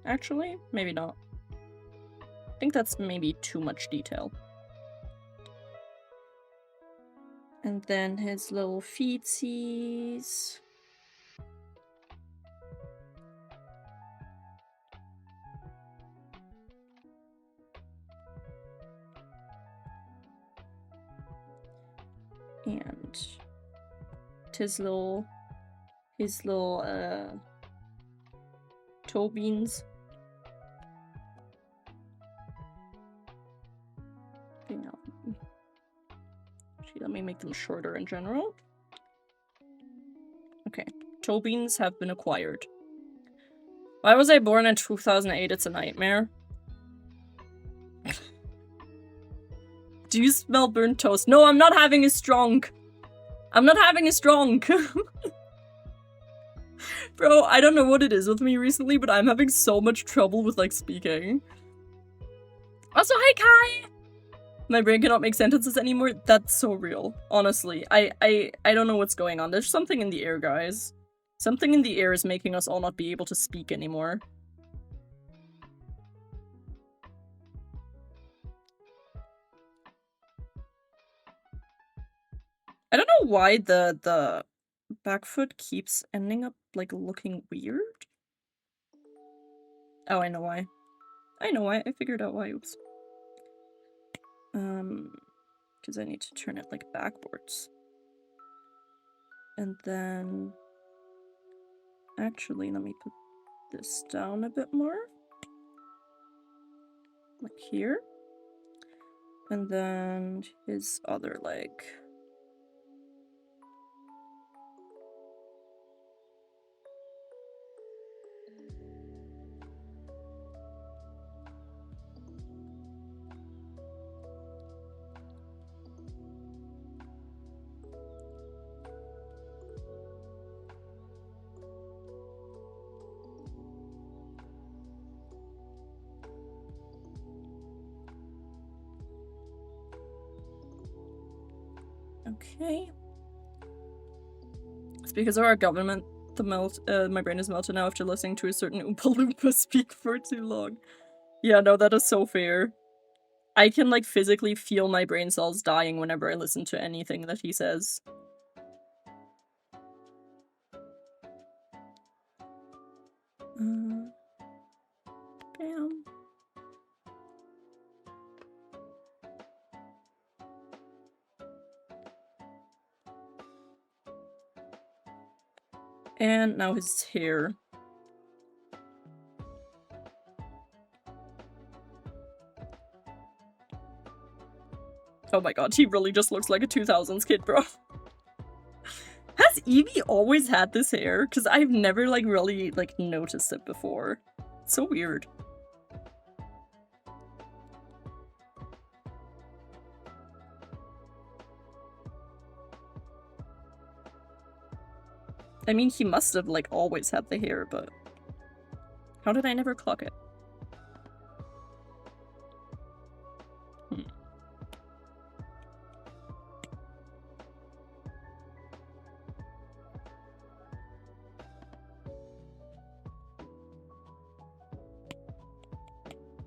Actually, maybe not. I think that's maybe too much detail. And then his little feetsies. And his little toe beans. Yeah. Actually, let me make them shorter in general. Okay, toe beans have been acquired. Why was I born in 2008? It's a nightmare. Do you smell burnt toast? No, I'm not having a strong. I'm not having a strong. Bro, I don't know what it is with me recently, but I'm having so much trouble with, like, speaking. Also, hi, Kai! My brain cannot make sentences anymore. That's so real. Honestly, I don't know what's going on. There's something in the air, guys. Something in the air is making us all not be able to speak anymore. I don't know why the back foot keeps ending up, like, looking weird. Oh, I know why. I know why. I figured out why. Oops. Because I need to turn it, like, backwards. And then... Actually, let me put this down a bit more. Like here. And then his other leg. Okay. It's because of our government, my brain is melted now after listening to a certain Oompa Loompa speak for too long. Yeah, no, that is so fair. I can, like, physically feel my brain cells dying whenever I listen to anything that he says. Bam. And now his hair. Oh my god, he really just looks like a 2000s kid, bro. Has Eevee always had this hair? Because I've never, like, really, like, noticed it before. It's so weird. I mean, he must have, like, always had the hair, but... How did I never clock it?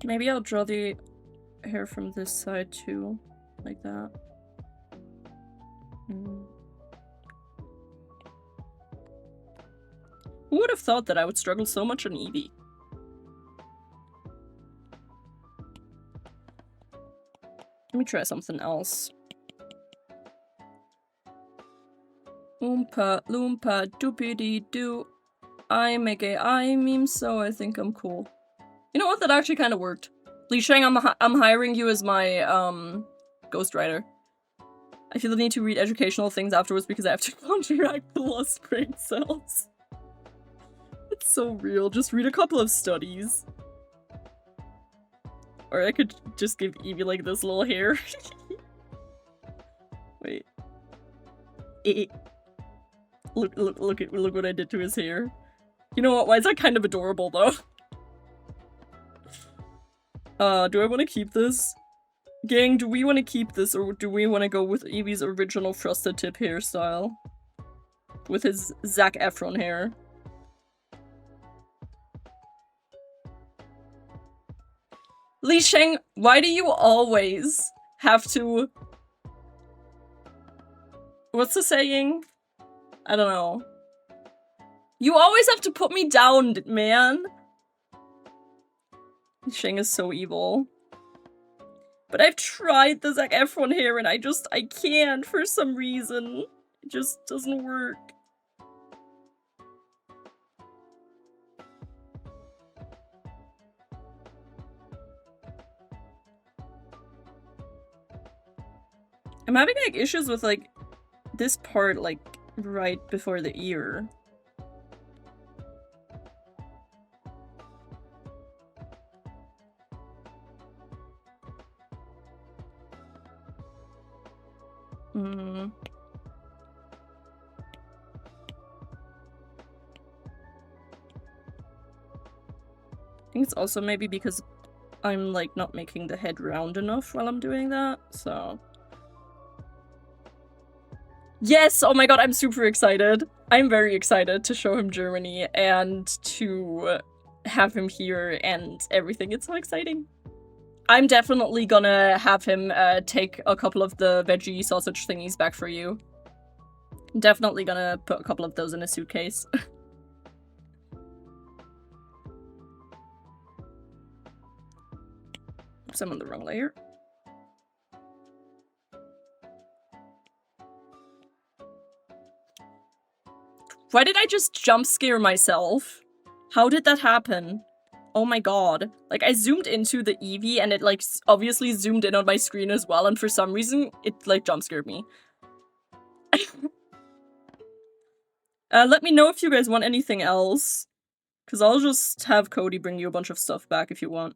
Maybe I'll draw the hair from this side too, like that. Who would have thought that I would struggle so much on Eevee? Let me try something else. Oompa Loompa doopity doo. I make AI memes, so I think I'm cool. You know what? That actually kind of worked. Li Sheng, I'm hiring you as my ghostwriter. I feel the need to read educational things afterwards because I have to counteract the lost brain cells. It's so real. Just read a couple of studies. Or I could just give Eevee like this little hair. Wait. Look what I did to his hair. You know what? Why is that kind of adorable though? Do I want to keep this? Gang, do we want to keep this or do we want to go with Eevee's original frosted tip hairstyle? With his Zac Efron hair. Li Sheng, why do you always have to... What's the saying? I don't know. You always have to put me down, man. Shang is so evil. But I've tried the Zac Efron hair and I can't for some reason. It just doesn't work. I'm having like issues with like this part like right before the ear. I think it's also maybe because I'm like not making the head round enough while I'm doing that, so. Yes! Oh my god, I'm super excited. I'm very excited to show him Germany and to have him here and everything. It's so exciting. I'm definitely gonna have him take a couple of the veggie sausage thingies back for you. Definitely gonna put a couple of those in a suitcase. Oops, I'm on the wrong layer. Why did I just jump scare myself? How did that happen? Oh my god. Like, I zoomed into the Eevee and it, like, obviously zoomed in on my screen as well, and for some reason, it, like, jump scared me. Let me know if you guys want anything else. Because I'll just have Cody bring you a bunch of stuff back if you want.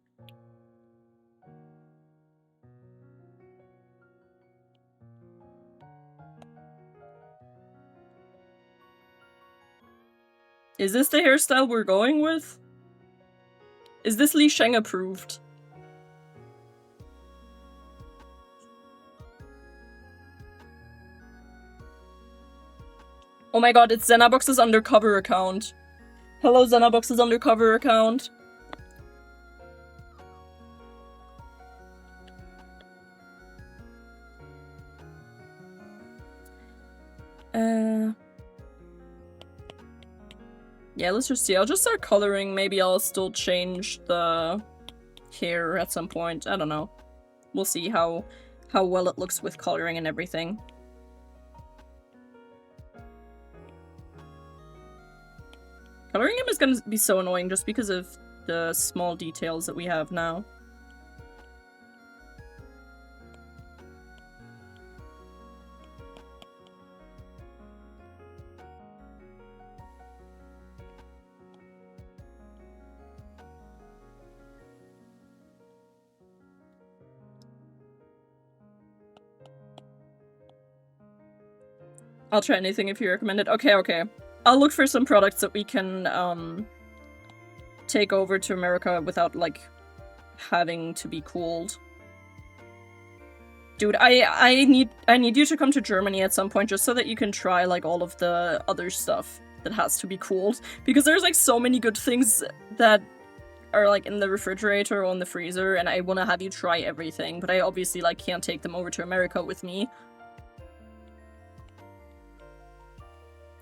Is this the hairstyle we're going with? Is this Li Sheng approved? Oh my god, it's Zenabox's undercover account. Hello, Zenabox's undercover account. Yeah, let's just see. I'll just start coloring. Maybe I'll still change the hair at some point. I don't know. We'll see how well it looks with coloring and everything. Coloring him is gonna be so annoying just because of the small details that we have now. I'll try anything if you recommend it. Okay, okay. I'll look for some products that we can, take over to America without, like, having to be cooled. Dude, I need you to come to Germany at some point just so that you can try, like, all of the other stuff that has to be cooled. Because there's, like, so many good things that are, like, in the refrigerator or in the freezer, and I want to have you try everything, but I obviously, like, can't take them over to America with me.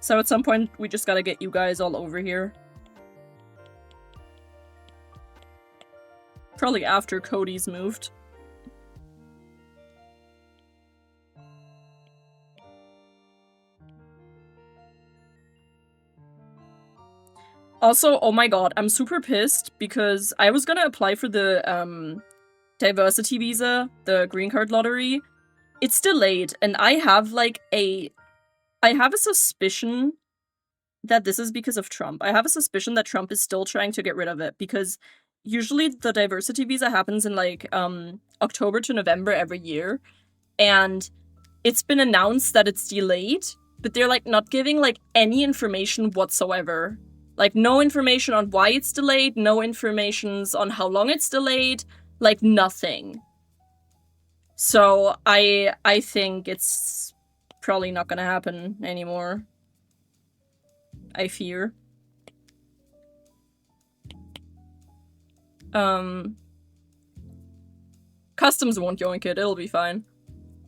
So at some point, we just gotta get you guys all over here. Probably after Cody's moved. Also, oh my god, I'm super pissed because I was gonna apply for the, diversity visa, the green card lottery. It's delayed, and I have, like, I have a suspicion that this is because of Trump. I have a suspicion that Trump is still trying to get rid of it because usually the diversity visa happens in like October to November every year, and it's been announced that it's delayed, but they're like not giving like any information whatsoever. Like no information on why it's delayed, no informations on how long it's delayed, like nothing. So I think it's probably not gonna happen anymore. I fear. Customs won't yoink it, it'll be fine.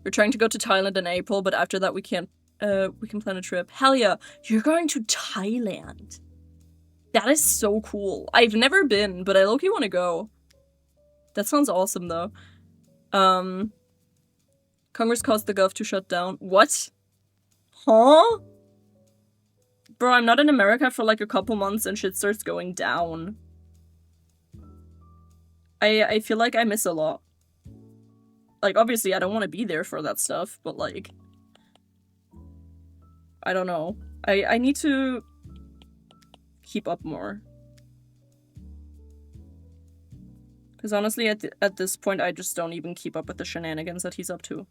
We're trying to go to Thailand in April, but after that we can't we can plan a trip. Hell yeah, you're going to Thailand. That is so cool. I've never been, but I low-key want to go. That sounds awesome, though. Congress caused the Gulf to shut down. What? Huh? Bro, I'm not in America for like a couple months and shit starts going down. I feel like I miss a lot. Like, obviously, I don't want to be there for that stuff, but like... I don't know. I need to keep up more. Because honestly, at this point, I just don't even keep up with the shenanigans that he's up to.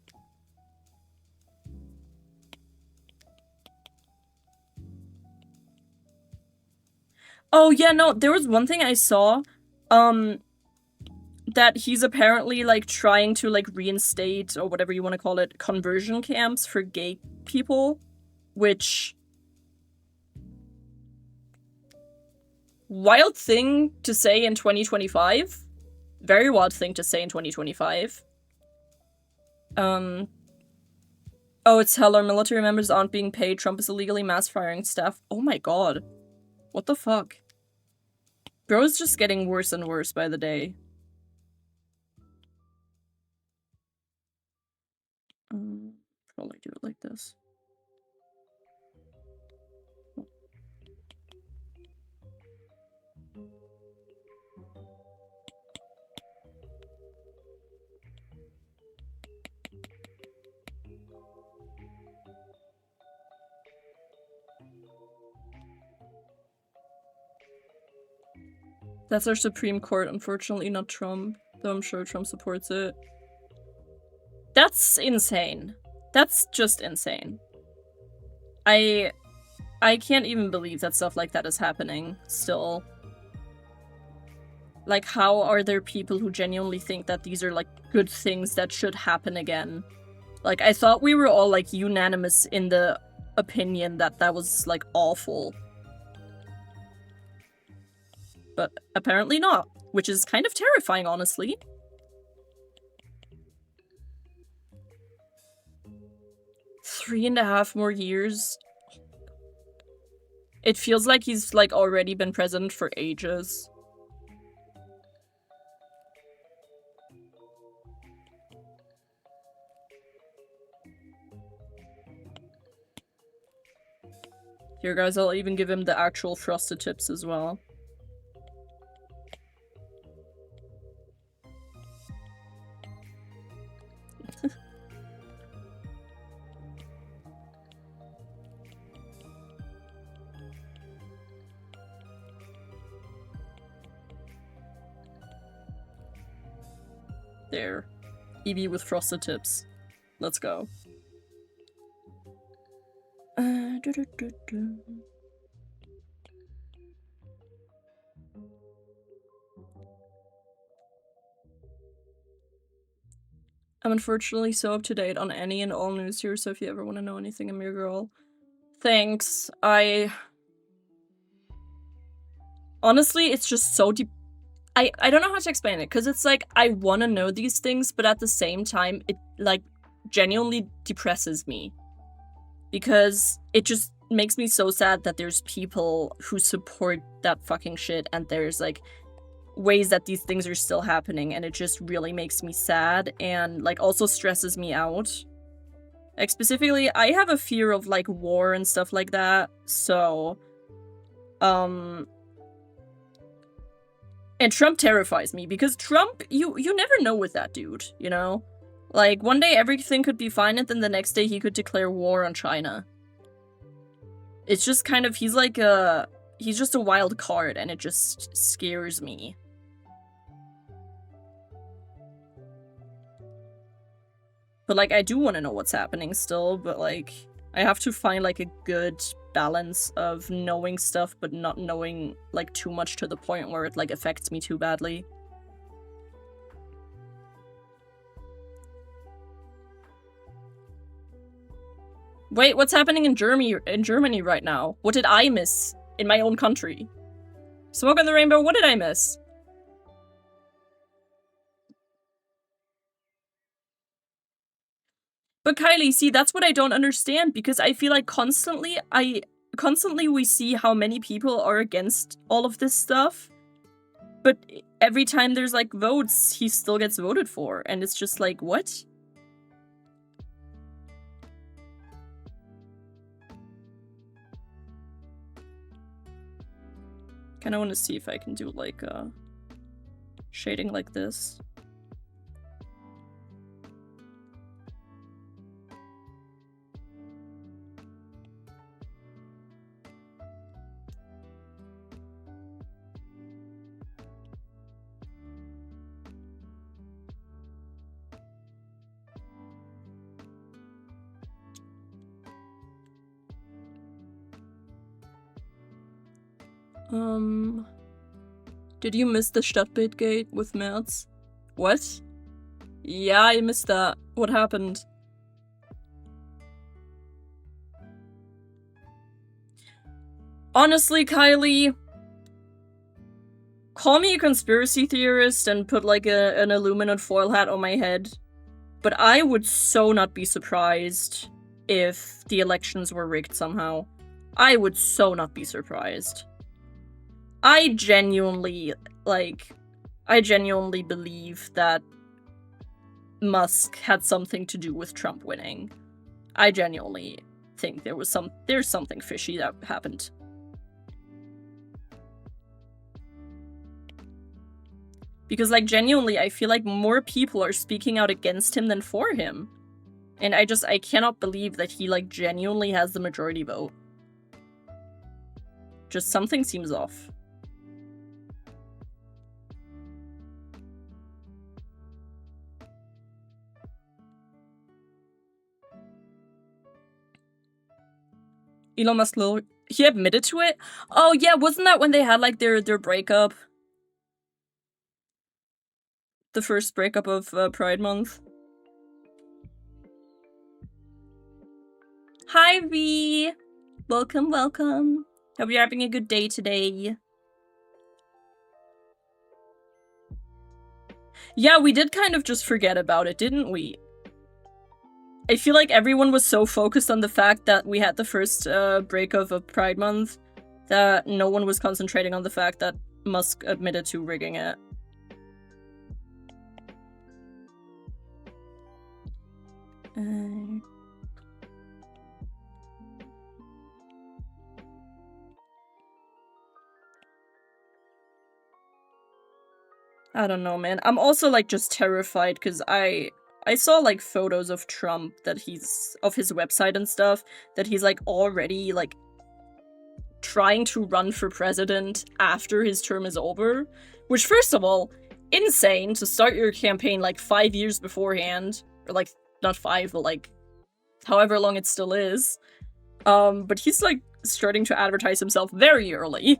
Oh, yeah, no, there was one thing I saw, that he's apparently, like, trying to, like, reinstate, or whatever you want to call it, conversion camps for gay people, which... Wild thing to say in 2025. Very wild thing to say in 2025. Oh, it's hell. Our military members aren't being paid. Trump is illegally mass firing staff. Oh my god. What the fuck? Bro's just getting worse and worse by the day. Probably do it like this. That's our Supreme Court, unfortunately not Trump, though I'm sure Trump supports it. That's insane. That's just insane. I can't even believe that stuff like that is happening still. Like, how are there people who genuinely think that these are, like, good things that should happen again? Like, I thought we were all, like, unanimous in the opinion that that was, like, awful. But apparently not, which is kind of terrifying, honestly. Three and a half more years. It feels like he's, like, already been president for ages. Here, guys, I'll even give him the actual frosted tips as well. There. Evie with frosted tips. Let's go. I'm unfortunately so up to date on any and all news here, so if you ever want to know anything, I'm your girl. Thanks. Honestly, it's just so deep. I don't know how to explain it, because it's like, I want to know these things, but at the same time, it, like, genuinely depresses me. Because it just makes me so sad that there's people who support that fucking shit, and there's, like, ways that these things are still happening, and it just really makes me sad, and, like, also stresses me out. Like, specifically, I have a fear of, like, war and stuff like that, so... And Trump terrifies me, because Trump, you never know with that dude, you know? Like, one day everything could be fine, and then the next day he could declare war on China. It's just kind of, he's like a... He's just a wild card, and it just scares me. But, like, I do want to know what's happening still, but, like, I have to find, like, a good balance of knowing stuff, but not knowing, like, too much to the point where it, like, affects me too badly. Wait, what's happening in Germany right now? What did I miss in my own country? Smoke on the Rainbow, what did I miss? But Kylie, see, that's what I don't understand, because I feel like constantly we see how many people are against all of this stuff, but every time there's like votes, he still gets voted for, and it's just like, what? Kinda wanna see if I can do like shading like this. Did you miss the Stadtbild gate with Merz? What? Yeah, I missed that. What happened? Honestly, Kylie, call me a conspiracy theorist and put like an Illuminati foil hat on my head, but I would so not be surprised if the elections were rigged somehow. I would so not be surprised. I genuinely believe that Musk had something to do with Trump winning. I genuinely think there's something fishy that happened. Because, like, genuinely, I feel like more people are speaking out against him than for him. And I cannot believe that he, like, genuinely has the majority vote. Just something seems off. Elon Musk, he admitted to it? Oh yeah, wasn't that when they had like their breakup? The first breakup of Pride Month. Hi V! Welcome, welcome. Hope you're having a good day today. Yeah, we did kind of just forget about it, didn't we? I feel like everyone was so focused on the fact that we had the first breakup of Pride Month that no one was concentrating on the fact that Musk admitted to rigging it. I don't know, man. I'm also like just terrified because I saw like photos of Trump of his website and stuff that he's like already like trying to run for president after his term is over, which first of all, insane to start your campaign like 5 years beforehand, or like not 5, but like however long it still is. But he's like starting to advertise himself very early.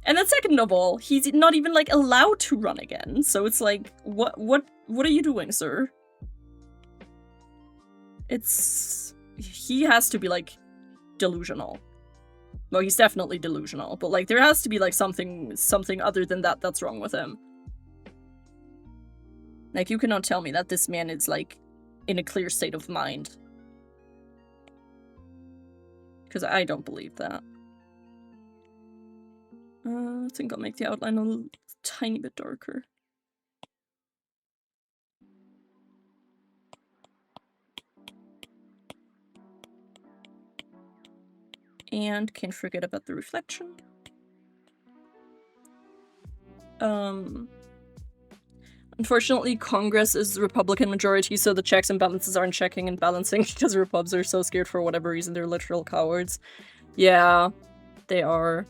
And then second of all, he's not even like allowed to run again. So it's like, what are you doing, sir? He has to be like delusional. Well, he's definitely delusional, but like there has to be like something other than that that's wrong with him. Like you cannot tell me that this man is like in a clear state of mind. Because I don't believe that. I think I'll make the outline a tiny bit darker. And can't forget about the reflection. Unfortunately, Congress is Republican majority, so the checks and balances aren't checking and balancing because Repubs are so scared for whatever reason. They're literal cowards. Yeah, they are.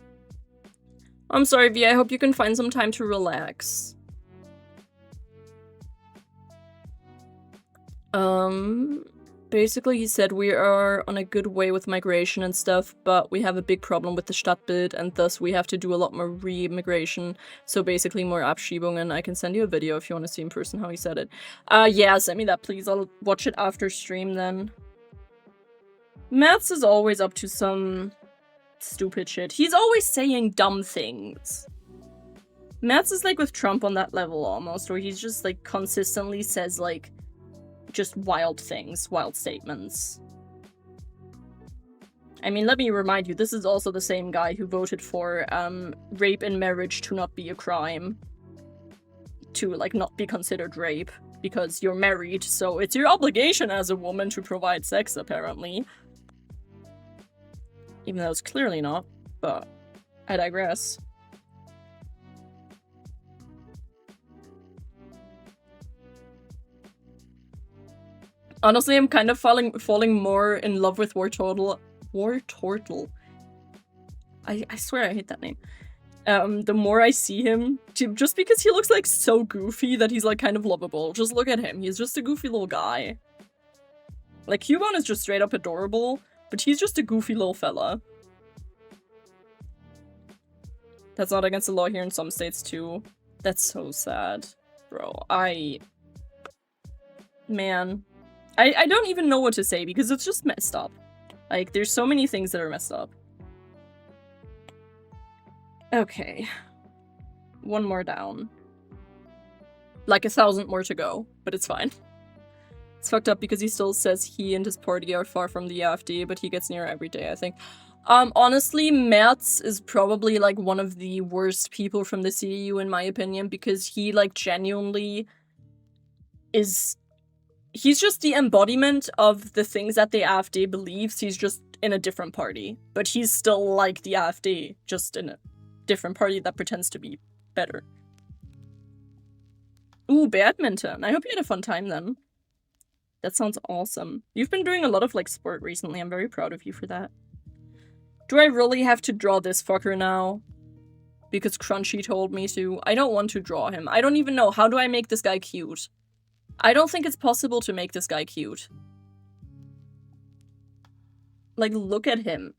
I'm sorry, V. I hope you can find some time to relax. Basically he said we are on a good way with migration and stuff, but we have a big problem with the Stadtbild, and thus we have to do a lot more re-immigration. So basically more Abschiebungen. I can send you a video if you want to see in person how he said it. Yeah, send me that please. I'll watch it after stream then. Merz is always up to some stupid shit. He's always saying dumb things. Merz is like with Trump on that level almost, where he's just like consistently says like just wild things, wild statements. I mean, let me remind you, this is also the same guy who voted for rape in marriage to not be a crime. To, like, not be considered rape. Because you're married, so it's your obligation as a woman to provide sex, apparently. Even though it's clearly not, but I digress. Honestly, I'm kind of falling more in love with Wartortle. Wartortle. I swear I hate that name. The more I see him, just because he looks like so goofy that he's like kind of lovable. Just look at him. He's just a goofy little guy. Like, Cubone is just straight up adorable, but he's just a goofy little fella. That's not against the law here in some states too. That's so sad. Bro, man. I don't even know what to say because it's just messed up. Like, there's so many things that are messed up. Okay. One more down. Like 1,000 more to go, but it's fine. It's fucked up because he still says he and his party are far from the AfD, but he gets near every day, I think. Honestly, Merz is probably, like, one of the worst people from the CDU, in my opinion, because he, like, genuinely is... He's just the embodiment of the things that the AfD believes. He's just in a different party. But he's still like the AfD, just in a different party that pretends to be better. Ooh, badminton. I hope you had a fun time then. That sounds awesome. You've been doing a lot of, like, sport recently. I'm very proud of you for that. Do I really have to draw this fucker now? Because Crunchy told me to. I don't want to draw him. I don't even know. How do I make this guy cute? I don't think it's possible to make this guy cute. Like, look at him.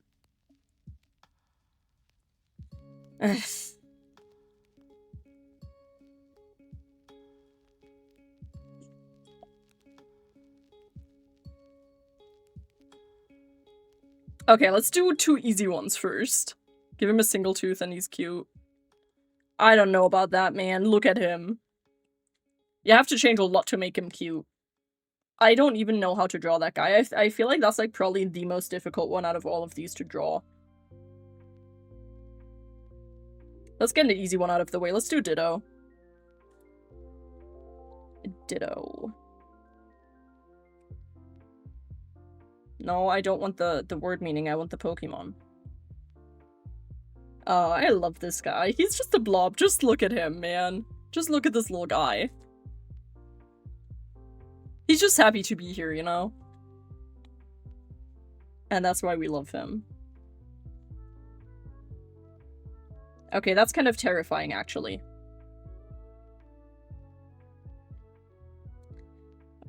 Okay, let's do 2 easy ones first. Give him a single tooth and he's cute. I don't know about that, man. Look at him. You have to change a lot to make him cute. I don't even know how to draw that guy. I feel like that's, like, probably the most difficult one out of all of these to draw. Let's get an easy one out of the way. Let's do Ditto. Ditto. No, I don't want the word meaning. I want the Pokemon. Oh, I love this guy. He's just a blob. Just look at him, man. Just look at this little guy. He's just happy to be here, you know? And that's why we love him. Okay, that's kind of terrifying, actually.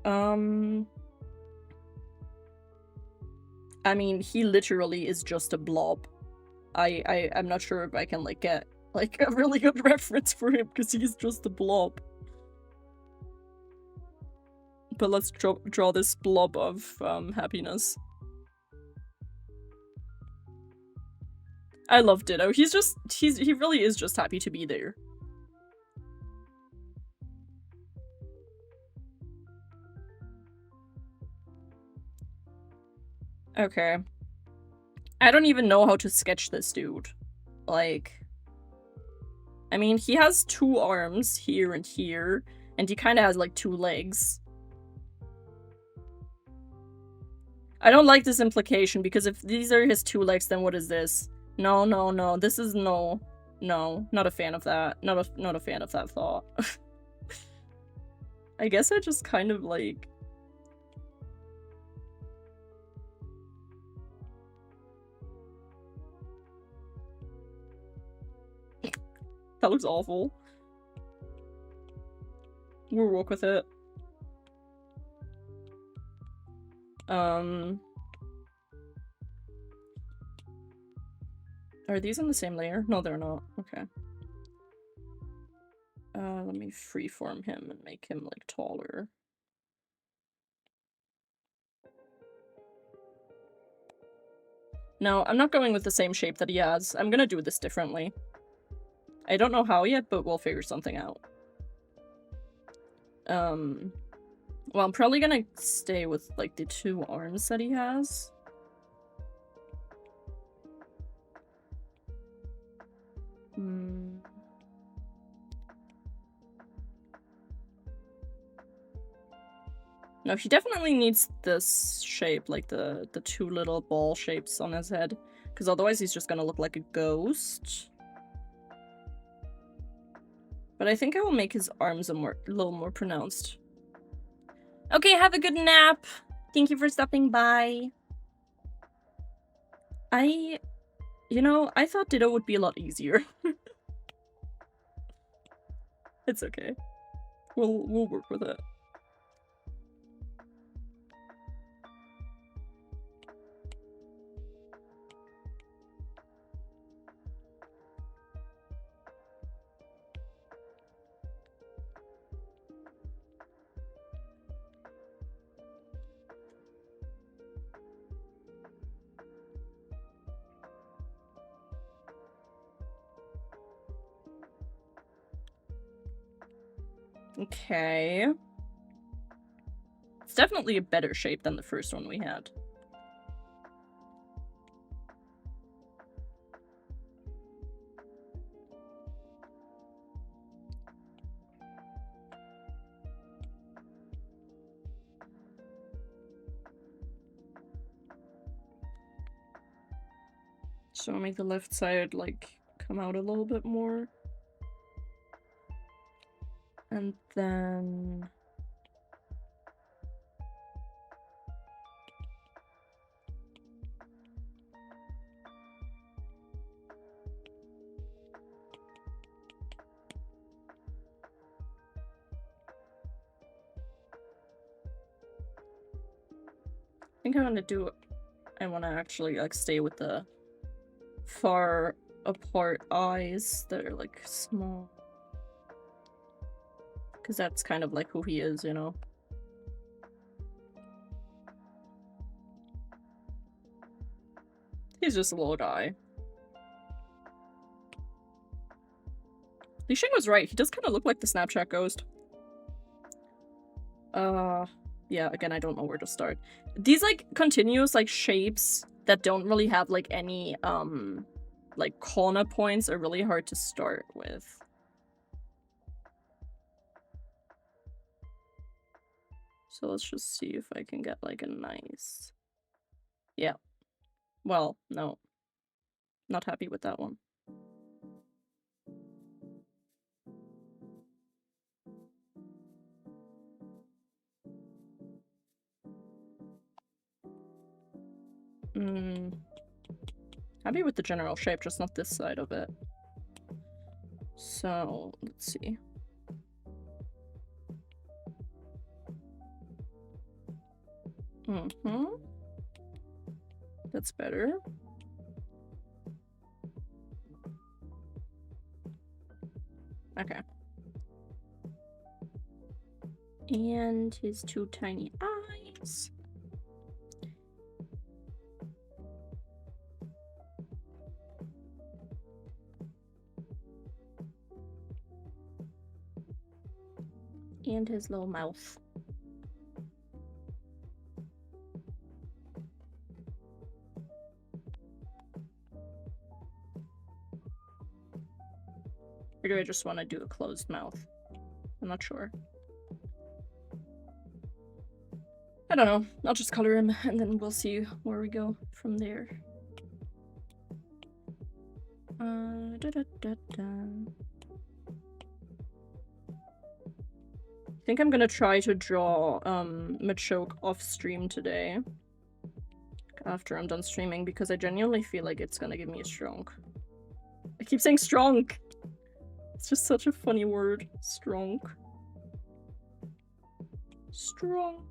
I mean, he literally is just a blob. I'm not sure if I can, like, get, like, a really good reference for him, because he's just a blob. But let's draw this blob of, happiness. I love Ditto. He really is just happy to be there. Okay. I don't even know how to sketch this dude. Like... I mean, he has 2 arms here and here, and he kind of has, like, 2 legs. I don't like this implication, because if these are his 2 legs, then what is this? No, no, no. This is no. No, not a fan of that. Not a fan of that thought. I guess I just kind of, like... That looks awful. We'll work with it. Are these in the same layer? No, they're not. Okay. Let me freeform him and make him, like, taller. No, I'm not going with the same shape that he has. I'm gonna do this differently. I don't know how yet, but we'll figure something out. Well, I'm probably gonna stay with, like, the 2 arms that he has. No, he definitely needs this shape, like the 2 little ball shapes on his head. Because otherwise he's just gonna look like a ghost. But I think I will make his arms a little more pronounced. Okay, have a good nap. Thank you for stopping by. You know, I thought Ditto would be a lot easier. It's okay. We'll work with it. Okay. It's definitely a better shape than the first one we had. So I'll make the left side, like, come out a little bit more. And then... I think I want to do... I want to actually, like, stay with the far apart eyes that are, like, small. Because that's kind of like who he is, you know? He's just a little guy. Li Sheng was right. He does kind of look like the Snapchat ghost. Yeah, again, I don't know where to start. These, like, continuous, like, shapes that don't really have, like, any, like, corner points are really hard to start with. So let's just see if I can get, like, a nice... Yeah. Well, no. Not happy with that one. Happy with the general shape, just not this side of it. So, let's see. That's better. Okay. And his 2 tiny eyes. And his little mouth. Or do I just want to do a closed mouth? I'm not sure. I don't know. I'll just color him and then we'll see where we go from there. I think I'm gonna try to draw Machoke off stream today. After I'm done streaming, because I genuinely feel like it's gonna give me a strong. I keep saying strong! It's just such a funny word. Strong. Strong.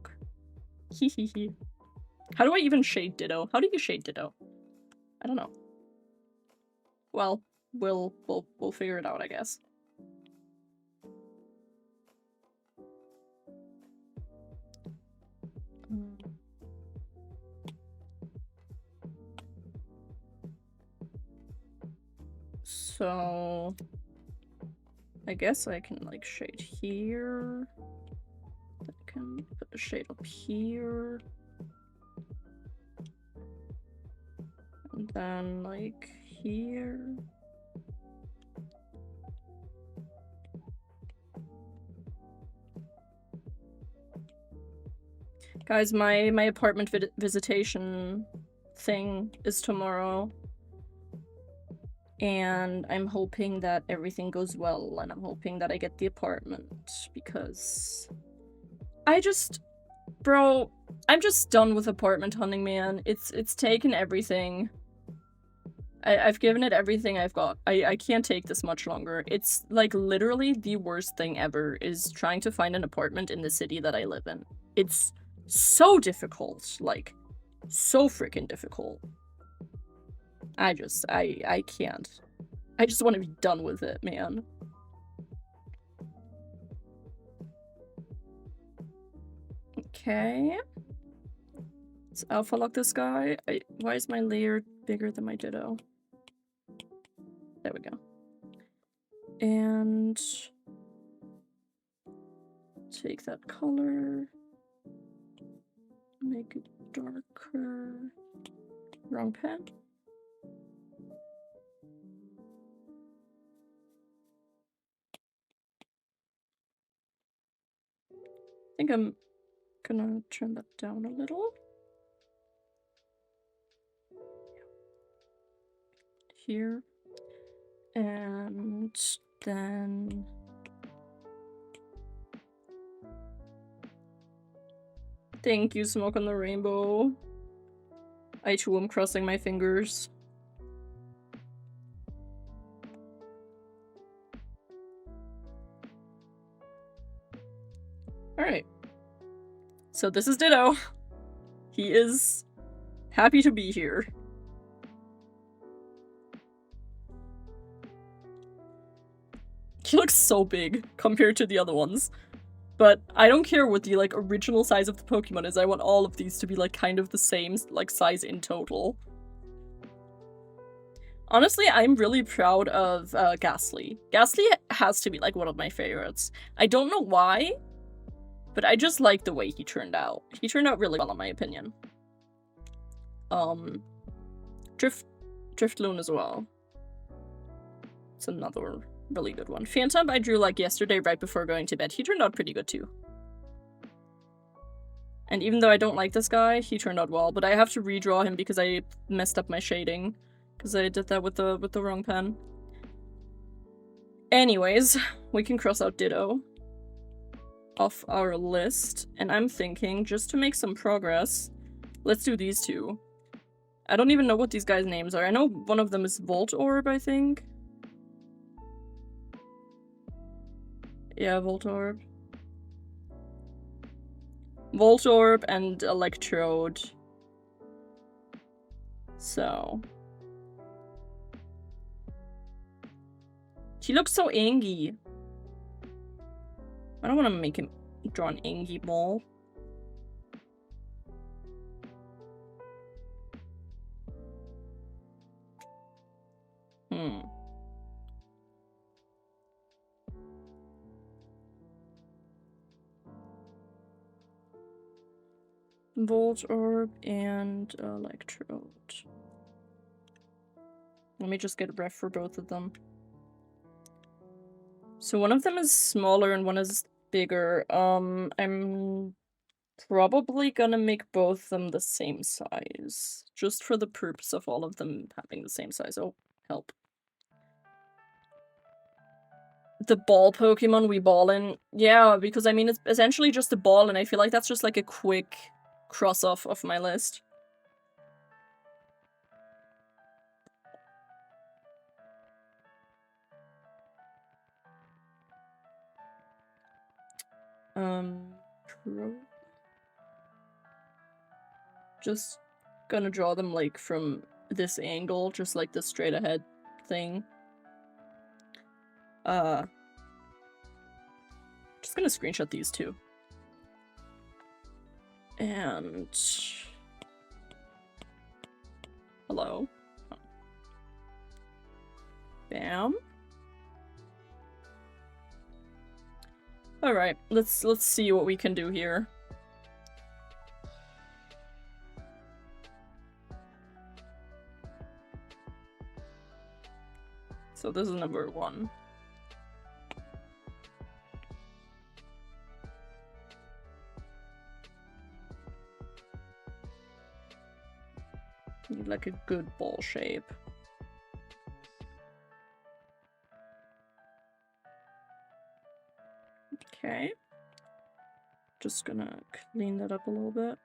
Hehehe. How do I even shade Ditto? How do you shade Ditto? I don't know. Well, we'll figure it out, I guess. So I guess I can, like, shade here. can put the shade up here. And then, like, here. Guys, my apartment visitation thing is tomorrow. And I'm hoping that everything goes well, and I'm hoping that I get the apartment, because bro, I'm just done with apartment hunting, man. It's taken everything. I've given it everything I've got. I can't take this much longer. It's, like, literally the worst thing ever is trying to find an apartment in the city that I live in. It's so difficult. Like, so freaking difficult. I can't. I just want to be done with it, man. Okay. Let's alpha lock this guy. Why is my layer bigger than my Ditto? There we go. And take that color. Make it darker. Wrong pen. I think I'm gonna turn that down a little. Here. And then thank you, Smoke on the Rainbow. I too am crossing my fingers. Alright. So this is Ditto. He is happy to be here. He looks so big compared to the other ones. But I don't care what the, like, original size of the Pokemon is. I want all of these to be, like, kind of the same, like, size in total. Honestly, I'm really proud of Ghastly. Ghastly has to be, like, one of my favorites. I don't know why, but I just like the way he turned out. He turned out really well, in my opinion. Driftloon as well. It's another really good one. Phantom I drew, like, yesterday right before going to bed. He turned out pretty good too. And even though I don't like this guy, he turned out well. But I have to redraw him because I messed up my shading. Because I did that with the wrong pen. Anyways, we can cross out Ditto off our list. And I'm thinking, just to make some progress, let's do these two. I don't even know what these guys' names are. I know one of them is Voltorb, I think. Yeah, Voltorb. Voltorb and Electrode. So. He looks so angry. I don't want to make him draw an angry ball. Voltorb and Electrode. Let me just get a ref for both of them. So one of them is smaller and one is bigger. I'm probably gonna make both of them the same size. Just for the purpose of all of them having the same size. Oh, help. The ball Pokemon we ball in. Yeah, because I mean, it's essentially just a ball, and I feel like that's just like a quick cross off of my list. Just gonna draw them like from this angle, just like the straight ahead thing. Just gonna screenshot these two. And hello. Oh. Bam. Alright, let's see what we can do here. So this is number 1. Need like a good ball shape. Okay. Just gonna clean that up a little bit.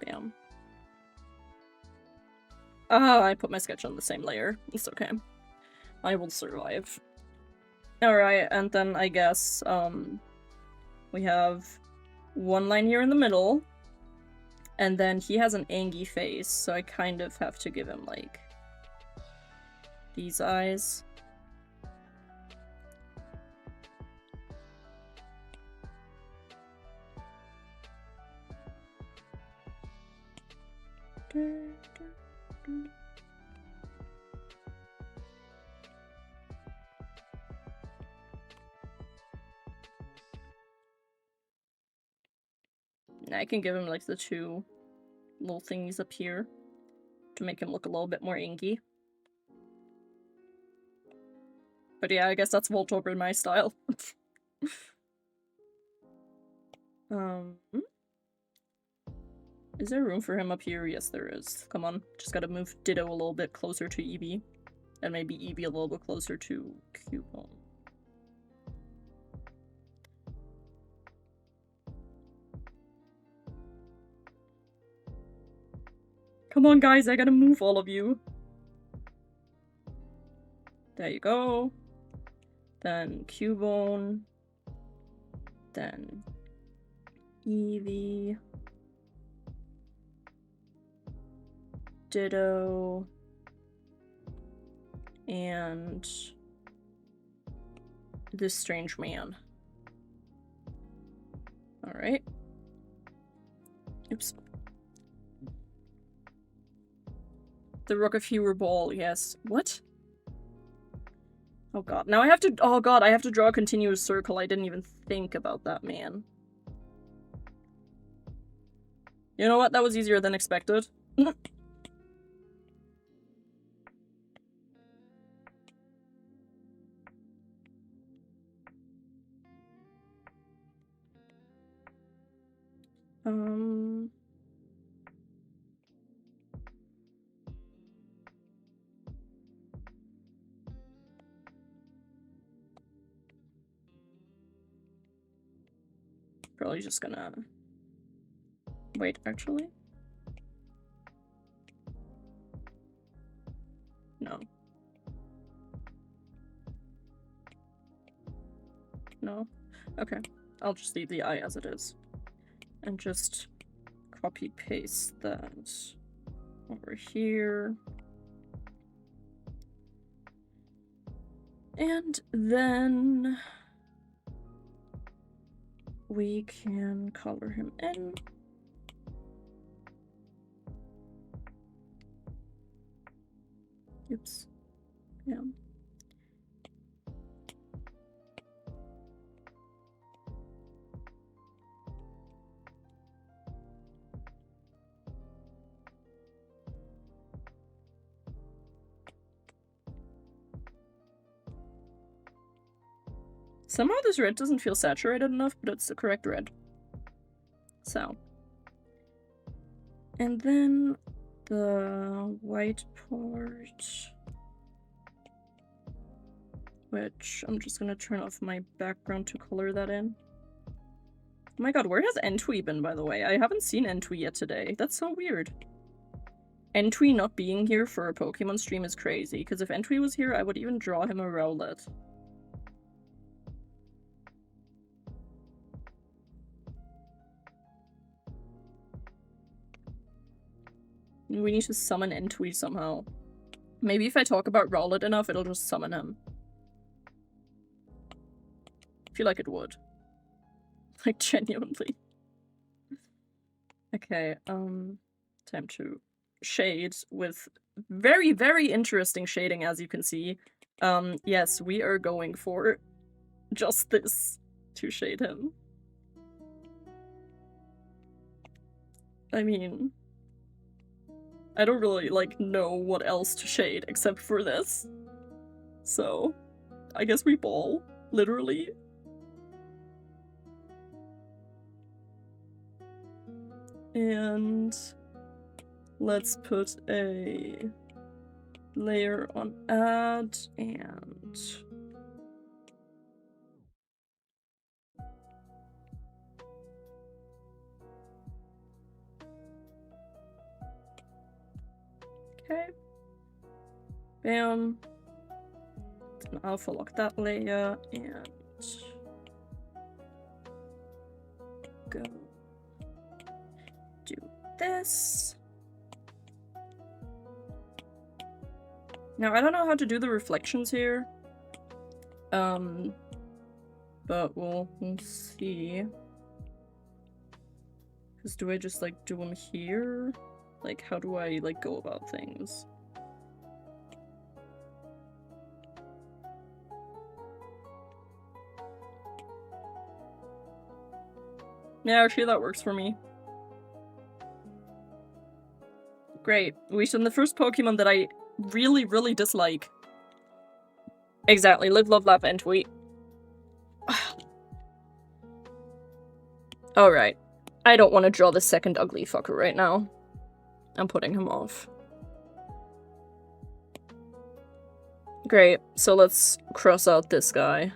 Bam. Ah, I put my sketch on the same layer. It's okay. I will survive. Alright, and then I guess, we have one line here in the middle, and then he has an angry face, so I kind of have to give him, like, these eyes. I can give him like the 2 little thingies up here to make him look a little bit more inky. But yeah, I guess that's Voltorb in my style. Is there room for him up here? Yes, there is. Come on, just gotta move Ditto a little bit closer to Eevee. And maybe Eevee a little bit closer to Cubone. Come on, guys, I gotta move all of you. There you go. Then Cubone. Then Eevee. Ditto. And this strange man. Alright. Oops. The Rook of Hewer Ball, yes. What? Oh god. Now I have to- oh god, I have to draw a continuous circle. I didn't even think about that, man. You know what? That was easier than expected. Probably just gonna... Wait, actually? No. No? Okay. I'll just leave the eye as it is. And just copy-paste that over here. And then... we can color him in. Oops. Yeah. Somehow this red doesn't feel saturated enough, but it's the correct red. So. And then the white part, which I'm just gonna turn off my background to color that in. Oh my god, where has Entwee been, by the way? I haven't seen Entwee yet today. That's so weird. Entwee not being here for a Pokemon stream is crazy, because if Entwee was here, I would even draw him a Rowlet. We need to summon Entwee somehow. Maybe if I talk about Rowlet enough, it'll just summon him. I feel like it would. Like, genuinely. Okay, time to shade with very, very interesting shading, as you can see. Yes, we are going for just this to shade him. I mean, I don't really, like, know what else to shade except for this. So, I guess we ball, literally. And let's put a layer on add and okay. Bam. Then alpha lock that layer and go do this. Now I don't know how to do the reflections here. But we'll see. Cause do I just like do them here? Like how do I like go about things? Yeah, actually that works for me. Great. We send the first Pokemon that I really, really dislike. Exactly. Live, love, laugh, and tweet. Alright. I don't want to draw the second ugly fucker right now. I'm putting him off. Great. So let's cross out this guy.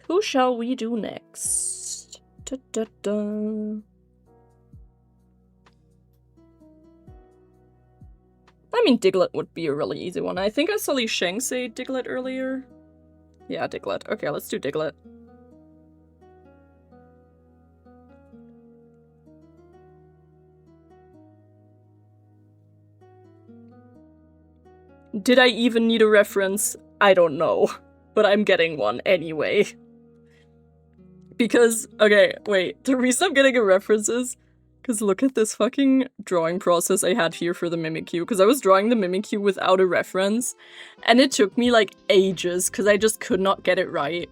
Who shall we do next? Da-da-da. I mean, Diglett would be a really easy one. I think I saw Li Sheng say Diglett earlier. Yeah, Diglett. Okay, let's do Diglett. Did I even need a reference? I don't know. But I'm getting one anyway. Because, okay, wait. The reason I'm getting a reference is because look at this fucking drawing process I had here for the Mimikyu. Because I was drawing the Mimikyu without a reference. And it took me, like, ages because I just could not get it right.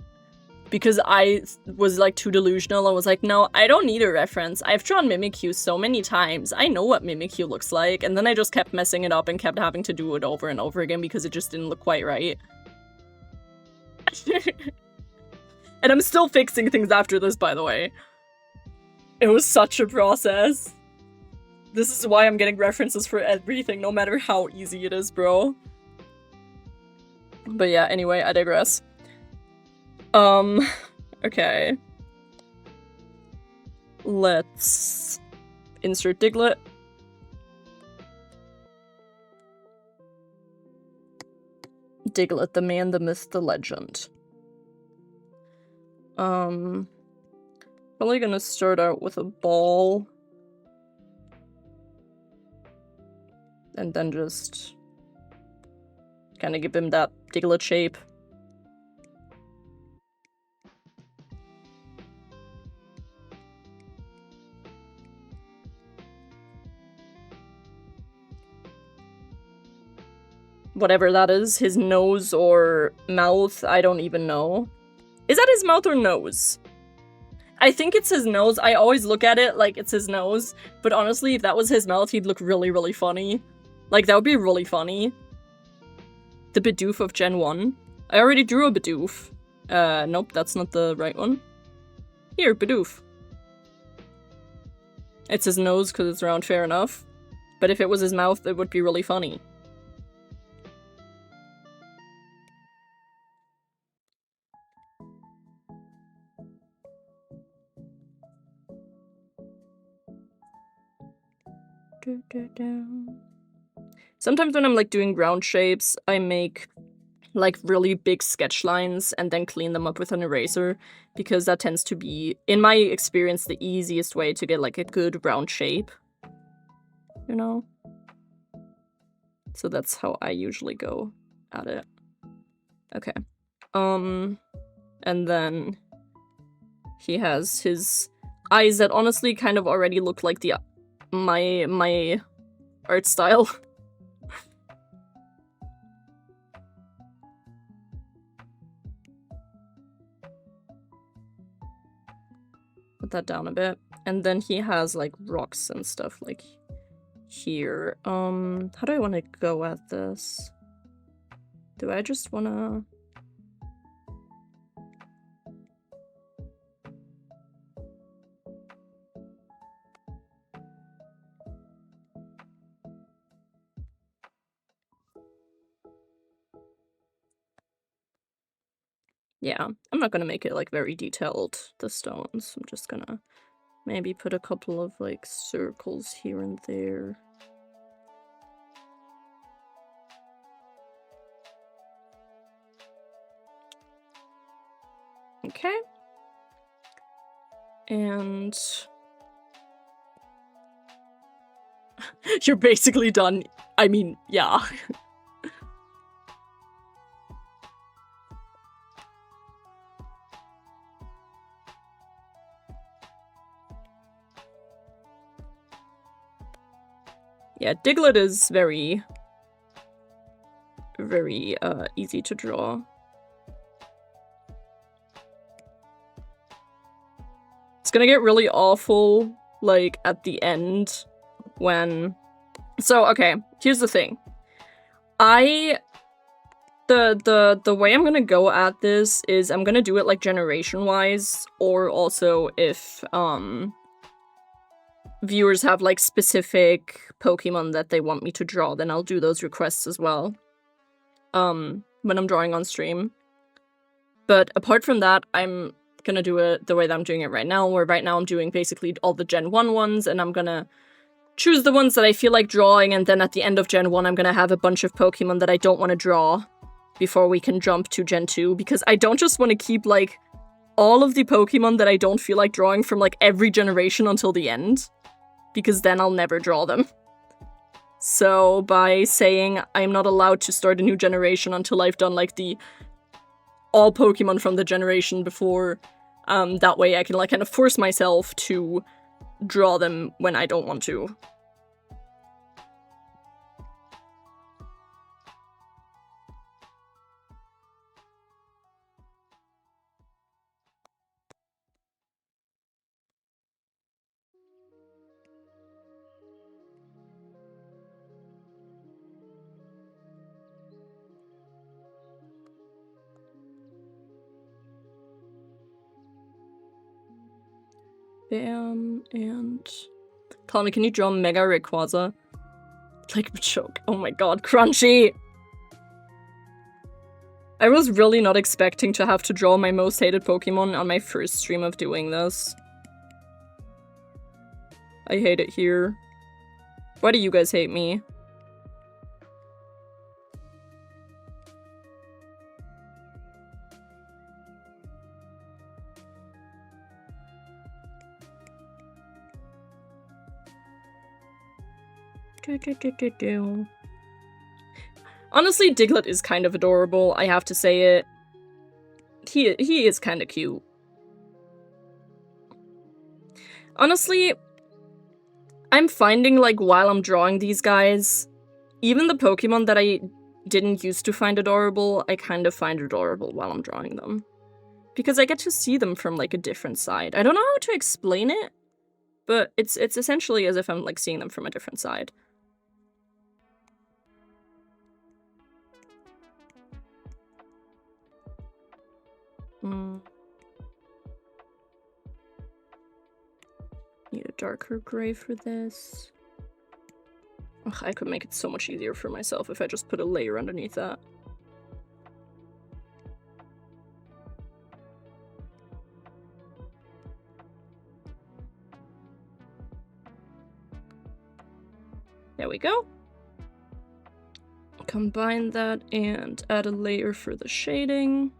Because I was, like, too delusional. I was like, no, I don't need a reference. I've drawn Mimikyu so many times. I know what Mimikyu looks like. And then I just kept messing it up and kept having to do it over and over again because it just didn't look quite right. And I'm still fixing things after this, by the way. It was such a process. This is why I'm getting references for everything, no matter how easy it is, bro. But yeah, anyway, I digress. Okay. Let's insert Diglett. Diglett, the man, the myth, the legend. Probably gonna start out with a ball. And then just kind of give him that Diglett shape. Whatever that is, his nose or mouth, I don't even know. Is that his mouth or nose? I think it's his nose. I always look at it like it's his nose, but honestly, if that was his mouth, he'd look really, really funny. Like, that would be really funny. The Bidoof of Gen 1. I already drew a Bidoof. Nope, that's not the right one. Here, Bidoof. It's his nose because it's round, fair enough. But if it was his mouth, it would be really funny. Sometimes when I'm like doing ground shapes, I make like really big sketch lines and then clean them up with an eraser, because that tends to be, in my experience, the easiest way to get like a good round shape, you know? So that's how I usually go at it. Okay. And then he has his eyes that honestly kind of already look like the my art style. Put that down a bit. And then he has like rocks and stuff like here. How do I want to go at this? Do I just want to... Yeah, I'm not gonna make it like very detailed, the stones. I'm just gonna maybe put a couple of like circles here and there. Okay. And you're basically done. I mean, yeah. Yeah, Diglett is very easy to draw. It's gonna get really awful, like, at the end when... So, okay, here's the thing. The way I'm gonna go at this is I'm gonna do it, like, generation-wise, or also if, viewers have, like, specific Pokemon that they want me to draw, then I'll do those requests as well. When I'm drawing on stream. But apart from that, I'm gonna do it the way that I'm doing it right now, where right now I'm doing basically all the Gen 1 ones, and I'm gonna choose the ones that I feel like drawing, and then at the end of Gen 1 I'm gonna have a bunch of Pokemon that I don't want to draw before we can jump to Gen 2, because I don't just want to keep, like, all of the Pokemon that I don't feel like drawing from, like, every generation until the end, because then I'll never draw them. So by saying I'm not allowed to start a new generation until I've done, like, all Pokemon from the generation before, that way I can, like, kind of force myself to draw them when I don't want to. Bam, and... Tommy, can you draw Mega Rayquaza? Like Machoke. Oh my god, Crunchy! I was really not expecting to have to draw my most hated Pokemon on my first stream of doing this. I hate it here. Why do you guys hate me? Honestly, Diglett is kind of adorable, I have to say it. He is kind of cute. Honestly, I'm finding, like, while I'm drawing these guys, even the Pokemon that I didn't used to find adorable, I kind of find adorable while I'm drawing them. Because I get to see them from, like, a different side. I don't know how to explain it, but it's essentially as if I'm, like, seeing them from a different side. Need a darker gray for this. Ugh, I could make it so much easier for myself if I just put a layer underneath that. There we go. Combine that and add a layer for the shading.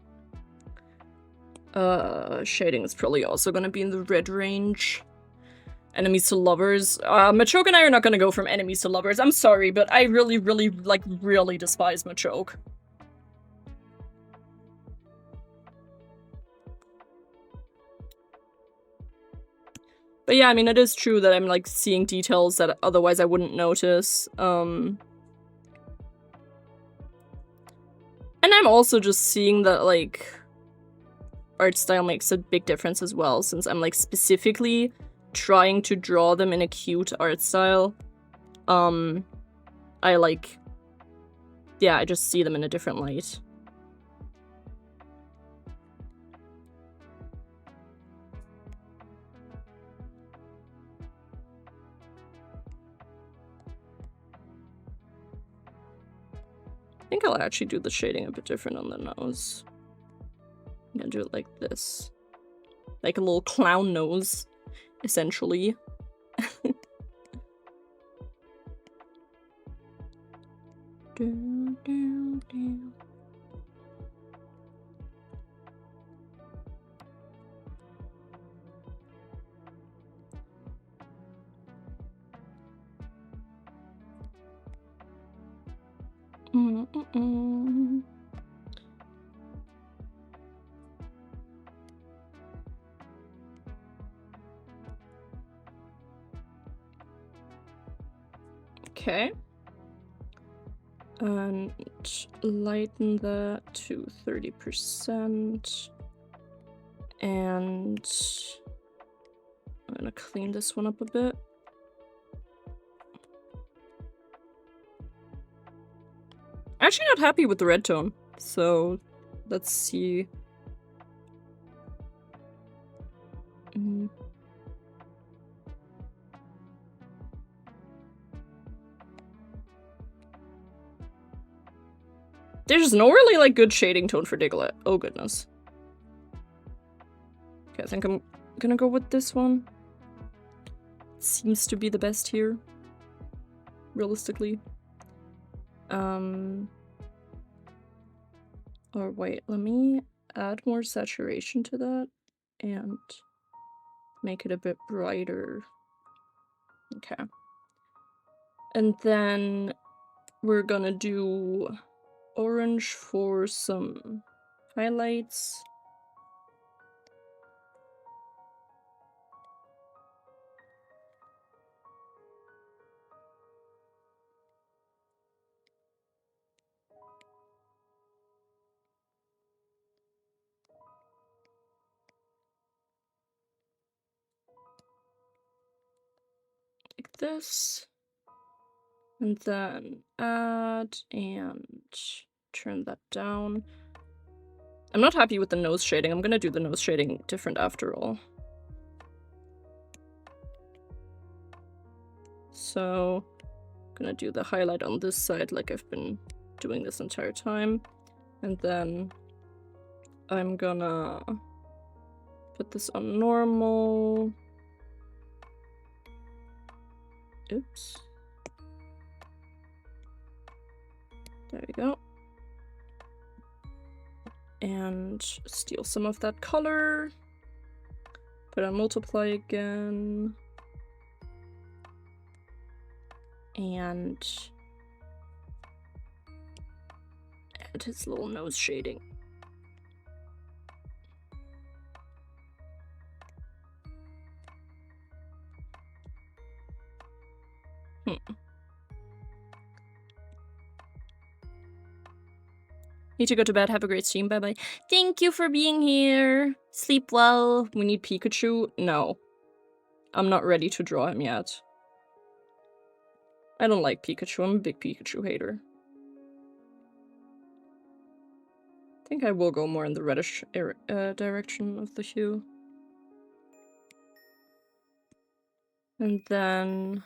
Shading is probably also gonna be in the red range. Enemies to lovers. Machoke and I are not gonna go from enemies to lovers. I'm sorry, but I really despise Machoke. But yeah, I mean, it is true that I'm, like, seeing details that otherwise I wouldn't notice. And I'm also just seeing that, like, art style makes a big difference as well, since I'm, like, specifically trying to draw them in a cute art style. I, like... Yeah, I just see them in a different light. I think I'll actually do the shading a bit different on the nose. I'm gonna do it like this. Like a little clown nose, essentially. Okay. And lighten that to 30%. And I'm gonna clean this one up a bit. Actually not happy with the red tone, so let's see. There's no really, like, good shading tone for Diglett. Oh, goodness. Okay, I think I'm gonna go with this one. Seems to be the best here. Realistically. Or wait, let me add more saturation to that and make it a bit brighter. Okay. And then we're gonna do orange for some highlights. Like this. And then add and turn that down. I'm not happy with the nose shading. I'm gonna do the nose shading different after all. So, I'm gonna do the highlight on this side like I've been doing this entire time. And then I'm gonna put this on normal. Oops. There we go. And steal some of that color. Put on multiply again. And add his little nose shading. Need to go to bed. Have a great stream. Bye-bye. Thank you for being here. Sleep well. We need Pikachu. No. I'm not ready to draw him yet. I don't like Pikachu. I'm a big Pikachu hater. I think I will go more in the reddish direction of the hue. And then...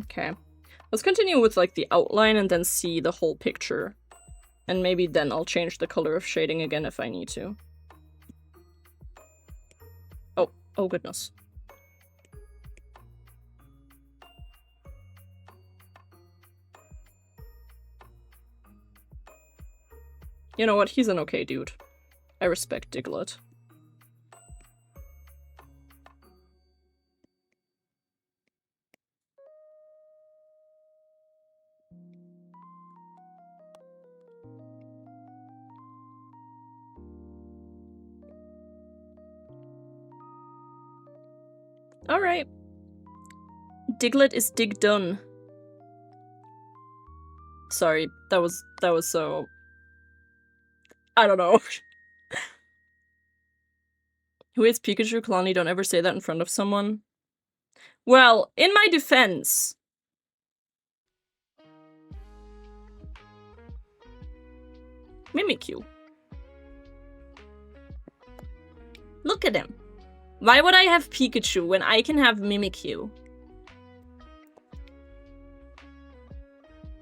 Okay. Let's continue with, like, the outline and then see the whole picture. And maybe then I'll change the color of shading again if I need to. Oh goodness. You know what? He's an okay dude. I respect Diglett. Alright. Diglett is dig done. Sorry, that was so... I don't know. Who is Pikachu? Kalani, don't ever say that in front of someone. Well, in my defense... Mimikyu. Look at him. Why would I have Pikachu when I can have Mimikyu?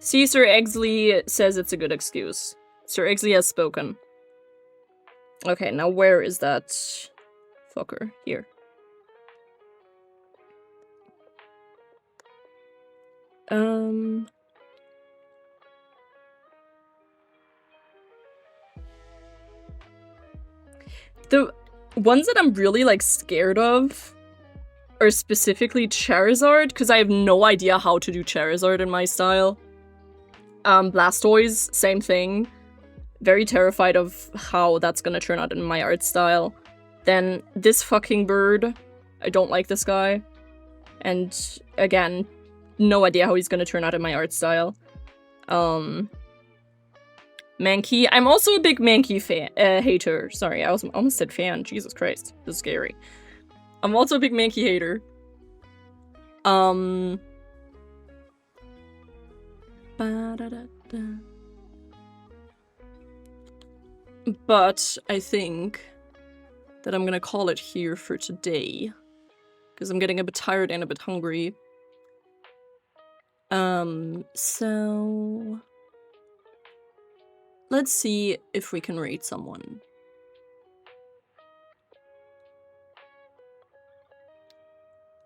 See, Sir Exley says it's a good excuse. Sir Exley has spoken. Okay, now where is that fucker? Here. The ones that I'm really, like, scared of are specifically Charizard, because I have no idea how to do Charizard in my style. Blastoise, same thing. Very terrified of how that's gonna turn out in my art style. Then this fucking bird. I don't like this guy. And again, no idea how he's gonna turn out in my art style. Mankey. I'm also a big Mankey fan, hater. Sorry, I almost said fan. Jesus Christ. This is scary. I'm also a big Mankey hater. But I think that I'm gonna call it here for today. Because I'm getting a bit tired and a bit hungry. So... let's see if we can rate someone.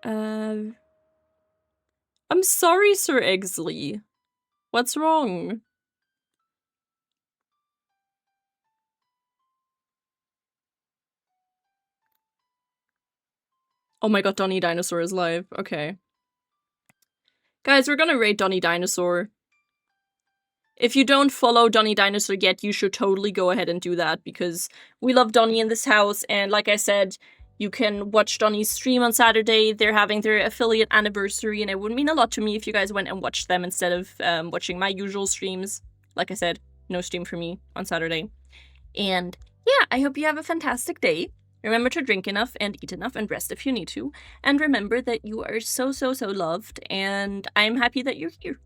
I'm sorry, Sir Exley. What's wrong? Oh my god, Donnie Dinosaur is live. Okay. Guys, we're gonna rate Donnie Dinosaur. If you don't follow Donnie Dinosaur yet, you should totally go ahead and do that, because we love Donnie in this house, and like I said, you can watch Donnie's stream on Saturday. They're having their affiliate anniversary, and it would mean a lot to me if you guys went and watched them instead of watching my usual streams. Like I said, no stream for me on Saturday. And yeah, I hope you have a fantastic day. Remember to drink enough and eat enough and rest if you need to. And remember that you are so, so, so loved, and I'm happy that you're here.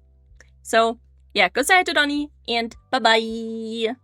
So, yeah, go say hi to Donnie, and bye-bye!